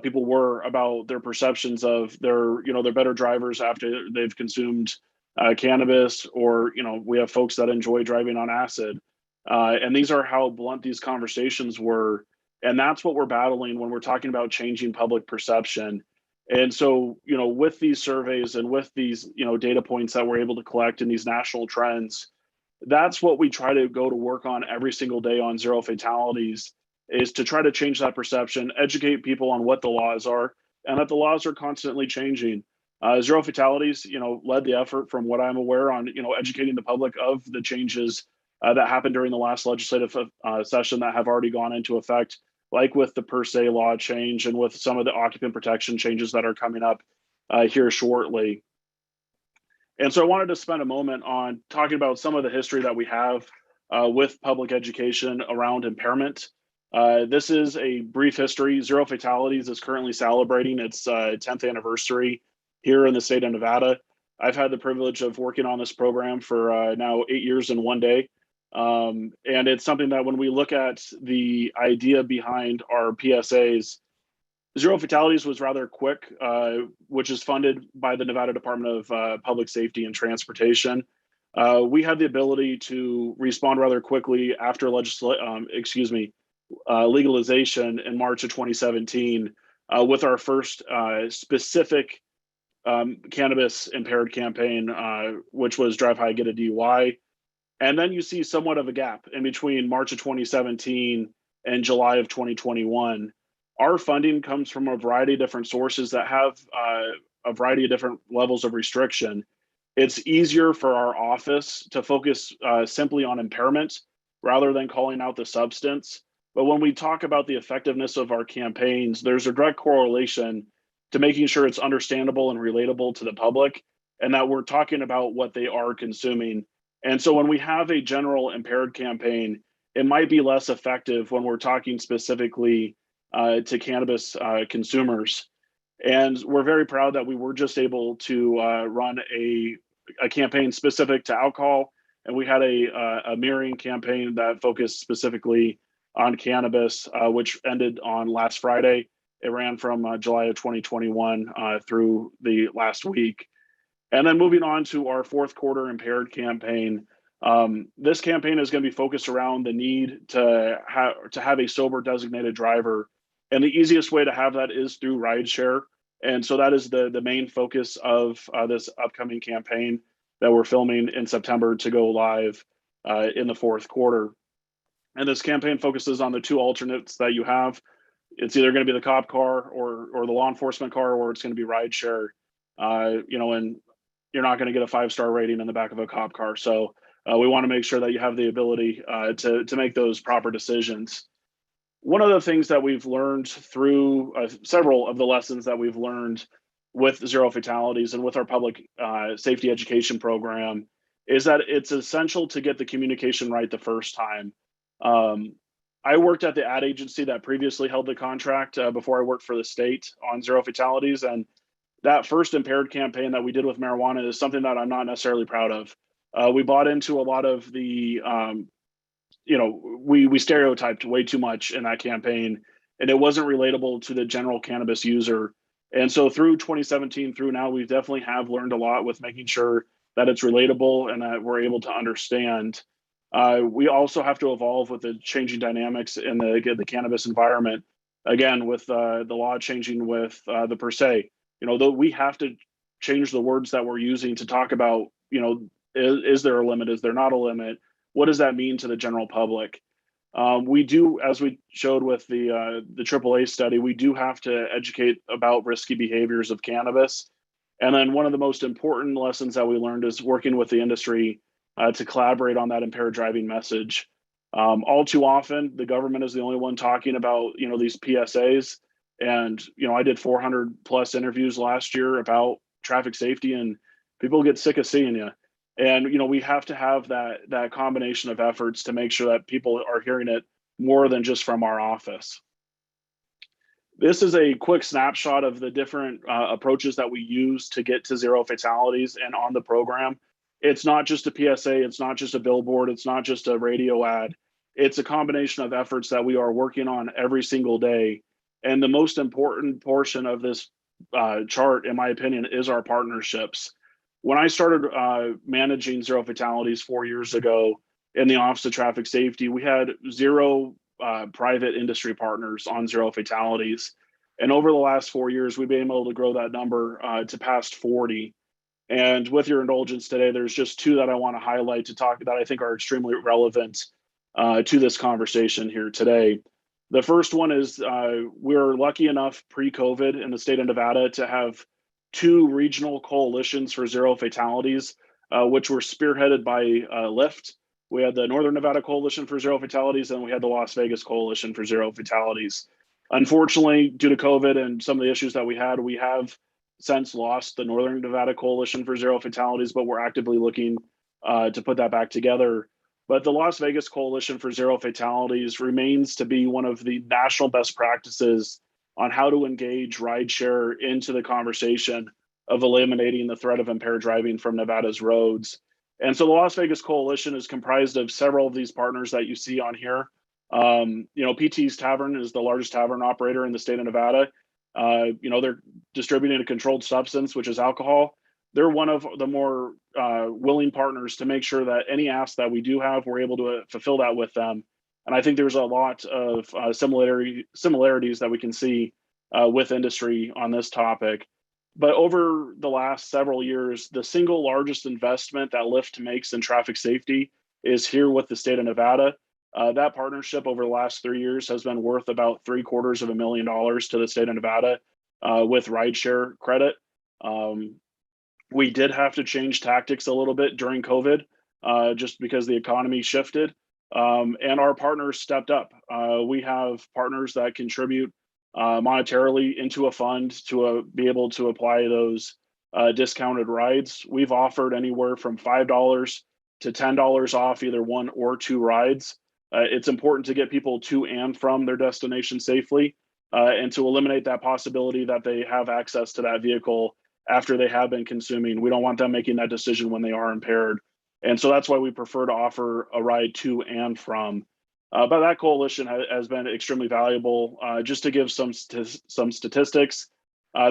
people were about their perceptions of their better drivers after they've consumed cannabis, or we have folks that enjoy driving on acid, and these are how blunt these conversations were. And that's what we're battling when we're talking about changing public perception. And so, with these surveys and with these, data points that we're able to collect in these national trends, that's what we try to go to work on every single day on Zero Fatalities, is to try to change that perception, educate people on what the laws are, and that the laws are constantly changing. Zero Fatalities, led the effort from what I'm aware on, educating the public of the changes that happened during the last legislative session that have already gone into effect, like with the per se law change and with some of the occupant protection changes that are coming up here shortly. And so I wanted to spend a moment on talking about some of the history that we have with public education around impairment. This is a brief history. Zero Fatalities is currently celebrating its 10th anniversary here in the state of Nevada. I've had the privilege of working on this program for now 8 years and 1 day. And it's something that when we look at the idea behind our PSAs, Zero Fatalities was rather quick, which is funded by the Nevada Department of Public Safety and Transportation. We had the ability to respond rather quickly after legalization in March of 2017 with our first specific cannabis impaired campaign, which was Drive High, Get a DUI. And then you see somewhat of a gap in between March of 2017 and July of 2021. Our funding comes from a variety of different sources that have a variety of different levels of restriction. It's easier for our office to focus simply on impairment rather than calling out the substance. But when we talk about the effectiveness of our campaigns, there's a direct correlation to making sure it's understandable and relatable to the public, and that we're talking about what they are consuming. And so when we have a general impaired campaign, it might be less effective when we're talking specifically to cannabis consumers. And we're very proud that we were just able to run a campaign specific to alcohol. And we had a mirroring campaign that focused specifically on cannabis, which ended on last Friday. It ran from July of 2021 through the last week. And then moving on to our fourth quarter impaired campaign. This campaign is going to be focused around the need to have a sober designated driver. And the easiest way to have that is through rideshare. And so that is the main focus of this upcoming campaign that we're filming in September to go live in the fourth quarter. And this campaign focuses on the two alternates that you have. It's either going to be the cop car or the law enforcement car, or it's going to be rideshare. And you're not going to get a 5-star rating in the back of a cop car. So we want to make sure that you have the ability to make those proper decisions. One of the things that we've learned through several of the lessons that we've learned with Zero Fatalities and with our public safety education program is that it's essential to get the communication right the first time. I worked at the ad agency that previously held the contract before I worked for the state on Zero Fatalities. And that first impaired campaign that we did with marijuana is something that I'm not necessarily proud of. We bought into a lot of the, we stereotyped way too much in that campaign, and it wasn't relatable to the general cannabis user. And so through 2017 through now, we definitely have learned a lot with making sure that it's relatable and that we're able to understand. We also have to evolve with the changing dynamics in the cannabis environment. Again, with the law changing with the per se, though we have to change the words that we're using to talk about, is there a limit? Is there not a limit? What does that mean to the general public? We do, as we showed with the AAA study, we do have to educate about risky behaviors of cannabis. And then one of the most important lessons that we learned is working with the industry to collaborate on that impaired driving message. All too often, the government is the only one talking about, these PSAs. And, I did 400 plus interviews last year about traffic safety, and people get sick of seeing you. And, we have to have that combination of efforts to make sure that people are hearing it more than just from our office. This is a quick snapshot of the different approaches that we use to get to zero fatalities and on the program. It's not just a PSA, it's not just a billboard, it's not just a radio ad. It's a combination of efforts that we are working on every single day. And the most important portion of this chart, in my opinion, is our partnerships. When I started managing zero fatalities 4 years ago in the Office of Traffic Safety, we had zero private industry partners on zero fatalities. And over the last 4 years, we've been able to grow that number to past 40. And with your indulgence today, there's just two that I want to highlight to talk about, I think are extremely relevant to this conversation here today. The first one is we're lucky enough pre-COVID in the state of Nevada to have two regional coalitions for zero fatalities, which were spearheaded by Lyft. We had the Northern Nevada Coalition for Zero Fatalities, and we had the Las Vegas Coalition for Zero Fatalities. Unfortunately, due to COVID and some of the issues that we have since lost the Northern Nevada Coalition for Zero Fatalities, but we're actively looking to put that back together. But the Las Vegas Coalition for Zero Fatalities remains to be one of the national best practices on how to engage rideshare into the conversation of eliminating the threat of impaired driving from Nevada's roads. And so the Las Vegas Coalition is comprised of several of these partners that you see on here. PT's Tavern is the largest tavern operator in the state of Nevada. They're distributing a controlled substance, which is alcohol. They're one of the more willing partners to make sure that any ask that we do have, we're able to fulfill that with them. And I think there's a lot of similarities that we can see with industry on this topic. But over the last several years, the single largest investment that Lyft makes in traffic safety is here with the state of Nevada. That partnership over the last 3 years has been worth about $750,000 to the state of Nevada with rideshare credit. We did have to change tactics a little bit during COVID just because the economy shifted. And our partners stepped up. We have partners that contribute monetarily into a fund to be able to apply those discounted rides. We've offered anywhere from $5 to $10 off either one or two rides. It's important to get people to and from their destination safely and to eliminate that possibility that they have access to that vehicle after they have been consuming. We don't want them making that decision when they are impaired. And so that's why we prefer to offer a ride to and from. But that coalition has been extremely valuable. Just to give some statistics,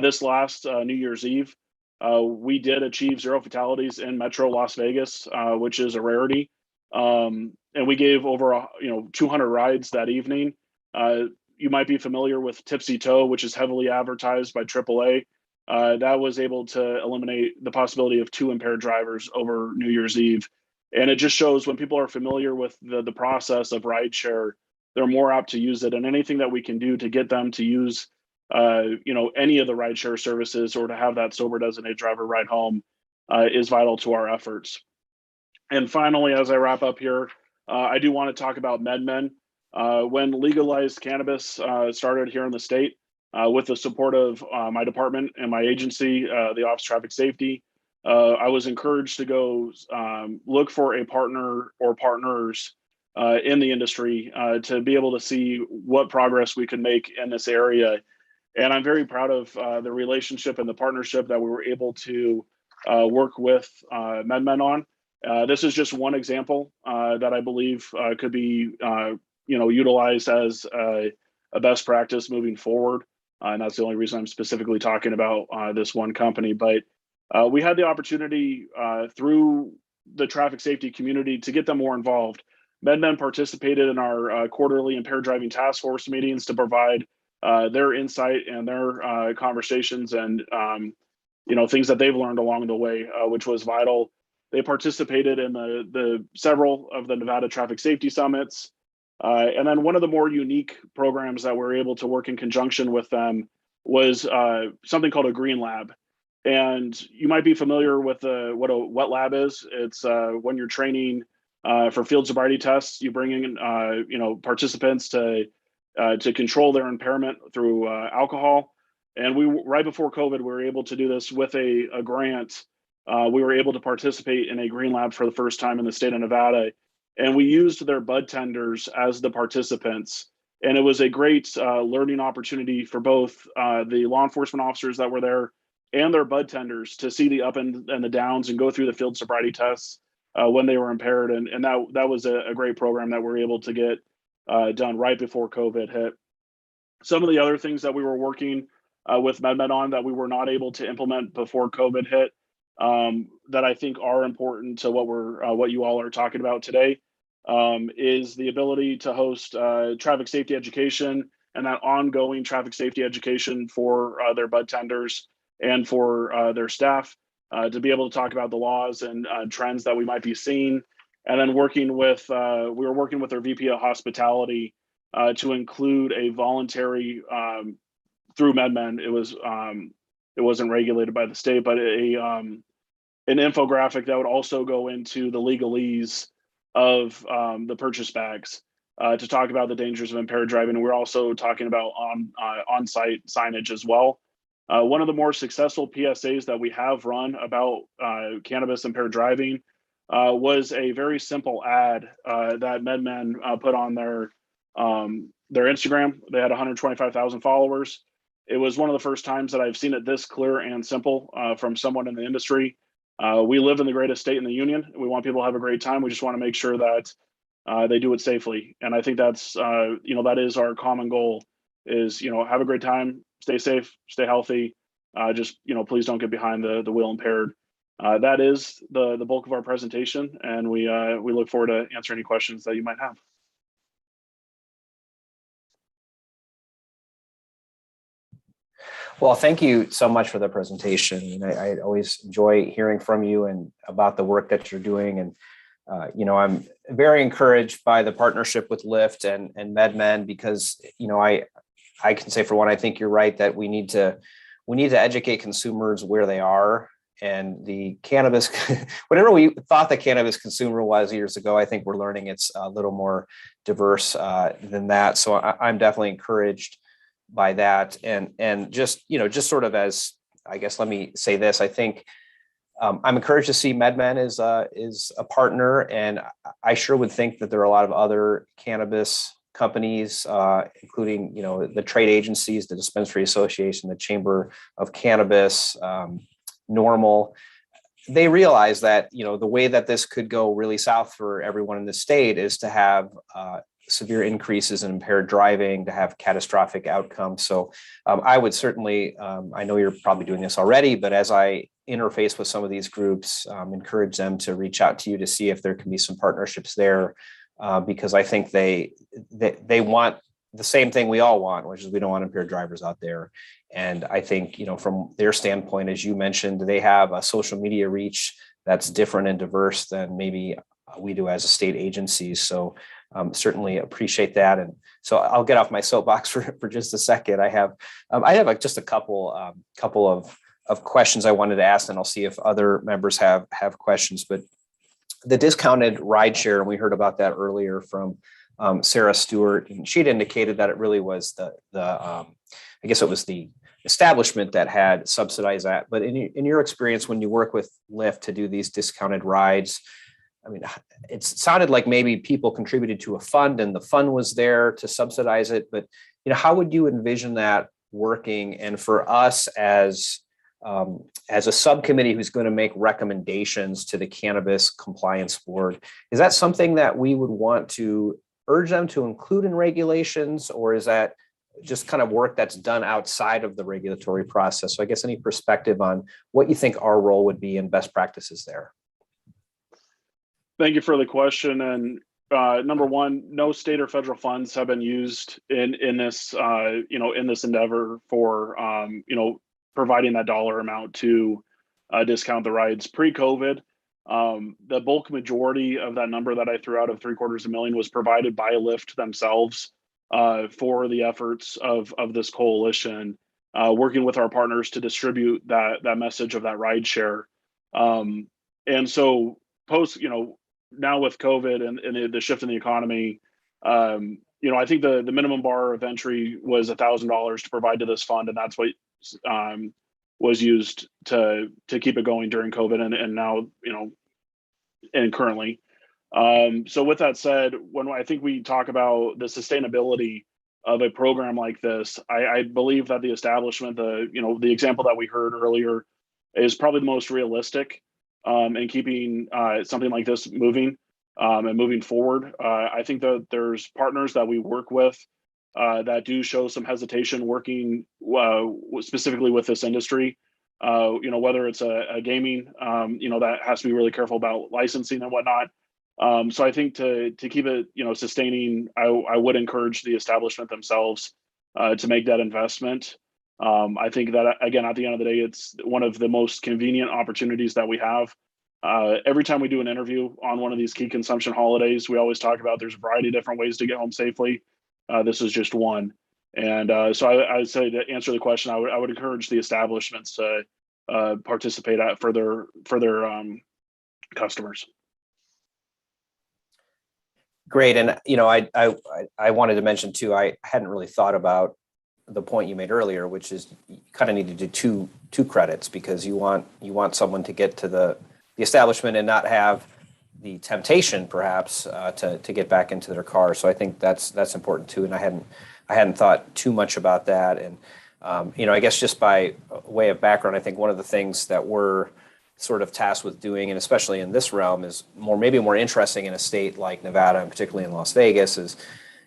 this last New Year's Eve, we did achieve zero fatalities in Metro Las Vegas, which is a rarity. And we gave over 200 rides that evening. You might be familiar with Tipsy Toe, which is heavily advertised by AAA. That was able to eliminate the possibility of two impaired drivers over New Year's Eve. And it just shows when people are familiar with the process of rideshare, they're more apt to use it. And anything that we can do to get them to use, any of the rideshare services or to have that sober designated driver ride home is vital to our efforts. And finally, as I wrap up here, I do want to talk about MedMen. When legalized cannabis started here in the state, with the support of my department and my agency, the Office of Traffic Safety, I was encouraged to go look for a partner or partners in the industry to be able to see what progress we could make in this area. And I'm very proud of the relationship and the partnership that we were able to work with MedMen on. This is just one example that I believe could be utilized as a best practice moving forward. And that's the only reason I'm specifically talking about this one company. But we had the opportunity through the traffic safety community to get them more involved. MedMen participated in our quarterly impaired driving task force meetings to provide their insight and their conversations and things that they've learned along the way, which was vital. They participated in the several of the Nevada traffic safety summits. And then one of the more unique programs that we're able to work in conjunction with them was something called a green lab. And you might be familiar with what a wet lab is. It's when you're training for field sobriety tests, you bring in participants to control their impairment through alcohol. And right before COVID, we were able to do this with a grant. We were able to participate in a green lab for the first time in the state of Nevada, and we used their bud tenders as the participants. And it was a great learning opportunity for both the law enforcement officers that were there and their bud tenders to see the up and the downs and go through the field sobriety tests when they were impaired. And that was a great program that we were able to get done right before COVID hit. Some of the other things that we were working with MedMed on that we were not able to implement before COVID hit that I think are important to what you all are talking about today is the ability to host traffic safety education and that ongoing traffic safety education for their bud tenders and for their staff to be able to talk about the laws and trends that we might be seeing. And then we were working with our VP of hospitality to include a voluntary through MedMen. It wasn't regulated by the state, but an infographic that would also go into the legalese of the purchase bags to talk about the dangers of impaired driving. And we're also talking about on-site signage as well. One of the more successful PSAs that we have run about cannabis impaired driving was a very simple ad that MedMen put on their Instagram. They had 125,000 followers. It was one of the first times that I've seen it this clear and simple from someone in the industry. We live in the greatest state in the union. We want people to have a great time. We just want to make sure that they do it safely. And I think that's, that is our common goal is, have a great time, stay safe, stay healthy. Just, please don't get behind the wheel impaired. That is the bulk of our presentation. And we look forward to answer any questions that you might have. Well, thank you so much for the presentation. I always enjoy hearing from you and about the work that you're doing. And, I'm very encouraged by the partnership with Lyft and MedMen because, I can say for one, I think you're right that we need to educate consumers where they are. And the cannabis, whatever we thought the cannabis consumer was years ago, I think we're learning it's a little more diverse than that. So I'm definitely encouraged by that. And just sort of as, I guess, let me say this, I think I'm encouraged to see MedMen is a partner. And I sure would think that there are a lot of other cannabis companies, including, the trade agencies, the Dispensary Association, the Chamber of Cannabis, Normal. They realize that, the way that this could go really south for everyone in the state is to have severe increases in impaired driving, to have catastrophic outcomes. So I would certainly, I know you're probably doing this already, but as I interface with some of these groups, encourage them to reach out to you to see if there can be some partnerships there, because I think they want the same thing we all want, which is we don't want impaired drivers out there. And I think, from their standpoint, as you mentioned, they have a social media reach that's different and diverse than maybe we do as a state agency. So certainly appreciate that. And so I'll get off my soapbox for just a second. I have just a couple of questions I wanted to ask, and I'll see if other members have questions. But the discounted rideshare, and we heard about that earlier from Sarah Stewart, and she'd indicated that it really was I guess it was the establishment that had subsidized that. But in your experience, when you work with Lyft to do these discounted rides, I mean, it sounded like maybe people contributed to a fund and the fund was there to subsidize it. But, how would you envision that working? And for us as a subcommittee who's going to make recommendations to the Cannabis Compliance Board, is that something that we would want to urge them to include in regulations, or is that just kind of work that's done outside of the regulatory process? So I guess any perspective on what you think our role would be and best practices there. Thank you for the question. And number one, no state or federal funds have been used in this in this endeavor for providing that dollar amount to discount the rides. Pre-COVID, The bulk majority of that number that I threw out of $750,000 was provided by Lyft themselves for the efforts of this coalition, working with our partners to distribute that message of that ride share. And so post, now with COVID and the shift in the economy, I think the minimum bar of entry was $1,000 to provide to this fund, and that's what was used to keep it going during COVID and now, and currently. So with that said, when I think we talk about the sustainability of a program like this, I believe that the establishment, the example that we heard earlier is probably the most realistic in keeping something like this moving and moving forward. I think that there's partners that we work with that do show some hesitation working specifically with this industry. Whether it's a gaming, that has to be really careful about licensing and whatnot. So I think to keep it, sustaining, I would encourage the establishment themselves to make that investment. I think that, again, at the end of the day, it's one of the most convenient opportunities that we have. Every time we do an interview on one of these key consumption holidays, we always talk about there's a variety of different ways to get home safely. This is just one. And so I would say, to answer the question, I would encourage the establishments to participate for their customers. Great. And, I wanted to mention too, I hadn't really thought about the point you made earlier, which is you kind of need to do two credits, because you want someone to get to the establishment and not have the temptation perhaps to get back into their car. So I think that's important too. And I hadn't thought too much about that. And, I guess just by way of background, I think one of the things that we're sort of tasked with doing, and especially in this realm, is maybe more interesting in a state like Nevada, and particularly in Las Vegas, is,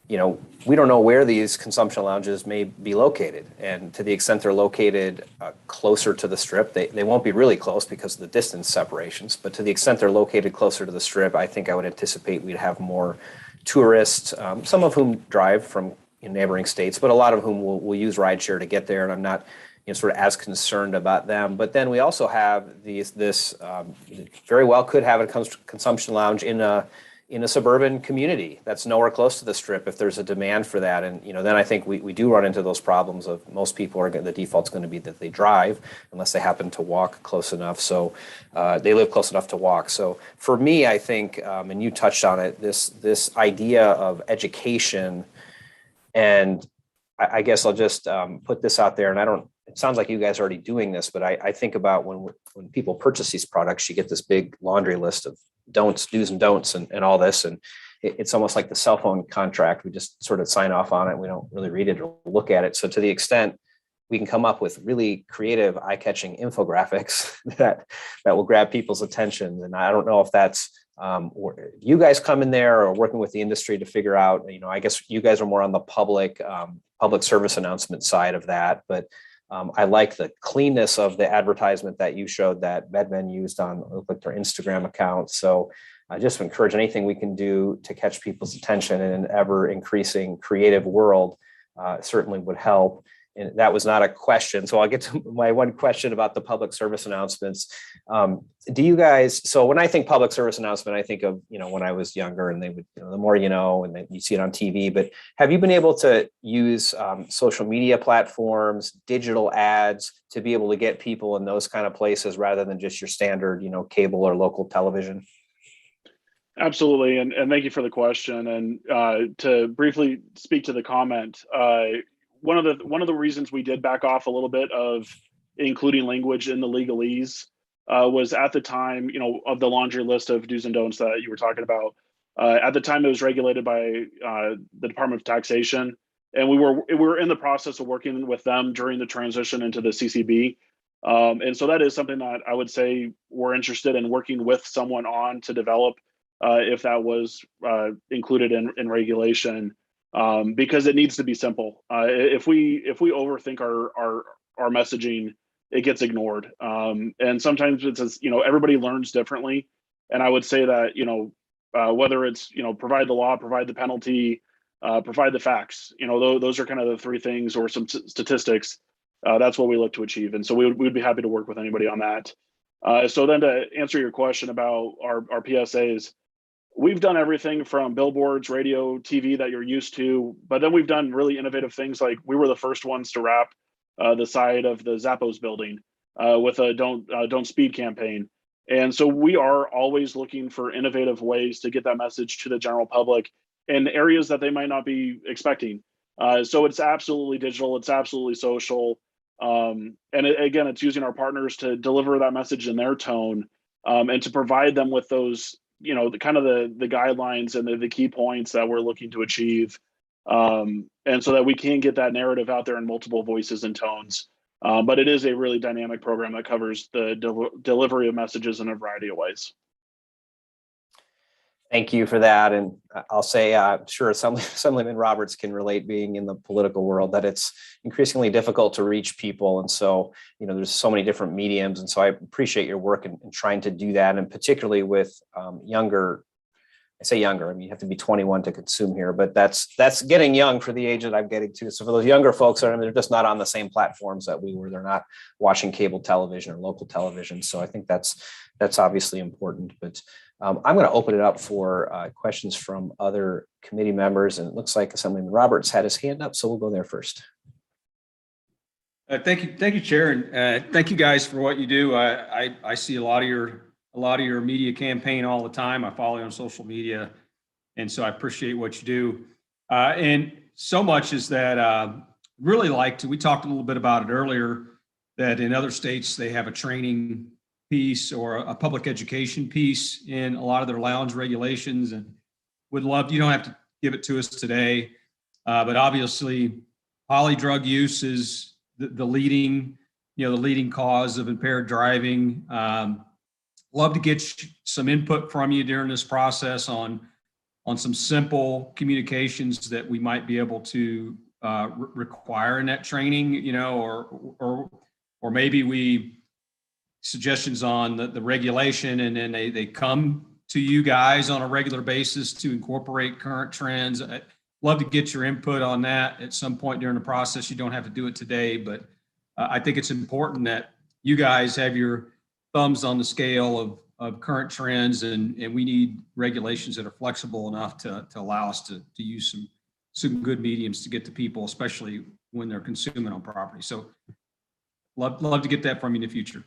we don't know where these consumption lounges may be located. And to the extent they're located closer to the strip, they won't be really close because of the distance separations, but to the extent they're located closer to the strip, I think I would anticipate we'd have more tourists, some of whom drive from neighboring states, but a lot of whom will use rideshare to get there. And I'm not sort of as concerned about them. But then we also have this very well could have a consumption lounge in a suburban community that's nowhere close to the strip if there's a demand for that. And then I think we do run into those problems of most people the default's going to be that they drive unless they happen to walk close enough. So they live close enough to walk. So for me, I think, and you touched on it, this idea of education, and I guess I'll just put this out there, and it sounds like you guys are already doing this, but I think about when people purchase these products, you get this big laundry list of do's and don'ts and all this. And it's almost like the cell phone contract. We just sort of sign off on it. We don't really read it or look at it. So to the extent we can come up with really creative, eye-catching infographics that will grab people's attention. And I don't know if that's you guys come in there or working with the industry to figure out, I guess you guys are more on the public service announcement side of that. But I like the cleanness of the advertisement that you showed that MedMen used on their Instagram account. So I just encourage anything we can do to catch people's attention in an ever increasing creative world certainly would help. And that was not a question. So I'll get to my one question about the public service announcements. Do you guys, so when I think public service announcement, I think of, when I was younger and they would, the more you know, and then you see it on TV, but have you been able to use social media platforms, digital ads to be able to get people in those kind of places rather than just your standard, cable or local television? Absolutely. And thank you for the question. And to briefly speak to the comment, one of the reasons we did back off a little bit of including language in the legalese was at the time, of the laundry list of do's and don'ts that you were talking about. At the time, it was regulated by the Department of Taxation, and we were in the process of working with them during the transition into the CCB. And so that is something that I would say we're interested in working with someone on to develop if that was included in regulation. Because it needs to be simple. If we overthink our messaging, it gets ignored. And sometimes it's everybody learns differently. And I would say that whether it's provide the law, provide the penalty, provide the facts. Those are kind of the three things, or some statistics. That's what we look to achieve. And so we would be happy to work with anybody on that. So then to answer your question about our PSAs, we've done everything from billboards, radio, TV that you're used to, but then we've done really innovative things like we were the first ones to wrap the side of the Zappos building with a don't speed campaign. And so we are always looking for innovative ways to get that message to the general public in areas that they might not be expecting. So it's absolutely digital, it's absolutely social. Again, it's using our partners to deliver that message in their tone and to provide them with those, the kind of the guidelines and the key points that we're looking to achieve. And so that we can get that narrative out there in multiple voices and tones. But it is a really dynamic program that covers the delivery of messages in a variety of ways. Thank you for that. And I'll say, sure, Assemblyman Roberts can relate, being in the political world, that it's increasingly difficult to reach people. And so, there's so many different mediums. And so I appreciate your work in trying to do that. And particularly with younger, I say younger, I mean, you have to be 21 to consume here, but that's getting young for the age that I'm getting to. So for those younger folks, they're just not on the same platforms that we were. They're not watching cable television or local television. So I think that's obviously important. But I'm going to open it up for questions from other committee members. And it looks like Assemblyman Roberts had his hand up, so we'll go there first. Thank you, Chair, and thank you guys for what you do. I see a lot of your media campaign all the time. I follow you on social media, and so I appreciate what you do. And so much is that really we talked a little bit about it earlier, that in other states they have a training piece or a public education piece in a lot of their lounge regulations, and would love, you don't have to give it to us today, but obviously polydrug use is the leading cause of impaired driving. Love to get some input from you during this process on some simple communications that we might be able to require in that training, or maybe suggestions on the regulation, and then they come to you guys on a regular basis to incorporate current trends. I'd love to get your input on that at some point during the process. You don't have to do it today, but I think it's important that you guys have your thumbs on the scale of current trends, and we need regulations that are flexible enough to allow us to use some good mediums to get to people, especially when they're consuming on property. So love to get that from you in the future.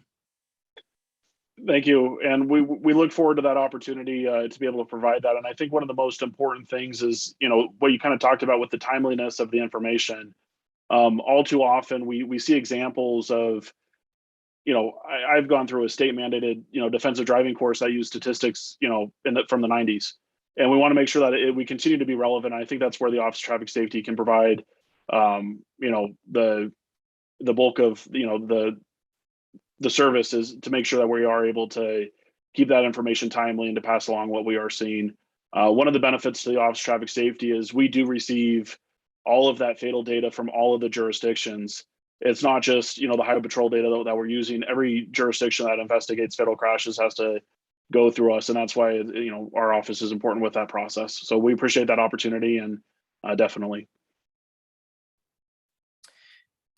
Thank you. And we look forward to that opportunity to be able to provide that. And I think one of the most important things is, what you kind of talked about with the timeliness of the information. All too often we see examples of, I've gone through a state mandated, defensive driving course. I use statistics, from the 90s. And we want to make sure that we continue to be relevant. I think that's where the Office of Traffic Safety can provide, the bulk of, the service is to make sure that we are able to keep that information timely and to pass along what we are seeing. One of the benefits to the Office of Traffic Safety is we do receive all of that fatal data from all of the jurisdictions. It's not just, the highway patrol data that we're using. Every jurisdiction that investigates fatal crashes has to go through us. And that's why, our office is important with that process. So we appreciate that opportunity, and definitely.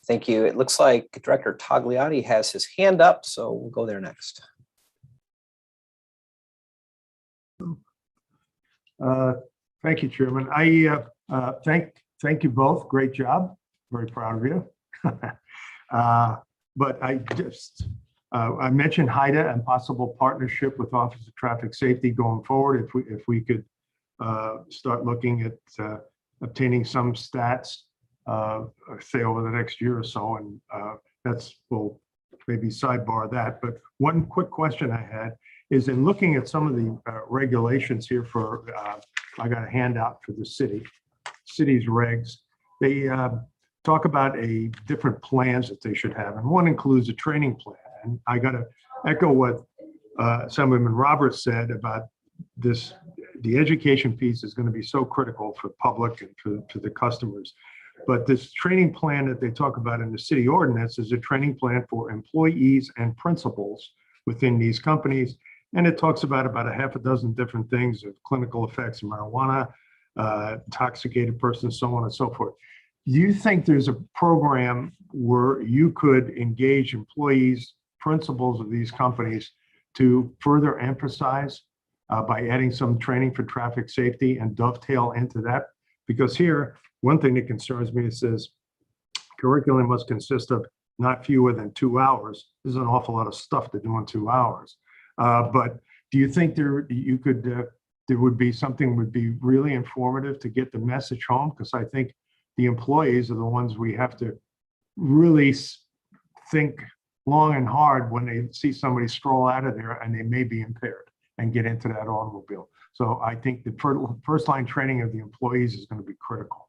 Thank you. It looks like Director Tagliati has his hand up, so we'll go there next. Thank you, Chairman. I thank you both. Great job. Very proud of you. But I mentioned HIDA and possible partnership with Office of Traffic Safety going forward. If we could start looking at obtaining some stats, say over the next year or so, and we'll maybe sidebar that. But one quick question I had is, in looking at some of the regulations here for, I got a handout for the city's regs. They talk about different plans that they should have, and one includes a training plan. And I got to echo what Assemblyman Roberts said about this. The education piece is going to be so critical for the public and to the customers. But this training plan that they talk about in the city ordinance is a training plan for employees and principals within these companies. And it talks about a half a dozen different things of clinical effects of marijuana, intoxicated persons, so on and so forth. Do you think there's a program where you could engage employees principals of these companies to further emphasize by adding some training for traffic safety and dovetail into that. Because here, one thing that concerns me, it says curriculum must consist of not fewer than 2 hours. There's an awful lot of stuff to do in 2 hours. But do you think there would be something would be really informative to get the message home? Because I think the employees are the ones we have to really think long and hard when they see somebody stroll out of there and they may be impaired and get into that automobile. So I think the first line training of the employees is going to be critical.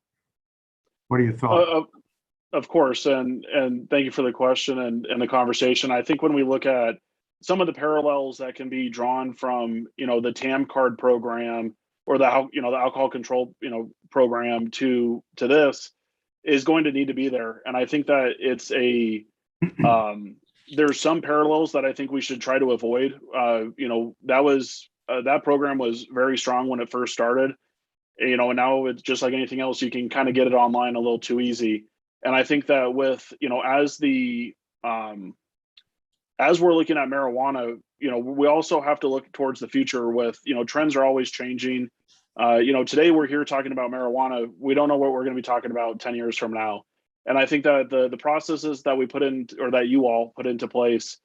What are your thoughts? Of course, and thank you for the question and the conversation. I think when we look at some of the parallels that can be drawn from, the TAM card program or the alcohol control, program to this is going to need to be there. And I think that it's there's some parallels that I think we should try to avoid. That program was very strong when it first started, and now it's just like anything else, you can kind of get it online a little too easy. And I think that with, as we're looking at marijuana, we also have to look towards the future with, trends are always changing. Today we're here talking about marijuana. We don't know what we're going to be talking about 10 years from now. And I think that the processes that we put in, or that you all put into place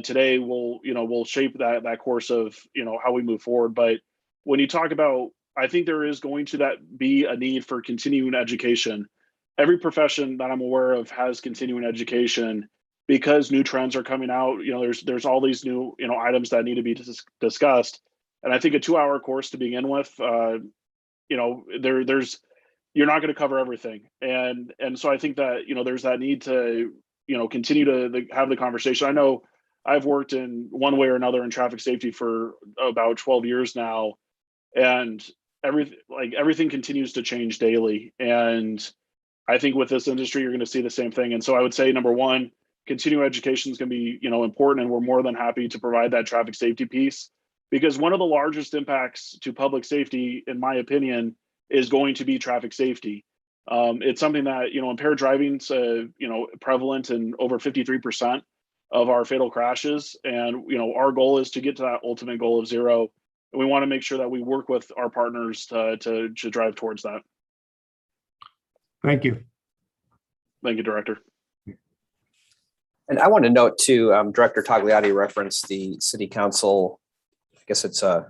today will shape that course of, how we move forward. But when you talk about, I think there is going to be a need for continuing education. Every profession that I'm aware of has continuing education because new trends are coming out. There's all these new, items that need to be discussed. And I think a 2-hour course to begin with, you're not going to cover everything. And so I think that, there's that need to, continue to have the conversation. I know I've worked in one way or another in traffic safety for about 12 years now, and everything continues to change daily. And I think with this industry, you're going to see the same thing. And so I would say, number one, continuing education is going to be, important, and we're more than happy to provide that traffic safety piece, because one of the largest impacts to public safety, in my opinion, is going to be traffic safety. It's something that, impaired driving's, prevalent in over 53% of our fatal crashes. And, our goal is to get to that ultimate goal of zero. And we want to make sure that we work with our partners to drive towards that. Thank you. Thank you, Director. And I want to note too, Director Tagliati referenced the City Council. I guess I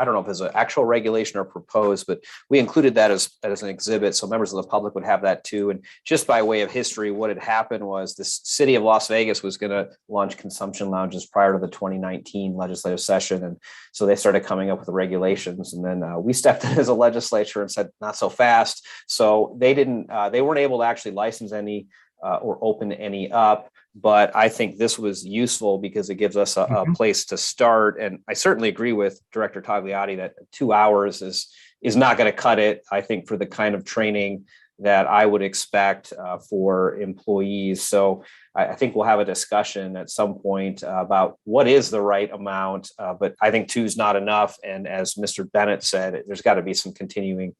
don't know if it's an actual regulation or proposed, but we included that as an exhibit, so members of the public would have that too. And just by way of history, what had happened was the city of Las Vegas was going to launch consumption lounges prior to the 2019 legislative session, and so they started coming up with the regulations. And then we stepped in as a legislature and said, not so fast. So they weren't able to actually license any or open any up. But I think this was useful because it gives us a place to start. And I certainly agree with Director Tagliati that 2 hours is not going to cut it, I think, for the kind of training that I would expect for employees. So I think we'll have a discussion at some point about what is the right amount, but I think 2 is not enough. And as Mr. Bennett said, there's got to be some continuing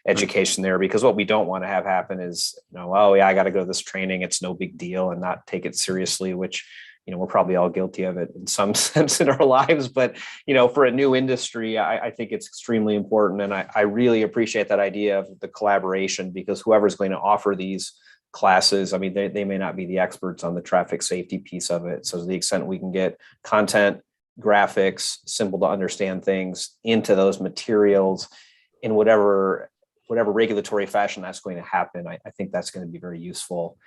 education there, because what we don't want to have happen is, oh yeah, I got to go to this training, it's no big deal, and not take it seriously, which, we're probably all guilty of it in some sense in our lives. But, for a new industry, I think it's extremely important. And I really appreciate that idea of the collaboration, because whoever's going to offer these classes, I mean, they may not be the experts on the traffic safety piece of it. So to the extent we can get content, graphics, simple to understand things into those materials in whatever regulatory fashion that's going to happen, I think that's going to be very useful,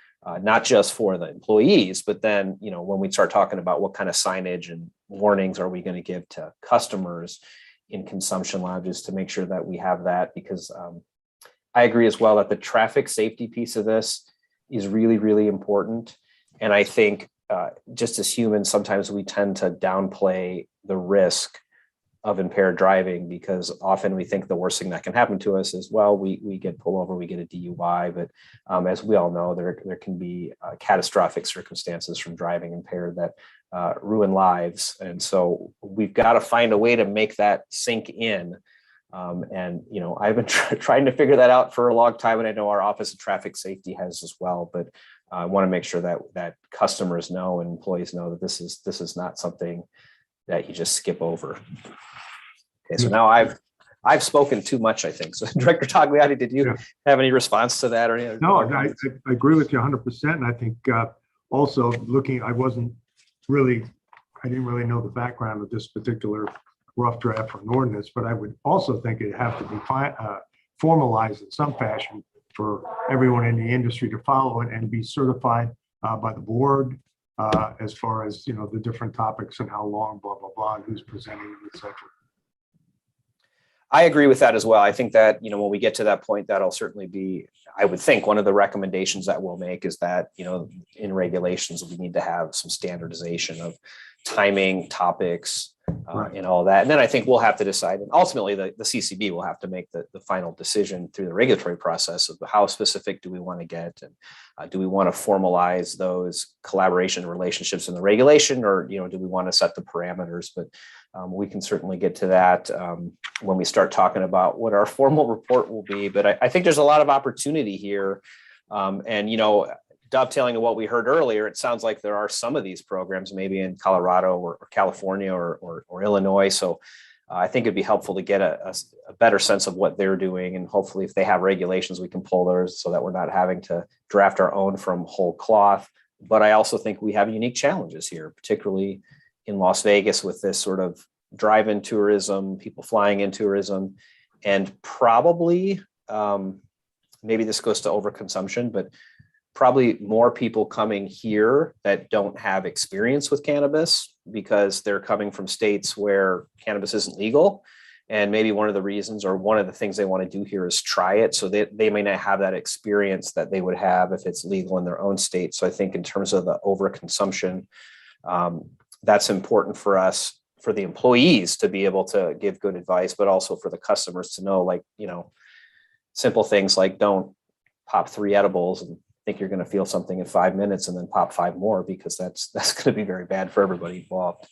not just for the employees, but then, when we start talking about what kind of signage and warnings are we going to give to customers in consumption lounges, to make sure that we have that, because I agree as well that the traffic safety piece of this is really, really important. And I think just as humans, sometimes we tend to downplay the risk of impaired driving, because often we think the worst thing that can happen to us is, well, we get pulled over, we get a DUI. But as we all know, there can be catastrophic circumstances from driving impaired that ruin lives. And so we've got to find a way to make that sink in. And I've been trying to figure that out for a long time, and I know our Office of Traffic Safety has as well. But I want to make sure that customers know and employees know that this is not something that you just skip over. Okay, so now I've spoken too much, I think. So Director Tagliati, did you have any response to that or any? No, I agree with you 100%. And I think also looking, I didn't really know the background of this particular rough draft for an ordinance, but I would also think it'd have to be formalized in some fashion for everyone in the industry to follow it and be certified by the board as far as, the different topics and how long, blah, blah, blah, and who's presenting them, et cetera. I agree with that as well. I think that, when we get to that point, that'll certainly be, I would think, one of the recommendations that we'll make is that, in regulations, we need to have some standardization of timing, topics, and all that. And then I think we'll have to decide, and ultimately the CCB will have to make the final decision through the regulatory process of how specific do we want to get, and do we want to formalize those collaboration relationships in the regulation, or do we want to set the parameters? But we can certainly get to that when we start talking about what our formal report will be. But I think there's a lot of opportunity here, and dovetailing on what we heard earlier, it sounds like there are some of these programs maybe in Colorado or California or Illinois. So I think it'd be helpful to get a better sense of what they're doing. And hopefully if they have regulations, we can pull those so that we're not having to draft our own from whole cloth. But I also think we have unique challenges here, particularly in Las Vegas with this sort of drive-in tourism, people flying in tourism, and probably, maybe this goes to overconsumption, but probably more people coming here that don't have experience with cannabis because they're coming from states where cannabis isn't legal. And maybe one of the reasons or one of the things they want to do here is try it. So they may not have that experience that they would have if it's legal in their own state. So I think in terms of the overconsumption, that's important for us, for the employees to be able to give good advice, but also for the customers to know, simple things like don't pop 3 edibles and think you're going to feel something in 5 minutes and then pop 5 more, because that's going to be very bad for everybody involved.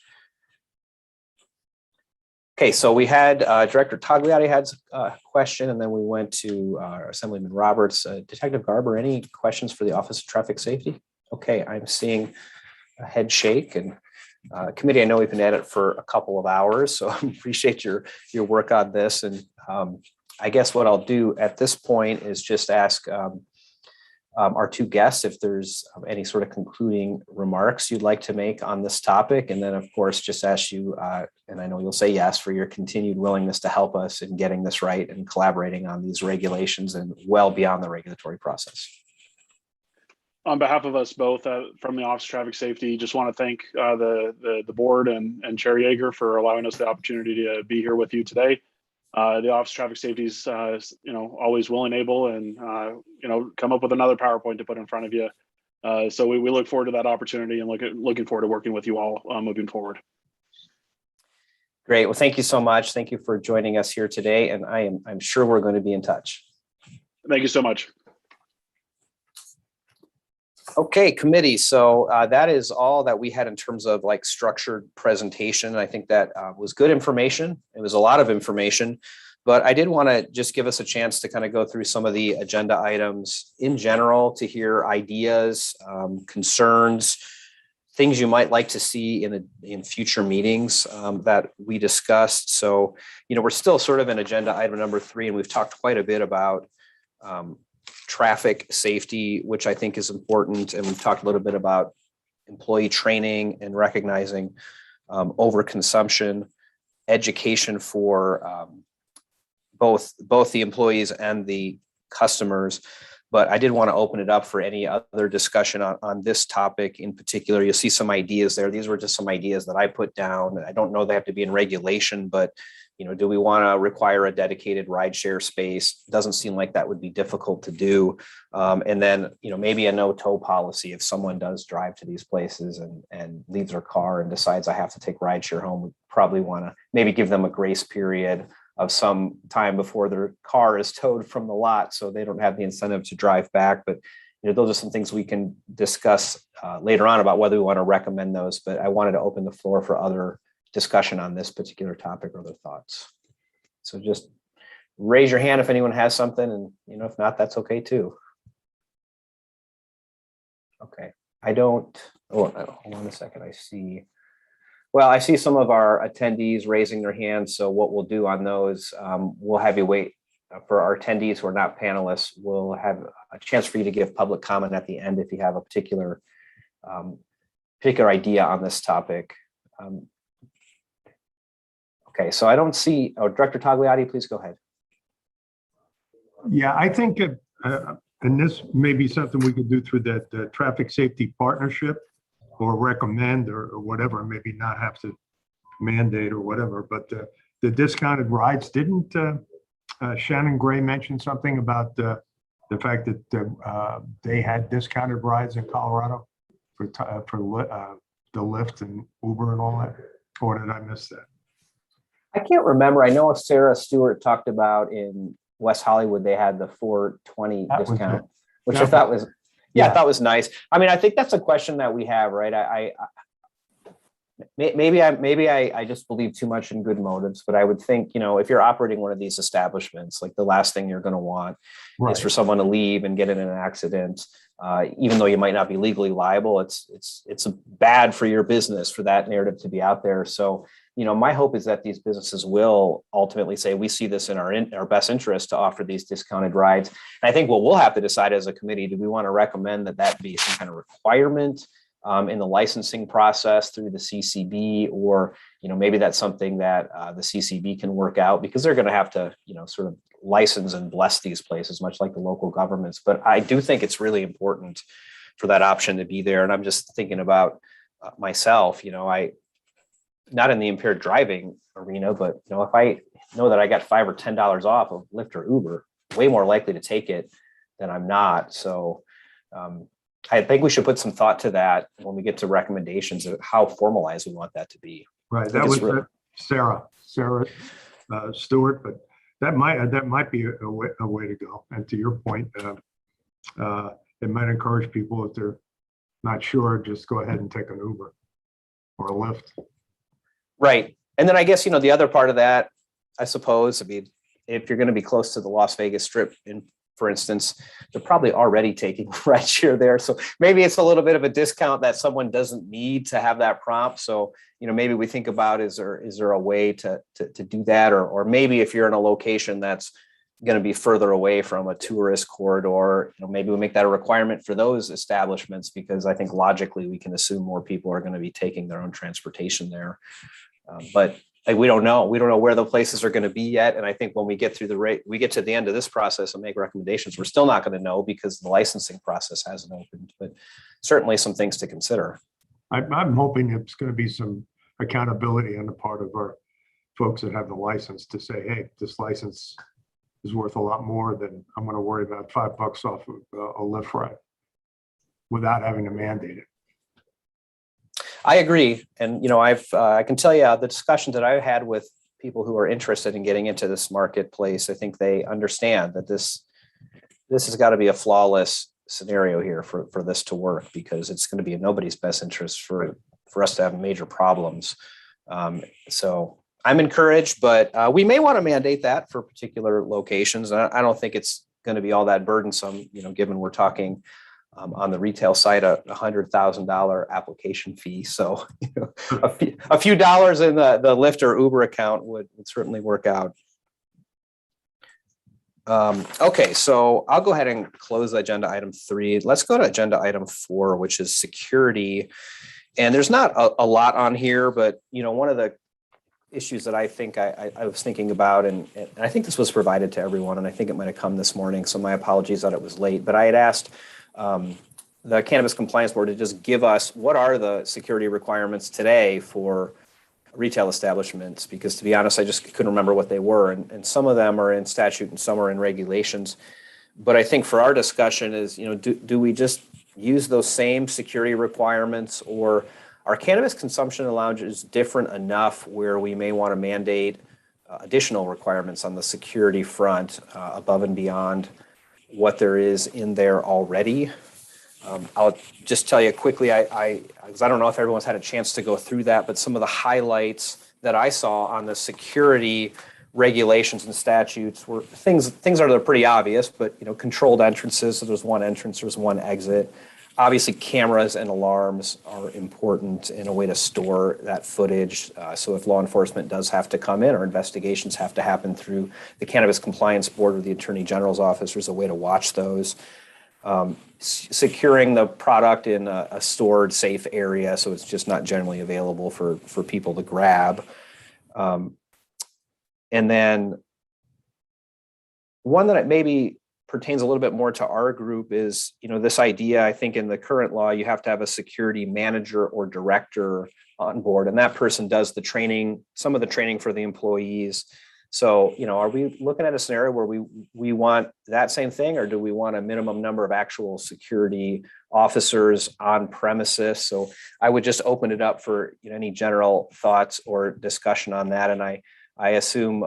Okay, so we had Director Tagliati had a question, and then we went to Assemblyman Roberts. Detective Garber, any questions for the Office of Traffic Safety? Okay, I'm seeing a head shake, and committee, I know we've been at it for a couple of hours, so I appreciate your work on this. And I guess what I'll do at this point is just ask our 2 guests if there's any sort of concluding remarks you'd like to make on this topic. And then, of course, just ask you, and I know you'll say yes, for your continued willingness to help us in getting this right and collaborating on these regulations and well beyond the regulatory process. On behalf of us both from the Office of Traffic Safety, just want to thank the board and Chair Yeager for allowing us the opportunity to be here with you today. The Office of Traffic Safety is, always willing, able, and, come up with another PowerPoint to put in front of you. So we look forward to that opportunity and looking forward to working with you all moving forward. Great. Well, thank you so much. Thank you for joining us here today. And I'm sure we're going to be in touch. Thank you so much. Okay, committee. So that is all that we had in terms of structured presentation. I think that was good information. It was a lot of information, but I did want to just give us a chance to kind of go through some of the agenda items in general, to hear ideas, concerns, things you might like to see in future meetings that we discussed. So, we're still sort of in agenda item number 3, and we've talked quite a bit about traffic safety, which I think is important. And we've talked a little bit about employee training and recognizing overconsumption, education for both the employees and the customers. But I did want to open it up for any other discussion on this topic in particular. You'll see some ideas there. These were just some ideas that I put down. I don't know they have to be in regulation, but do we want to require a dedicated rideshare space? Doesn't seem like that would be difficult to do. And then, maybe a no-tow policy if someone does drive to these places and leaves their car and decides I have to take rideshare home. We probably want to maybe give them a grace period of some time before their car is towed from the lot, so they don't have the incentive to drive back. But those are some things we can discuss later on about whether we want to recommend those. But I wanted to open the floor for other discussion on this particular topic or other thoughts. So just raise your hand if anyone has something, and if not, that's okay too. Okay, I don't, hold on a second, I see. Well, I see some of our attendees raising their hands, so what we'll do on those, we'll have you wait for our attendees who are not panelists. We'll have a chance for you to give public comment at the end if you have a particular idea on this topic. Okay, so I don't see, Director Tagliati, please go ahead. Yeah, I think, and this may be something we could do through that traffic safety partnership or recommend or whatever, maybe not have to mandate or whatever, but the discounted rides, didn't Shannon Gray mention something about the fact that they had discounted rides in Colorado for the Lyft and Uber and all that? Or did I miss that? I can't remember. I know Sarah Stewart talked about in West Hollywood, they had the 420 discount, which I thought was, I thought was nice. I mean, I think that's a question that we have, right? Maybe I just believe too much in good motives, but I would think, if you're operating one of these establishments, like the last thing you're going to want is for someone to leave and get in an accident, even though you might not be legally liable. It's bad for your business for that narrative to be out there. So, my hope is that these businesses will ultimately say, we see this in our best interest to offer these discounted rides. And I think what we'll have to decide as a committee, do we want to recommend that be some kind of requirement in the licensing process through the CCB, or maybe that's something that the CCB can work out, because they're going to have to sort of license and bless these places, much like the local governments. But I do think it's really important for that option to be there. And I'm just thinking about myself, not in the impaired driving arena, but if I know that I got $5 or $10 off of Lyft or Uber, way more likely to take it than I'm not. So I think we should put some thought to that when we get to recommendations of how formalized we want that to be. Right, that was Sarah Stewart, but that might be a way to go. And to your point, it might encourage people, if they're not sure, just go ahead and take an Uber or a Lyft. Right. And then I guess, the other part of that, I suppose, if you're going to be close to the Las Vegas Strip, for instance, they're probably already taking rideshare there. So maybe it's a little bit of a discount that someone doesn't need to have that prompt. So, maybe we think about, is there a way to do that? Or maybe if you're in a location that's going to be further away from a tourist corridor, maybe we make that a requirement for those establishments, because I think logically we can assume more people are going to be taking their own transportation there. But we don't know. We don't know where the places are going to be yet. And I think when we get through we get to the end of this process and make recommendations, we're still not going to know, because the licensing process hasn't opened. But certainly some things to consider. I'm hoping it's going to be some accountability on the part of our folks that have the license to say, hey, this license is worth a lot more than I'm going to worry about $5 off of a Lyft ride, without having to mandate it. I agree. And, I can tell you the discussions that I've had with people who are interested in getting into this marketplace, I think they understand that this has got to be a flawless scenario here for this to work, because it's going to be in nobody's best interest for us to have major problems. So I'm encouraged, but we may want to mandate that for particular locations. I don't think it's going to be all that burdensome, given we're talking on the retail side, a $100,000 application fee. So a few dollars in the Lyft or Uber account would certainly work out. Okay, so I'll go ahead and close agenda item 3. Let's go to agenda item 4, which is security. And there's not a lot on here, but one of the issues that I think I was thinking about, and I think this was provided to everyone, and I think it might have come this morning, so my apologies that it was late, but I had asked the Cannabis Compliance Board to just give us what are the security requirements today for retail establishments, because to be honest, I just couldn't remember what they were. And some of them are in statute and some are in regulations. But I think for our discussion is, do we just use those same security requirements, or are cannabis consumption lounges different enough where we may want to mandate additional requirements on the security front above and beyond what there is in there already? I'll just tell you quickly, because I don't know if everyone's had a chance to go through that, but some of the highlights that I saw on the security regulations and statutes were things that are pretty obvious, but controlled entrances. So there's one entrance, there's one exit. Obviously, cameras and alarms are important in a way to store that footage. So if law enforcement does have to come in or investigations have to happen through the Cannabis Compliance Board or the Attorney General's office, there's a way to watch those. Securing the product in a stored, safe area so it's just not generally available for people to grab. And then one that maybe pertains a little bit more to our group is, this idea, I think in the current law, you have to have a security manager or director on board, and that person does the training, some of the training for the employees. So, are we looking at a scenario where we want that same thing, or do we want a minimum number of actual security officers on premises? So I would just open it up for any general thoughts or discussion on that. And I assume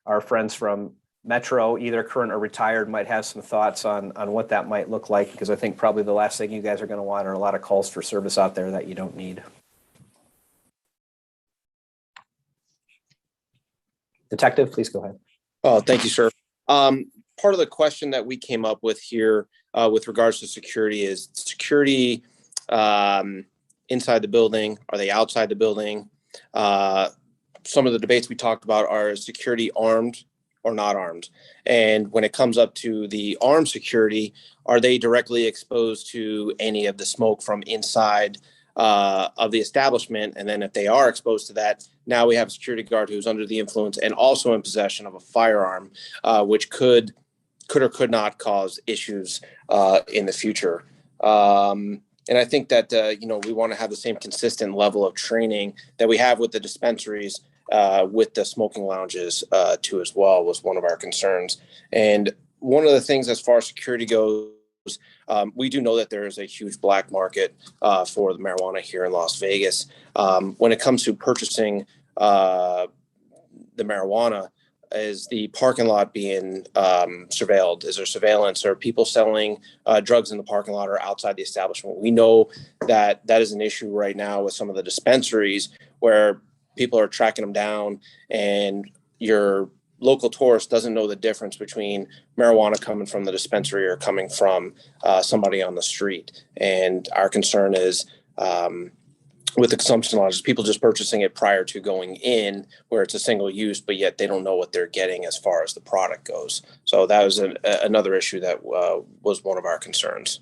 our friends from Metro, either current or retired, might have some thoughts on what that might look like, because I think probably the last thing you guys are going to want are a lot of calls for service out there that you don't need. Detective, please go ahead. Oh, thank you, sir. Part of the question that we came up with here with regards to security is security inside the building. Are they outside the building? Some of the debates we talked about are security armed or not armed. And when it comes up to the armed security, are they directly exposed to any of the smoke from inside of the establishment? And then if they are exposed to that, now we have a security guard who's under the influence and also in possession of a firearm, which could or could not cause issues in the future. And I think that, we want to have the same consistent level of training that we have with the dispensaries, with the smoking lounges too as well, was one of our concerns. And one of the things as far as security goes, we do know that there is a huge black market for the marijuana here in Las Vegas. When it comes to purchasing the marijuana, is the parking lot being surveilled? Is there surveillance? Are people selling drugs in the parking lot or outside the establishment? We know that is an issue right now with some of the dispensaries where people are tracking them down, and your local tourist doesn't know the difference between marijuana coming from the dispensary or coming from somebody on the street. And our concern is with the consumption laws, people just purchasing it prior to going in, where it's a single use, but yet they don't know what they're getting as far as the product goes. So that was another issue that was one of our concerns.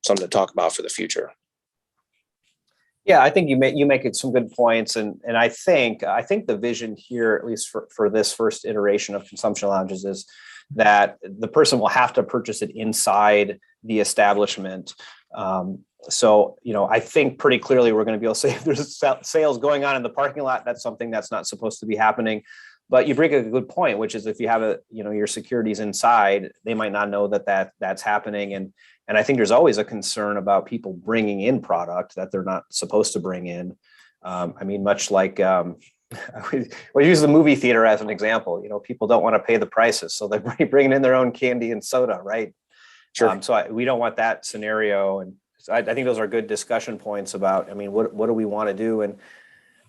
Something to talk about for the future. Yeah, I think you make some good points, and I think the vision here, at least for this first iteration of consumption lounges, is that the person will have to purchase it inside the establishment. So, I think pretty clearly we're going to be able to say if there's sales going on in the parking lot, that's something that's not supposed to be happening. But you bring a good point, which is if you have your security's inside, they might not know that's happening. And I think there's always a concern about people bringing in product that they're not supposed to bring in. Much like we'll use the movie theater as an example. People don't want to pay the prices, so they're bringing in their own candy and soda, right? Sure. We don't want that scenario. And so I think those are good discussion points about, what do we want to do? And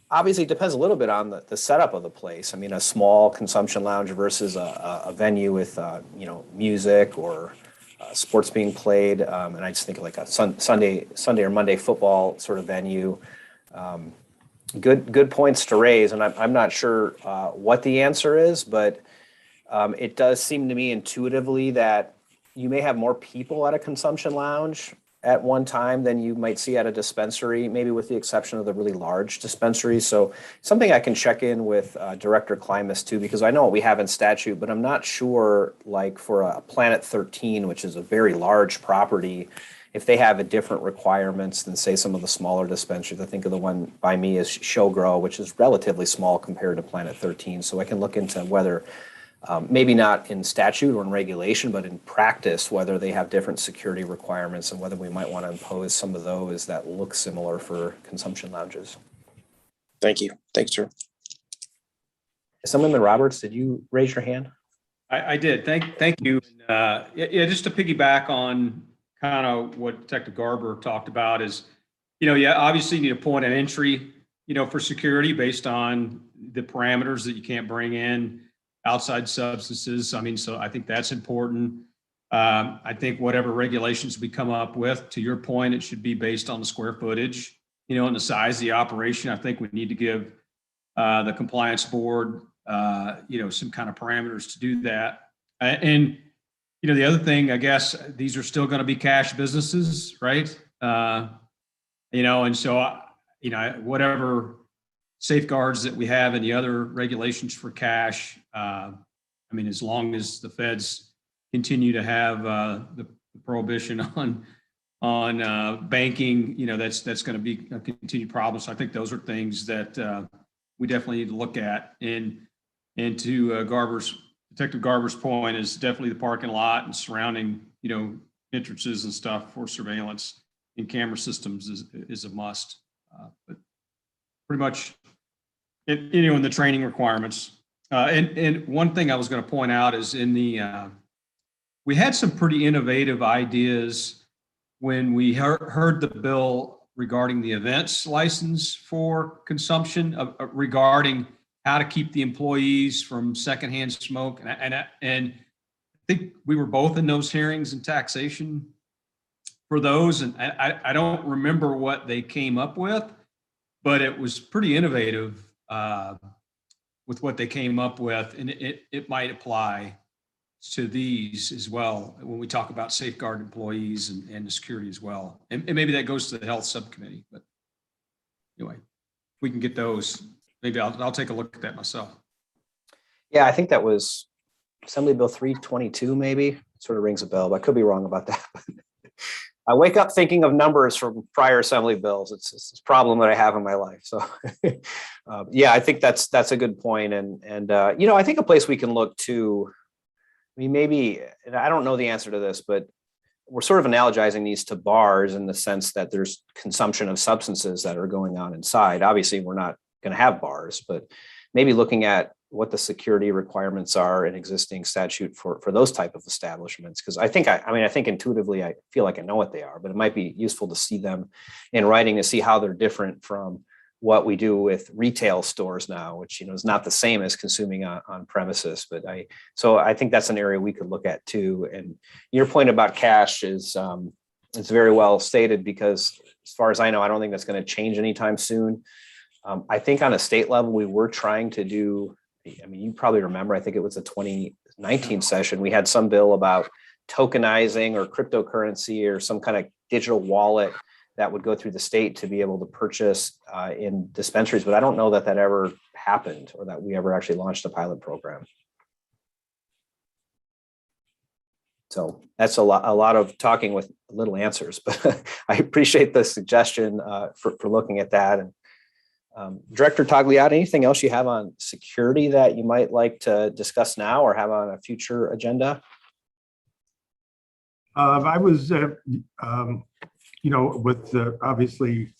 obviously it depends a little bit on the setup of the place. a small consumption lounge versus a venue with, music or sports being played. And I just think like a Sunday or Monday football sort of venue. Good points to raise. And I'm not sure what the answer is, but it does seem to me intuitively that you may have more people at a consumption lounge at one time than you might see at a dispensary, maybe with the exception of the really large dispensaries. So something I can check in with Director Klimas too, because I know what we have in statute, but I'm not sure, like for a Planet 13, which is a very large property, if they have a different requirements than say some of the smaller dispensaries. I think of the one by me is Show Grow, which is relatively small compared to Planet 13. So I can look into whether maybe not in statute or in regulation, but in practice, whether they have different security requirements and whether we might want to impose some of those that look similar for consumption lounges. Thank you. Thanks, sir. Assemblyman Roberts, did you raise your hand? I did. Thank you. Just to piggyback on kind of what Detective Garber talked about is, obviously you need a point of entry, for security based on the parameters that you can't bring in outside substances. So I think that's important. I think whatever regulations we come up with, to your point, it should be based on the square footage, and the size of the operation. I think we need to give the compliance board, some kind of parameters to do that. And the other thing, I guess, these are still going to be cash businesses, right? And so, whatever safeguards that we have and the other regulations for cash, as long as the feds continue to have the prohibition on banking, that's going to be a continued problem. So I think those are things that we definitely need to look at. And to Detective Garber's point is definitely the parking lot and surrounding, entrances and stuff for surveillance and camera systems is a must. But pretty much, in the training requirements. And one thing I was going to point out is we had some pretty innovative ideas when we heard the bill regarding the events license for consumption, regarding how to keep the employees from secondhand smoke. And I think we were both in those hearings in taxation for those. And I don't remember what they came up with, but it was pretty innovative with what they came up with. And it might apply to these as well when we talk about safeguard employees and the security as well. And maybe that goes to the health subcommittee, but anyway, if we can get those, maybe I'll take a look at that myself. Yeah, I think that was Assembly Bill 322, maybe. Sort of rings a bell, but I could be wrong about that. I wake up thinking of numbers from prior assembly bills. It's a problem that I have in my life. So yeah, I think that's a good point. And I think a place we can look to, maybe, and I don't know the answer to this, but we're sort of analogizing these to bars in the sense that there's consumption of substances that are going on inside. Obviously, we're not going to have bars, but maybe looking at what the security requirements are in existing statute for those type of establishments. Because I think intuitively, I feel like I know what they are, but it might be useful to see them in writing to see how they're different from what we do with retail stores now, which is not the same as consuming on premises. But I think that's an area we could look at too. And your point about cash is it's very well stated, because as far as I know, I don't think that's going to change anytime soon. I think on a state level, we were trying to do, you probably remember, I think it was a 2019 session, we had some bill about tokenizing or cryptocurrency or some kind of digital wallet that would go through the state to be able to purchase in dispensaries. But I don't know that ever happened or that we ever actually launched a pilot program. So that's a lot of talking with little answers, but I appreciate the suggestion for looking at that. And Director Tagliati, anything else you have on security that you might like to discuss now or have on a future agenda? I was, with obviously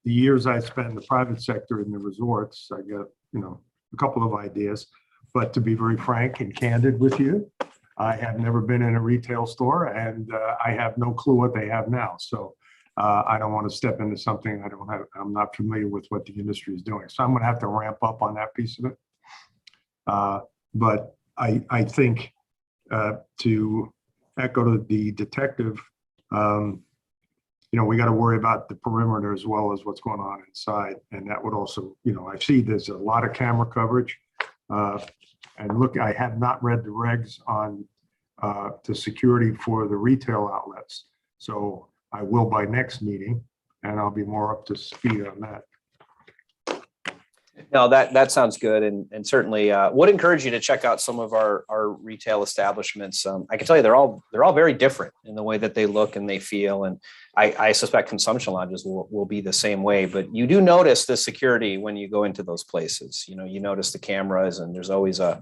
the years I spent in the private sector in the resorts, I got, a couple of ideas. But to be very frank and candid with you, I have never been in a retail store, and I have no clue what they have now. So I don't want to step into something I'm not familiar with what the industry is doing. So I'm going to have to ramp up on that piece of it. But I think to echo the detective, we got to worry about the perimeter as well as what's going on inside. And that would also, I see there's a lot of camera coverage. And look, I have not read the regs on the security for the retail outlets. So I will by next meeting, and I'll be more up to speed on that. No, that sounds good, and certainly would encourage you to check out some of our retail establishments. I can tell you they're all very different in the way that they look and they feel, and I suspect consumption lodges will be the same way. But you do notice the security when you go into those places. You notice the cameras, and there's always a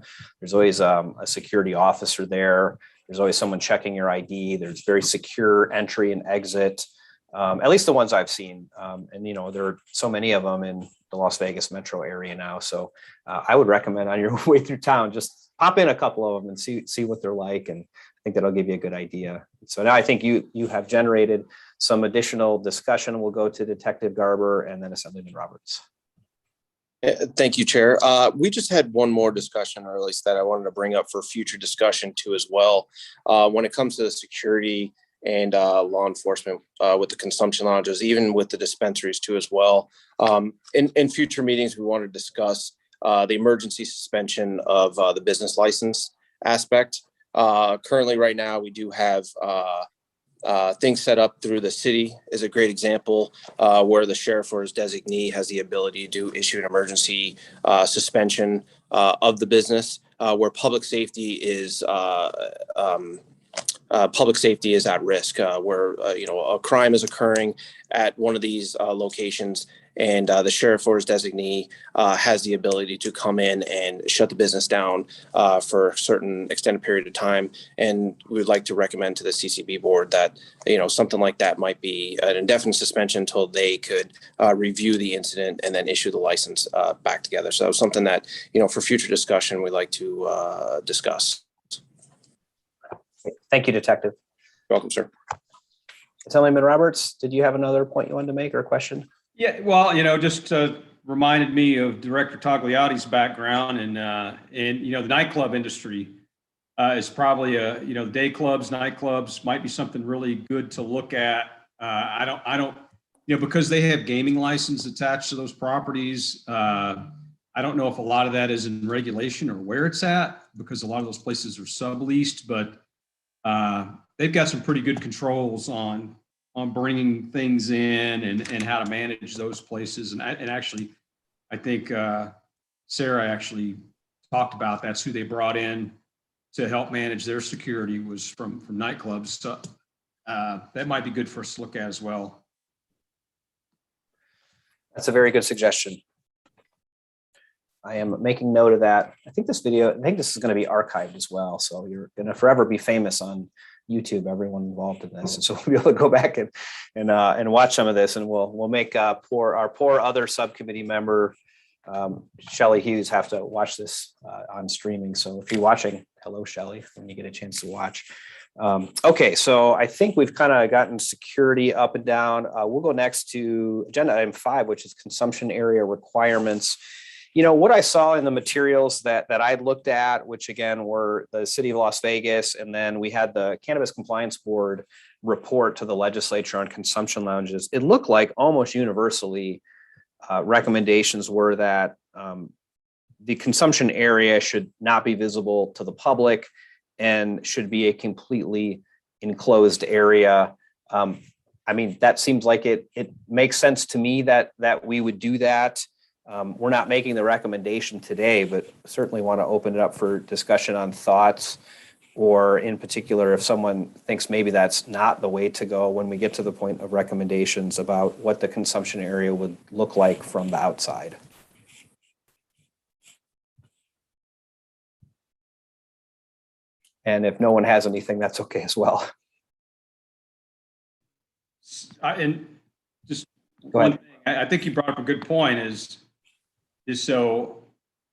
security officer there. There's always someone checking your ID. There's very secure entry and exit. At least the ones I've seen. And there are so many of them in the Las Vegas metro area now. So I would recommend on your way through town, just pop in a couple of them and see what they're like. And I think that'll give you a good idea. So now I think you have generated some additional discussion. We'll go to Detective Garber and then Assemblyman Roberts. Thank you, Chair. We just had one more discussion, or at least that I wanted to bring up for future discussion too as well. When it comes to the security and law enforcement with the consumption lounges, even with the dispensaries too as well. In future meetings, we want to discuss the emergency suspension of the business license aspect. Currently, right now, we do have things set up through the city is a great example where the sheriff or his designee has the ability to issue an emergency suspension of the business where public safety is at risk, where a crime is occurring at one of these locations, and the sheriff or his designee has the ability to come in and shut the business down for a certain extended period of time. And we would like to recommend to the CCB board that something like that might be an indefinite suspension until they could review the incident and then issue the license back together. So something that for future discussion we'd like to discuss. Thank you, Detective. You're welcome, sir. Assemblyman Roberts, did you have another point you wanted to make or a question? Yeah, well, just reminded me of Director Tagliati's background, and the nightclub industry is probably day clubs, nightclubs might be something really good to look at. I don't, because they have gaming license attached to those properties. I don't know if a lot of that is in regulation or where it's at, because a lot of those places are subleased, but they've got some pretty good controls on bringing things in and how to manage those places. And actually, I think Sarah actually talked about that's who they brought in to help manage their security was from nightclubs. So that might be good for us to look at as well. That's a very good suggestion. I am making note of that. I think this is going to be archived as well. So you're going to forever be famous on YouTube, everyone involved in this. And so we'll be able to go back and watch some of this, and we'll make our poor other subcommittee member, Shelley Hughes, have to watch this on streaming. So if you're watching, hello, Shelley, when you get a chance to watch. Okay, so I think we've kind of gotten security up and down. We'll go next to agenda item 5, which is consumption area requirements. What I saw in the materials that I looked at, which again were the City of Las Vegas, and then we had the Cannabis Compliance Board report to the legislature on consumption lounges. It looked like almost universally recommendations were that the consumption area should not be visible to the public and should be a completely enclosed area. That seems like it makes sense to me that we would do that. We're not making the recommendation today, but certainly want to open it up for discussion on thoughts, or in particular, if someone thinks maybe that's not the way to go when we get to the point of recommendations about what the consumption area would look like from the outside. And if no one has anything, that's okay as well. And just Go ahead. one thing, I think you brought up a good point is so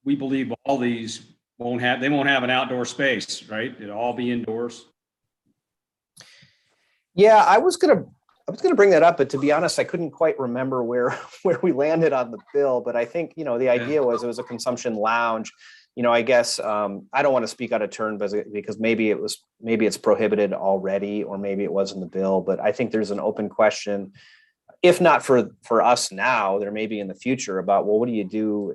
we believe all these won't have an outdoor space, right? It'll all be indoors. Yeah, I was gonna bring that up, but to be honest, I couldn't quite remember where we landed on the bill. But I think the idea was it was a consumption lounge. I guess I don't want to speak out of turn because maybe it's prohibited already, or maybe it was in the bill. But I think there's an open question, if not for us now, there may be in the future, about, well, what do you do?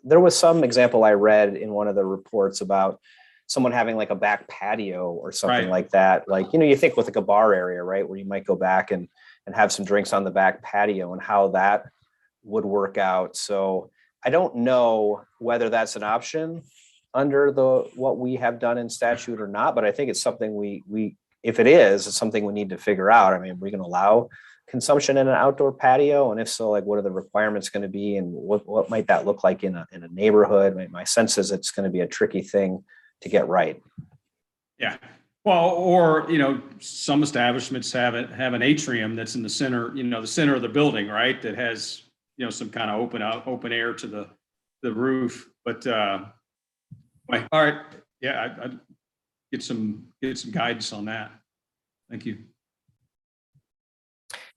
There was some example I read in one of the reports about someone having like a back patio or something like that. Like, you think with like a bar area, right, where you might go back and have some drinks on the back patio, and how that would work out. So I don't know whether that's an option under what we have done in statute or not, but I think it's something if it is, it's something we need to figure out. I mean, we can allow consumption in an outdoor patio, and if so, like, what are the requirements going to be, and what might that look like in a neighborhood? My sense is it's going to be a tricky thing to get right. Yeah. Well, or some establishments have an atrium that's in the center, the center of the building, right? That has some kind of open air to the roof. But all right, yeah, I'd get some guidance on that. Thank you.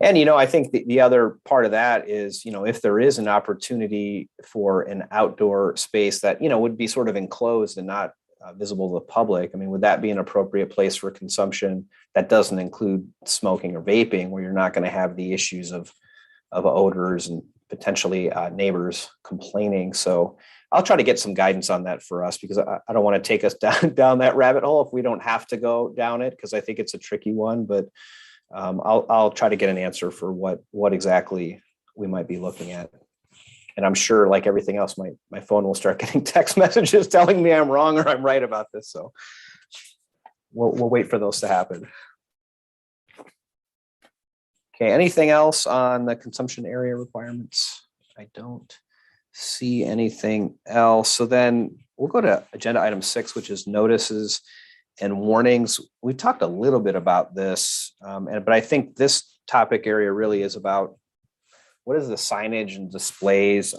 And, I think the other part of that is, if there is an opportunity for an outdoor space that, would be sort of enclosed and not visible to the public, I mean, would that be an appropriate place for consumption that doesn't include smoking or vaping, where you're not going to have the issues of odors and potentially neighbors complaining? So I'll try to get some guidance on that for us, because I don't want to take us down that rabbit hole if we don't have to go down it, because I think it's a tricky one. But I'll try to get an answer for what exactly we might be looking at. And I'm sure, like everything else, my phone will start getting text messages telling me I'm wrong or I'm right about this. So we'll wait for those to happen. Okay, anything else on the consumption area requirements? I don't see anything else. So then we'll go to agenda item 6, which is notices and warnings. We talked a little bit about this, but I think this topic area really is about what does the signage and displays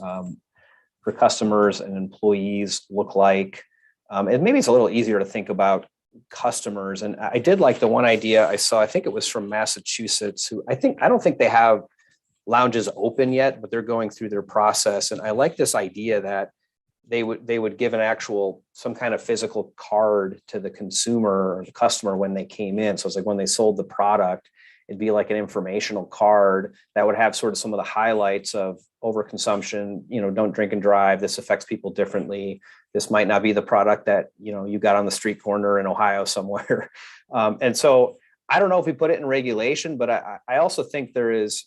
for customers and employees look like? And maybe it's a little easier to think about customers. And I did like the one idea I saw, I think it was from Massachusetts, who I don't think they have lounges open yet, but they're going through their process. And I like this idea that they would give some kind of physical card to the consumer or the customer when they came in. So it's like when they sold the product, it'd be like an informational card that would have sort of some of the highlights of overconsumption, don't drink and drive. This affects people differently. This might not be the product that, you got on the street corner in Ohio somewhere. And so I don't know if we put it in regulation, but I also think there is,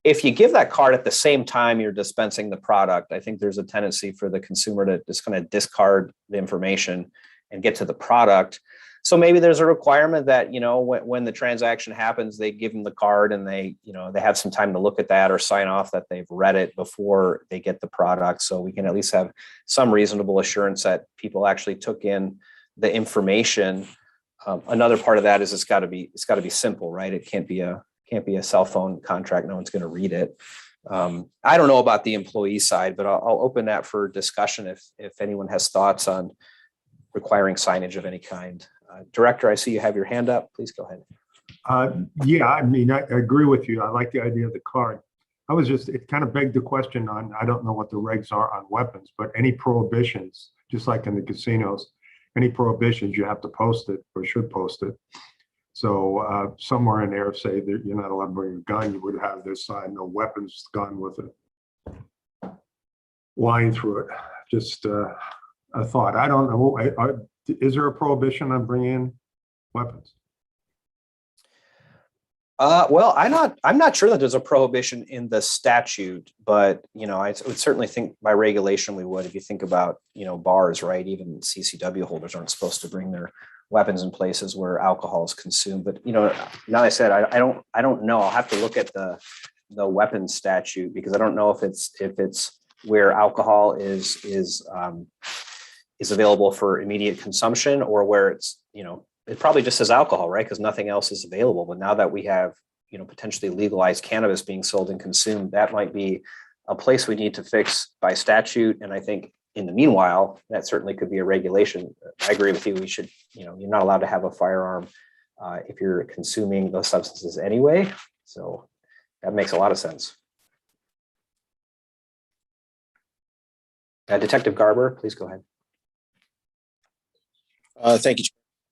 if you give that card at the same time you're dispensing the product, I think there's a tendency for the consumer to just kind of discard the information and get to the product. So maybe there's a requirement that, when the transaction happens, they give them the card and they have some time to look at that or sign off that they've read it before they get the product. So we can at least have some reasonable assurance that people actually took in the information. Another part of that is it's got to be simple, right? It can't be a cell phone contract. No one's going to read it. I don't know about the employee side, but I'll open that for discussion if anyone has thoughts on requiring signage of any kind. Director, I see you have your hand up. Please go ahead. Yeah, I mean, I agree with you. I like the idea of the card. It kind of begged the question on, I don't know what the regs are on weapons, but any prohibitions, just like in the casinos, any prohibitions, you have to post it or should post it. So somewhere in there, say that you're not allowed to bring a gun, you would have this sign, no weapons, gun with a line through it. Just a thought. I don't know. Is there a prohibition on bringing in weapons? Well, I'm not sure that there's a prohibition in the statute, but I would certainly think by regulation we would. If you think about bars, right? Even CCW holders aren't supposed to bring their weapons in places where alcohol is consumed. But now I said I don't know. I'll have to look at the weapons statute, because I don't know if it's where alcohol is available for immediate consumption, or where it's it probably just says alcohol, right? Because nothing else is available. But now that we have potentially legalized cannabis being sold and consumed, that might be a place we need to fix by statute. And I think in the meanwhile, that certainly could be a regulation. I agree with you. We should, you're not allowed to have a firearm if you're consuming those substances anyway. So that makes a lot of sense. Detective Garber, please go ahead. Thank you.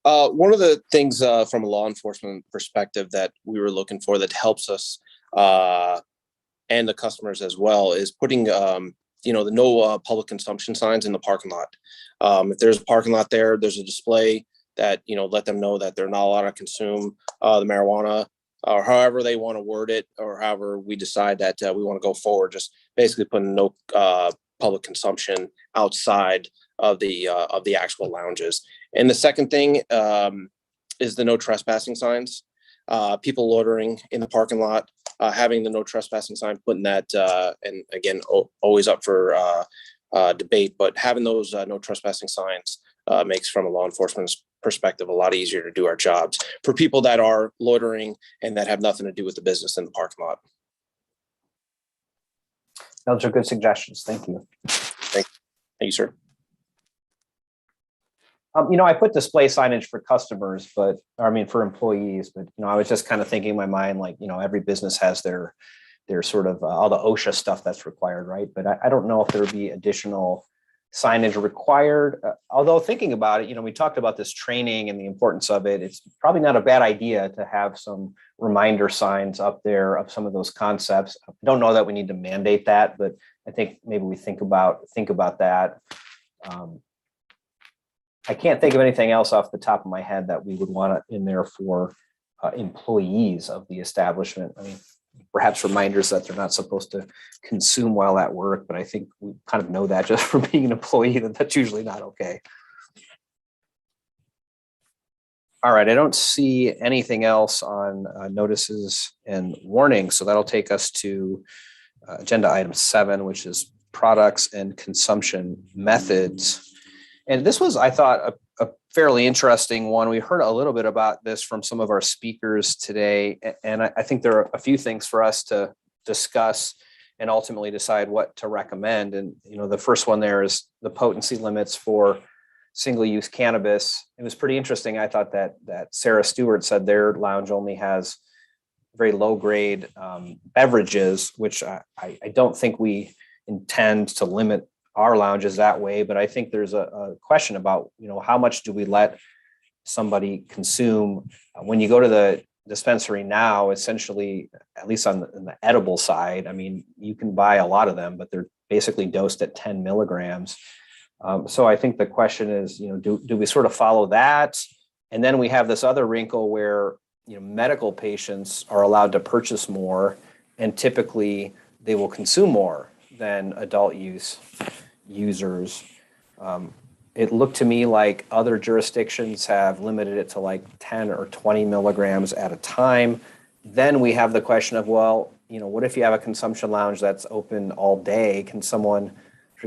One of the things from a law enforcement perspective that we were looking for that helps us and the customers as well is putting the no public consumption signs in the parking lot. If there's a parking lot there's a display that let them know that they're not allowed to consume the marijuana, or however they want to word it, or however we decide that we want to go forward. Just basically putting no public consumption outside of the actual lounges. And the second thing is the no trespassing signs. People loitering in the parking lot, having the no trespassing sign, putting that, and again, always up for debate, but having those no trespassing signs makes, from a law enforcement perspective, a lot easier to do our jobs for people that are loitering and that have nothing to do with the business in the parking lot. Those are good suggestions. Thank you. Thank you, sir. I put display signage for customers, for employees, but, I was just kind of thinking in my mind, like, every business has their sort of all the OSHA stuff that's required, right? But I don't know if there would be additional signage required. Although thinking about it, we talked about this training and the importance of it. It's probably not a bad idea to have some reminder signs up there of some of those concepts. I don't know that we need to mandate that, but I think maybe we think about that. I can't think of anything else off the top of my head that we would want in there for employees of the establishment. I mean, perhaps reminders that they're not supposed to consume while at work, but I think we kind of know that just from being an employee that that's usually not okay. All right, I don't see anything else on notices and warnings, so that'll take us to agenda item 7, which is products and consumption methods. And this was, I thought, a fairly interesting one. We heard a little bit about this from some of our speakers today, and I think there are a few things for us to discuss and ultimately decide what to recommend. And the first one there is the potency limits for single-use cannabis. It was pretty interesting. I thought that Sarah Stewart said their lounge only has very low-grade beverages, which I don't think we intend to limit our lounges that way, but I think there's a question about, how much do we let somebody consume? When you go to the dispensary now, essentially, at least on the edible side, I mean, you can buy a lot of them, but they're basically dosed at 10 milligrams. So I think the question is, do we sort of follow that? And then we have this other wrinkle where, medical patients are allowed to purchase more, and typically they will consume more than adult users. It looked to me like other jurisdictions have limited it to like 10 or 20 milligrams at a time. Then we have the question of, well, what if you have a consumption lounge that's open all day? Can someone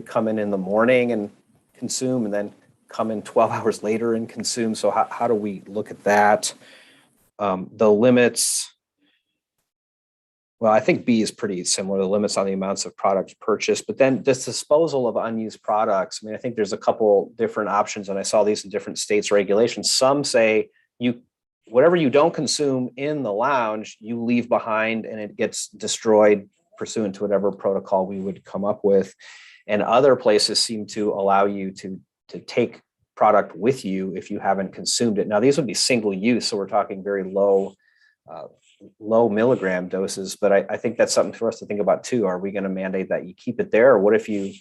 come in the morning and consume and then come in 12 hours later and consume? So how do we look at that? The limits, well, I think B is pretty similar, the limits on the amounts of products purchased, but then this disposal of unused products. I mean, I think there's a couple different options, and I saw these in different states' regulations. Some say whatever you don't consume in the lounge, you leave behind and it gets destroyed pursuant to whatever protocol we would come up with. And other places seem to allow you to take product with you if you haven't consumed it. Now, these would be single use, so we're talking very low milligram doses, but I think that's something for us to think about too. Are we going to mandate that you keep it there? Or what if you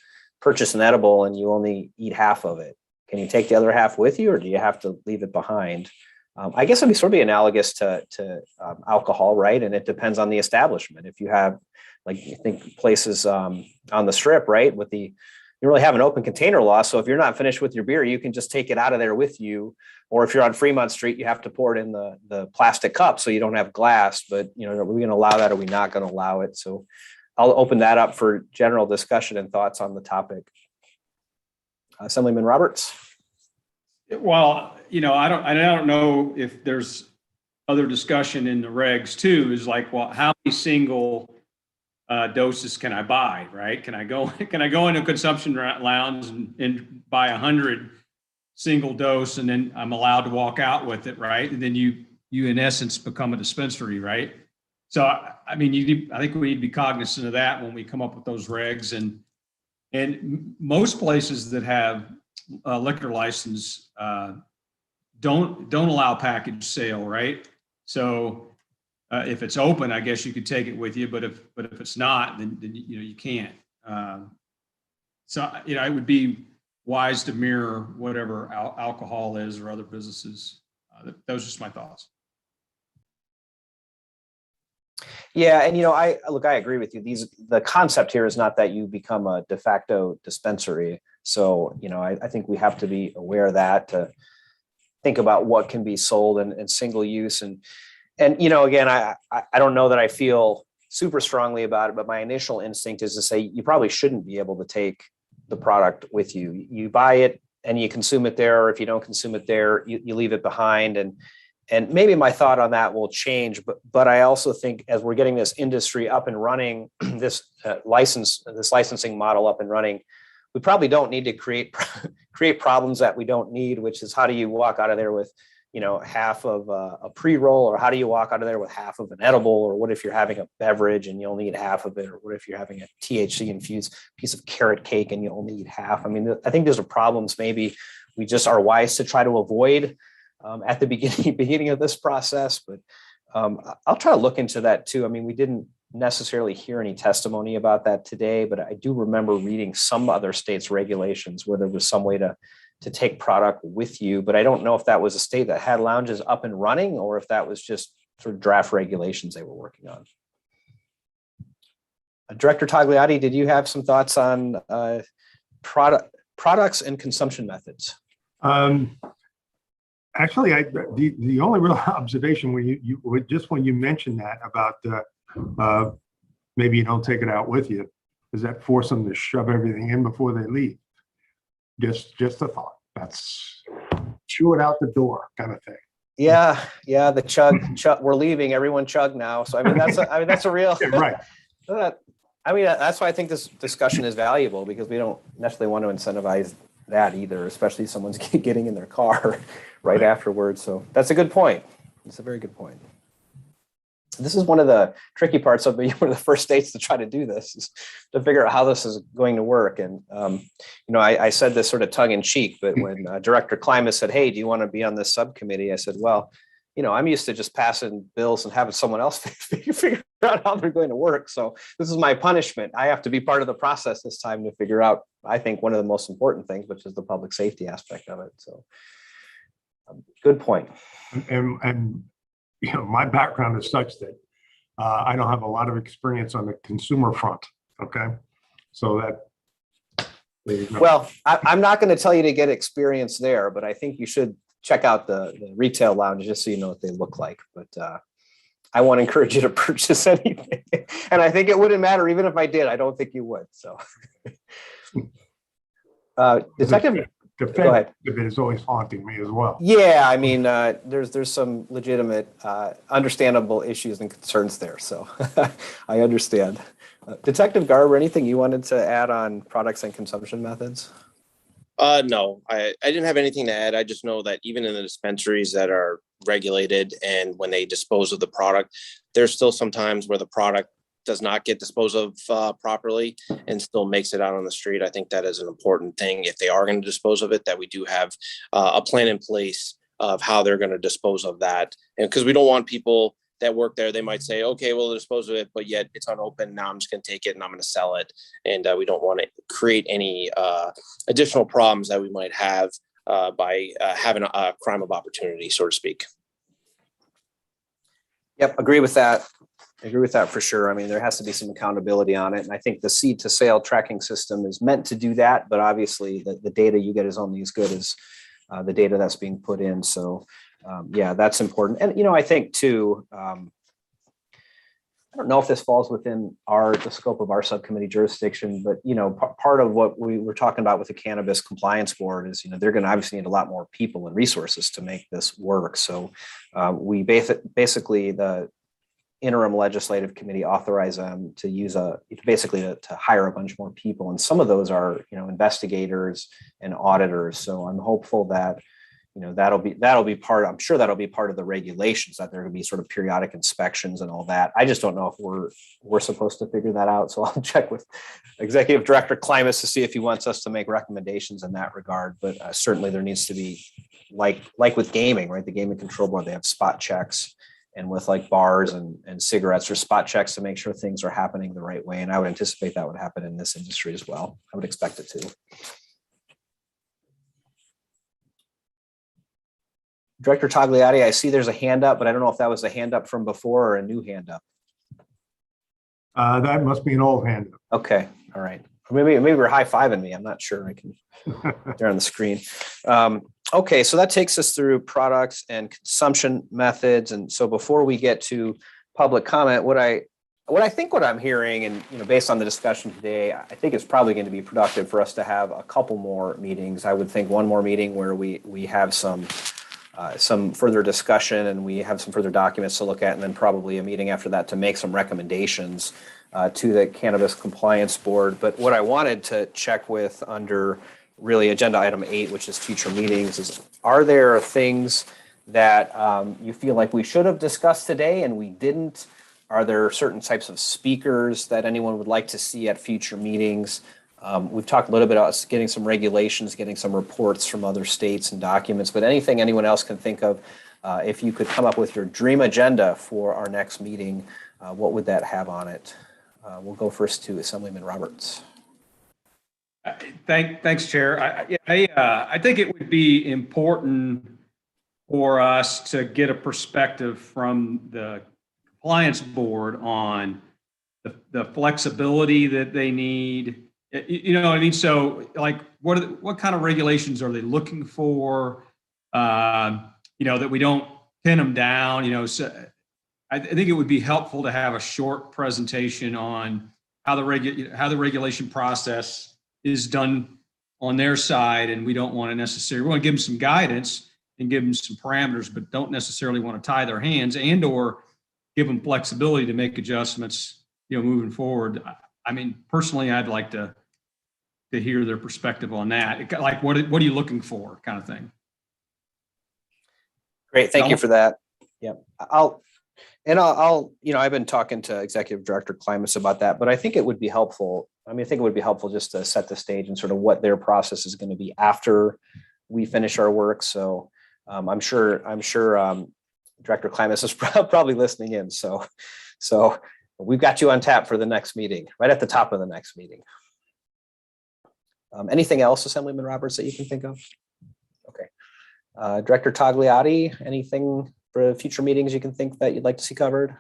purchase an edible and you only eat half of it? Can you take the other half with you, or do you have to leave it behind? I guess it'd be sort of analogous to alcohol, right? And it depends on the establishment. If you have, like, you think places on the Strip, right, you really have an open container law. So if you're not finished with your beer, you can just take it out of there with you. Or if you're on Fremont Street, you have to pour it in the plastic cup so you don't have glass. But, are we going to allow that? Or are we not going to allow it? So I'll open that up for general discussion and thoughts on the topic. Assemblyman Roberts. Well, I don't know if there's other discussion in the regs too, is like, well, how many single doses can I buy, right? Can I go into a consumption lounge and buy 100 single dose, and then I'm allowed to walk out with it, right? And then you in essence become a dispensary, right? So I mean, I think we need to be cognizant of that when we come up with those regs. And most places that have a liquor license don't allow package sale, right? So if it's open, I guess you could take it with you, but if it's not, then you can't. So it would be wise to mirror whatever alcohol is or other businesses. Those are just my thoughts. Yeah, and I agree with you. The concept here is not that you become a de facto dispensary. So I think we have to be aware of that, to think about what can be sold and single use. And again, I don't know that I feel super strongly about it, but my initial instinct is to say you probably shouldn't be able to take the product with you. You buy it and you consume it there, or if you don't consume it there, you leave it behind. And maybe my thought on that will change, but I also think as we're getting this industry up and running, this licensing model up and running, we probably don't need to create problems that we don't need, which is how do you walk out of there with, half of a pre-roll, or how do you walk out of there with half of an edible, or what if you're having a beverage and you only eat half of it, or what if you're having a THC infused piece of carrot cake and you only eat half? I mean, I think those are problems maybe we just are wise to try to avoid at the beginning of this process, but I'll try to look into that too. I mean, we didn't necessarily hear any testimony about that today, but I do remember reading some other states' regulations where there was some way to take product with you, but I don't know if that was a state that had lounges up and running or if that was just sort of draft regulations they were working on. Director Tagliati, did you have some thoughts on products and consumption methods? Actually, the only real observation when you mentioned that about maybe you don't take it out with you, is that force them to shove everything in before they leave. Just a thought. That's chew it out the door kind of thing. Yeah, the chug. We're leaving. Everyone chug now. So I mean, that's a real right. That's why I think this discussion is valuable, because we don't necessarily want to incentivize that either, especially if someone's getting in their car right afterwards. So that's a good point. It's a very good point. This is one of the tricky parts of being one of the first states to try to do this, is to figure out how this is going to work. And, I said this sort of tongue in cheek, but when Director Klimas said, hey, do you want to be on this subcommittee? I said, well, I'm used to just passing bills and having someone else figure out how they're going to work. So this is my punishment. I have to be part of the process this time to figure out, I think, one of the most important things, which is the public safety aspect of it. So good point. And my background is such that I don't have a lot of experience on the consumer front. Okay. So that. Well, I'm not going to tell you to get experience there, but I think you should check out the retail lounge just so you know what they look like. But I won't encourage you to purchase anything. And I think it wouldn't matter even if I did. I don't think you would. So Detective. Go ahead. It is always haunting me as well. Yeah, I mean, there's some legitimate, understandable issues and concerns there. So I understand. Detective Garber, anything you wanted to add on products and consumption methods? No, I didn't have anything to add. I just know that even in the dispensaries that are regulated, and when they dispose of the product, there's still some times where the product does not get disposed of properly and still makes it out on the street. I think that is an important thing. If they are going to dispose of it, that we do have a plan in place of how they're going to dispose of that. And because we don't want people that work there, they might say, okay, we'll dispose of it, but yet it's unopened. Now I'm just going to take it and I'm going to sell it. And we don't want to create any additional problems that we might have by having a crime of opportunity, so to speak. Yep, agree with that. I agree with that for sure. I mean, there has to be some accountability on it. And I think the seed to sale tracking system is meant to do that. But obviously the data you get is only as good as the data that's being put in. So yeah, that's important. And, I think too, I don't know if this falls within the scope of our subcommittee jurisdiction, but, part of what we were talking about with the Cannabis Compliance Board is, they're going to obviously need a lot more people and resources to make this work. So we basically, the interim legislative committee authorized them to use to hire a bunch more people. And some of those are, investigators and auditors. So I'm hopeful that, that'll be part, I'm sure that'll be part of the regulations, that there will be sort of periodic inspections and all that. I just don't know if we're supposed to figure that out. So I'll check with Executive Director Klimas to see if he wants us to make recommendations in that regard. But certainly there needs to be, like with gaming, right? The Gaming Control Board, they have spot checks. And with like bars and cigarettes, or spot checks to make sure things are happening the right way. And I would anticipate that would happen in this industry as well. I would expect it to. Director Tagliati, I see there's a hand up, but I don't know if that was a hand up from before or a new hand up. That must be an old hand up. Okay, all right. Or maybe we're high-fiving me. I'm not sure. I can. They're on the screen. Okay, so that takes us through products and consumption methods. And so before we get to public comment, what I'm hearing, and based on the discussion today, I think it's probably going to be productive for us to have a couple more meetings. I would think one more meeting where we have some some further discussion, and we have some further documents to look at, and then probably a meeting after that to make some recommendations to the Cannabis Compliance Board. But what I wanted to check with under really agenda item 8, which is future meetings, is are there things that you feel like we should have discussed today and we didn't? Are there certain types of speakers that anyone would like to see at future meetings? We've talked a little bit about getting some regulations, getting some reports from other states and documents, but anything anyone else can think of, if you could come up with your dream agenda for our next meeting, what would that have on it? We'll go first to Assemblyman Roberts. Thanks, Chair. I think it would be important for us to get a perspective from the Compliance Board on the flexibility that they need. You know what I mean? So like, what kind of regulations are they looking for? That we don't pin them down, so I think it would be helpful to have a short presentation on how the regulation process is done on their side. And we don't want to necessarily, we want to give them some guidance and give them some parameters, but don't necessarily want to tie their hands and or give them flexibility to make adjustments, moving forward. I mean, personally, I'd like to hear their perspective on that. Like, what are you looking for, kind of thing. Great, thank you for that. Yeah, I'll, I've been talking to Executive Director Klimas about that, but I think it would be helpful. I think it would be helpful just to set the stage and sort of what their process is going to be after we finish our work. So I'm sure Director Klimas is probably listening in. So we've got you on tap for the next meeting, right at the top of the next meeting. Anything else, Assemblyman Roberts, that you can think of? Okay. Director Tagliati, anything for future meetings you can think that you'd like to see covered?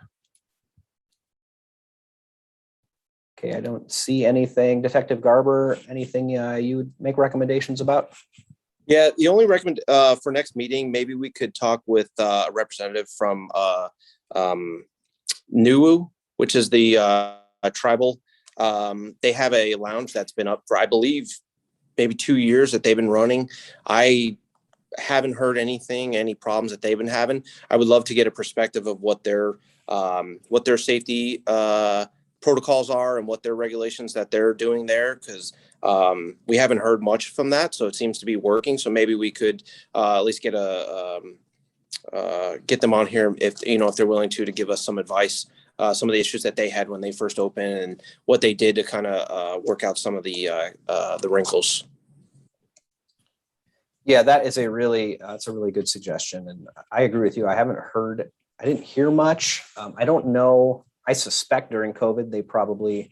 Okay, I don't see anything. Detective Garber, anything you would make recommendations about? Yeah, the only recommend for next meeting, maybe we could talk with a representative from NUU, which is the tribal. They have a lounge that's been up for, I believe, maybe 2 years that they've been running. I haven't heard any problems that they've been having. I would love to get a perspective of what their safety protocols are and what their regulations that they're doing there, because we haven't heard much from that. So it seems to be working. So maybe we could at least get get them on here if they're willing to give us some advice. Some of the issues that they had when they first opened and what they did to kind of work out some of the wrinkles. Yeah, that is that's a really good suggestion. And I agree with you. I didn't hear much. I don't know. I suspect during COVID, they probably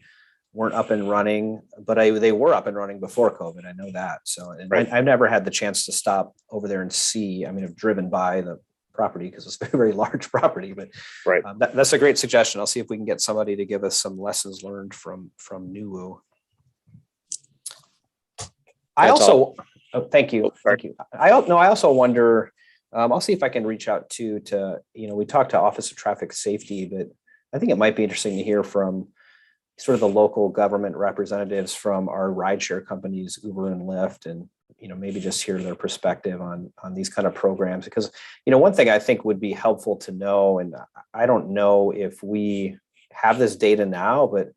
weren't up and running, but they were up and running before COVID. I know that. So right. I've never had the chance to stop over there and see. I've driven by the property because it's a very large property, but right. That's a great suggestion. I'll see if we can get somebody to give us some lessons learned from NUU. Thank you. Thank you. I also wonder, I'll see if I can reach out to we talked to Office of Traffic Safety, but I think it might be interesting to hear from sort of the local government representatives from our rideshare companies, Uber and Lyft, and maybe just hear their perspective on these kind of programs. Because one thing I think would be helpful to know, and I don't know if we have this data now, but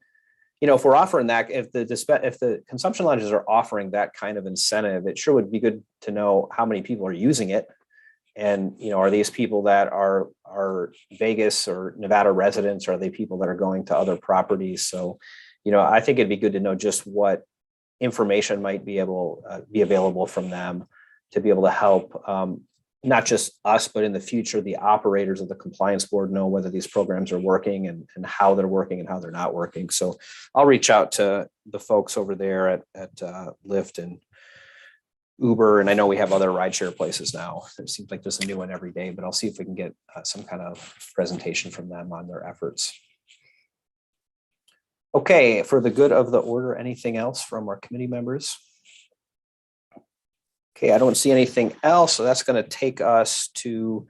if we're offering that, if the consumption lounges are offering that kind of incentive, it sure would be good to know how many people are using it. And, are these people that are Vegas or Nevada residents? Or are they people that are going to other properties? So, I think it'd be good to know just what information might be available from them to be able to help not just us, but in the future, the operators of the Compliance Board know whether these programs are working and how they're working and how they're not working. So I'll reach out to the folks over there at Lyft and Uber, and I know we have other rideshare places now. It seems like there's a new one every day, but I'll see if we can get some kind of presentation from them on their efforts. Okay, for the good of the order, anything else from our committee members? Okay, I don't see anything else, so that's going to take us to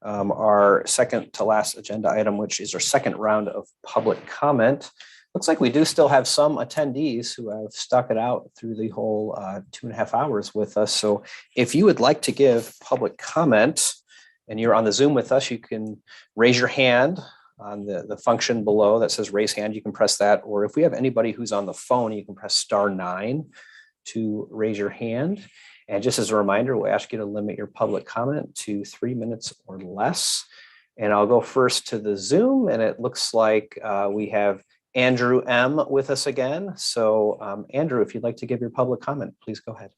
our second to last agenda item, which is our second round of public comment. Looks like we do still have some attendees who have stuck it out through the whole 2.5 hours with us. So if you would like to give public comment, and you're on the Zoom with us, you can raise your hand on the function below that says raise hand. You can press that, or if we have anybody who's on the phone, you can press *9 to raise your hand. And just as a reminder, we'll ask you to limit your public comment to 3 minutes or less. And I'll go first to the Zoom, and it looks like we have Andrew M. with us again. So Andrew, if you'd like to give your public comment, please go ahead.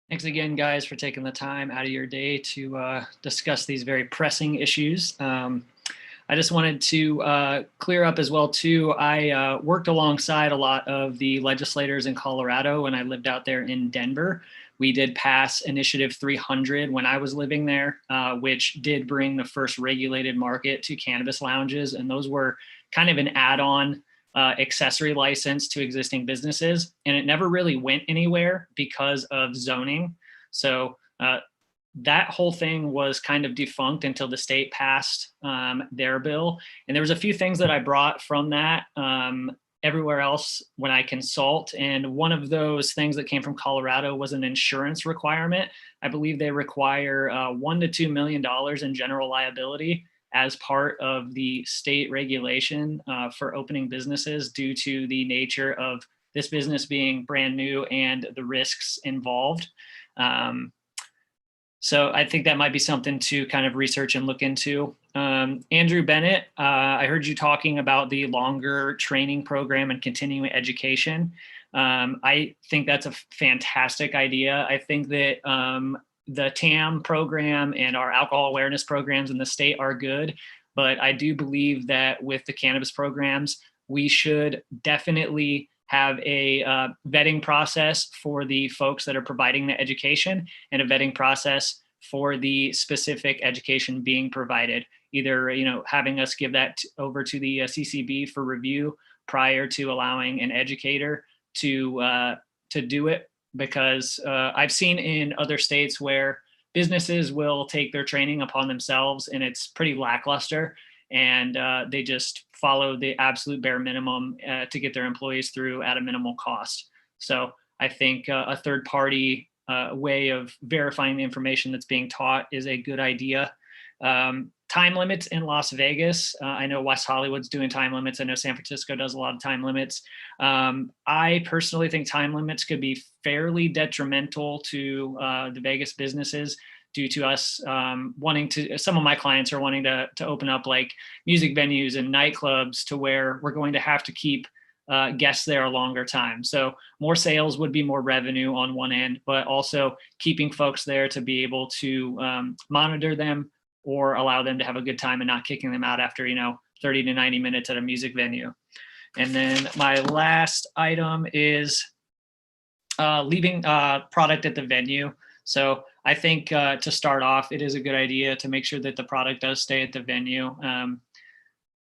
Thanks again, guys, for taking the time out of your day to discuss these very pressing issues. I just wanted to clear up as well, too. I worked alongside a lot of the legislators in Colorado when I lived out there in Denver. We did pass Initiative 300 when I was living there, which did bring the first regulated market to cannabis lounges. And those were kind of an add-on accessory license to existing businesses. And it never really went anywhere because of zoning. So that whole thing was kind of defunct until the state passed their bill. And there was a few things that I brought from that everywhere else when I consult. And one of those things that came from Colorado was an insurance requirement. I believe they require $1 to $2 million in general liability as part of the state regulation for opening businesses due to the nature of this business being brand new and the risks involved. So I think that might be something to kind of research and look into. Andrew Bennett, I heard you talking about the longer training program and continuing education. I think that's a fantastic idea. I think that the TAM program and our alcohol awareness programs in the state are good, but I do believe that with the cannabis programs, we should definitely have a vetting process for the folks that are providing the education and a vetting process for the specific education being provided. Either, having us give that over to the CCB for review prior to allowing an educator to do it, because I've seen in other states where businesses will take their training upon themselves and it's pretty lackluster, and they just follow the absolute bare minimum to get their employees through at a minimal cost. So I think a third party way of verifying the information that's being taught is a good idea. Time limits in Las Vegas. I know West Hollywood's doing time limits. I know San Francisco does a lot of time limits. I personally think time limits could be fairly detrimental to the Vegas businesses due to us wanting to, some of my clients are wanting to open up like music venues and nightclubs to where we're going to have to keep guests there a longer time. So more sales would be more revenue on one end, but also keeping folks there to be able to monitor them or allow them to have a good time and not kicking them out after, 30 to 90 minutes at a music venue. And then my last item is leaving product at the venue. So I think to start off, it is a good idea to make sure that the product does stay at the venue.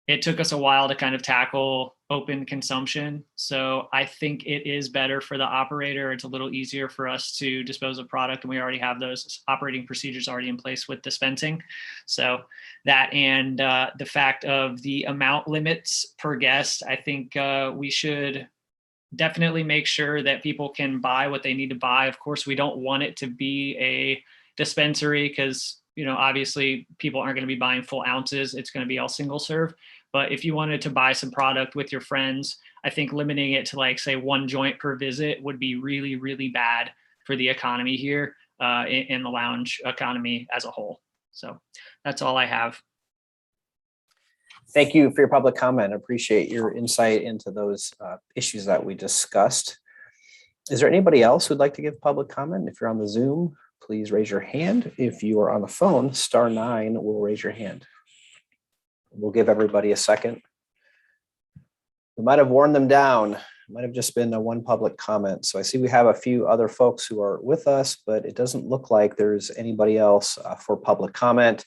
It took us a while to kind of tackle open consumption. So I think it is better for the operator. It's a little easier for us to dispose of product, and we already have those operating procedures already in place with dispensing. So that and the fact of the amount limits per guest, I think we should definitely make sure that people can buy what they need to buy. Of course, we don't want it to be a dispensary because, obviously people aren't going to be buying full ounces. It's going to be all single serve. But if you wanted to buy some product with your friends, I think limiting it to like, say, one joint per visit would be really, really bad for the economy here in the lounge economy as a whole. So that's all I have. Thank you for your public comment. I appreciate your insight into those issues that we discussed. Is there anybody else who'd like to give public comment? If you're on the Zoom, please raise your hand. If you are on the phone, *9 will raise your hand. We'll give everybody a second. We might have worn them down. It might have just been one public comment. So I see we have a few other folks who are with us, but it doesn't look like there's anybody else for public comment.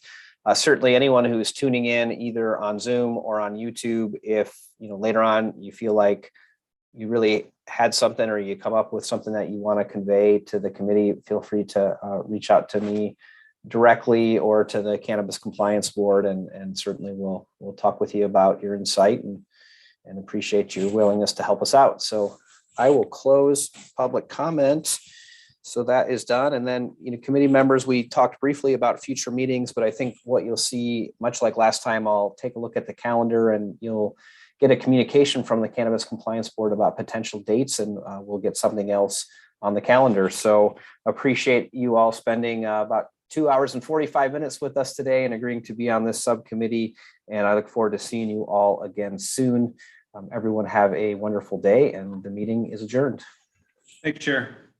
Certainly anyone who's tuning in either on Zoom or on YouTube, if later on you feel like you really had something or you come up with something that you want to convey to the committee, feel free to reach out to me directly or to the Cannabis Compliance Board, and certainly we'll talk with you about your insight and appreciate your willingness to help us out. So I will close public comment. So that is done. And then, committee members, we talked briefly about future meetings, but I think what you'll see, much like last time, I'll take a look at the calendar and you'll get a communication from the Cannabis Compliance Board about potential dates, and we'll get something else on the calendar. So appreciate you all spending about 2 hours and 45 minutes with us today and agreeing to be on this subcommittee. And I look forward to seeing you all again soon. Everyone have a wonderful day, and the meeting is adjourned. Thank you, Chair.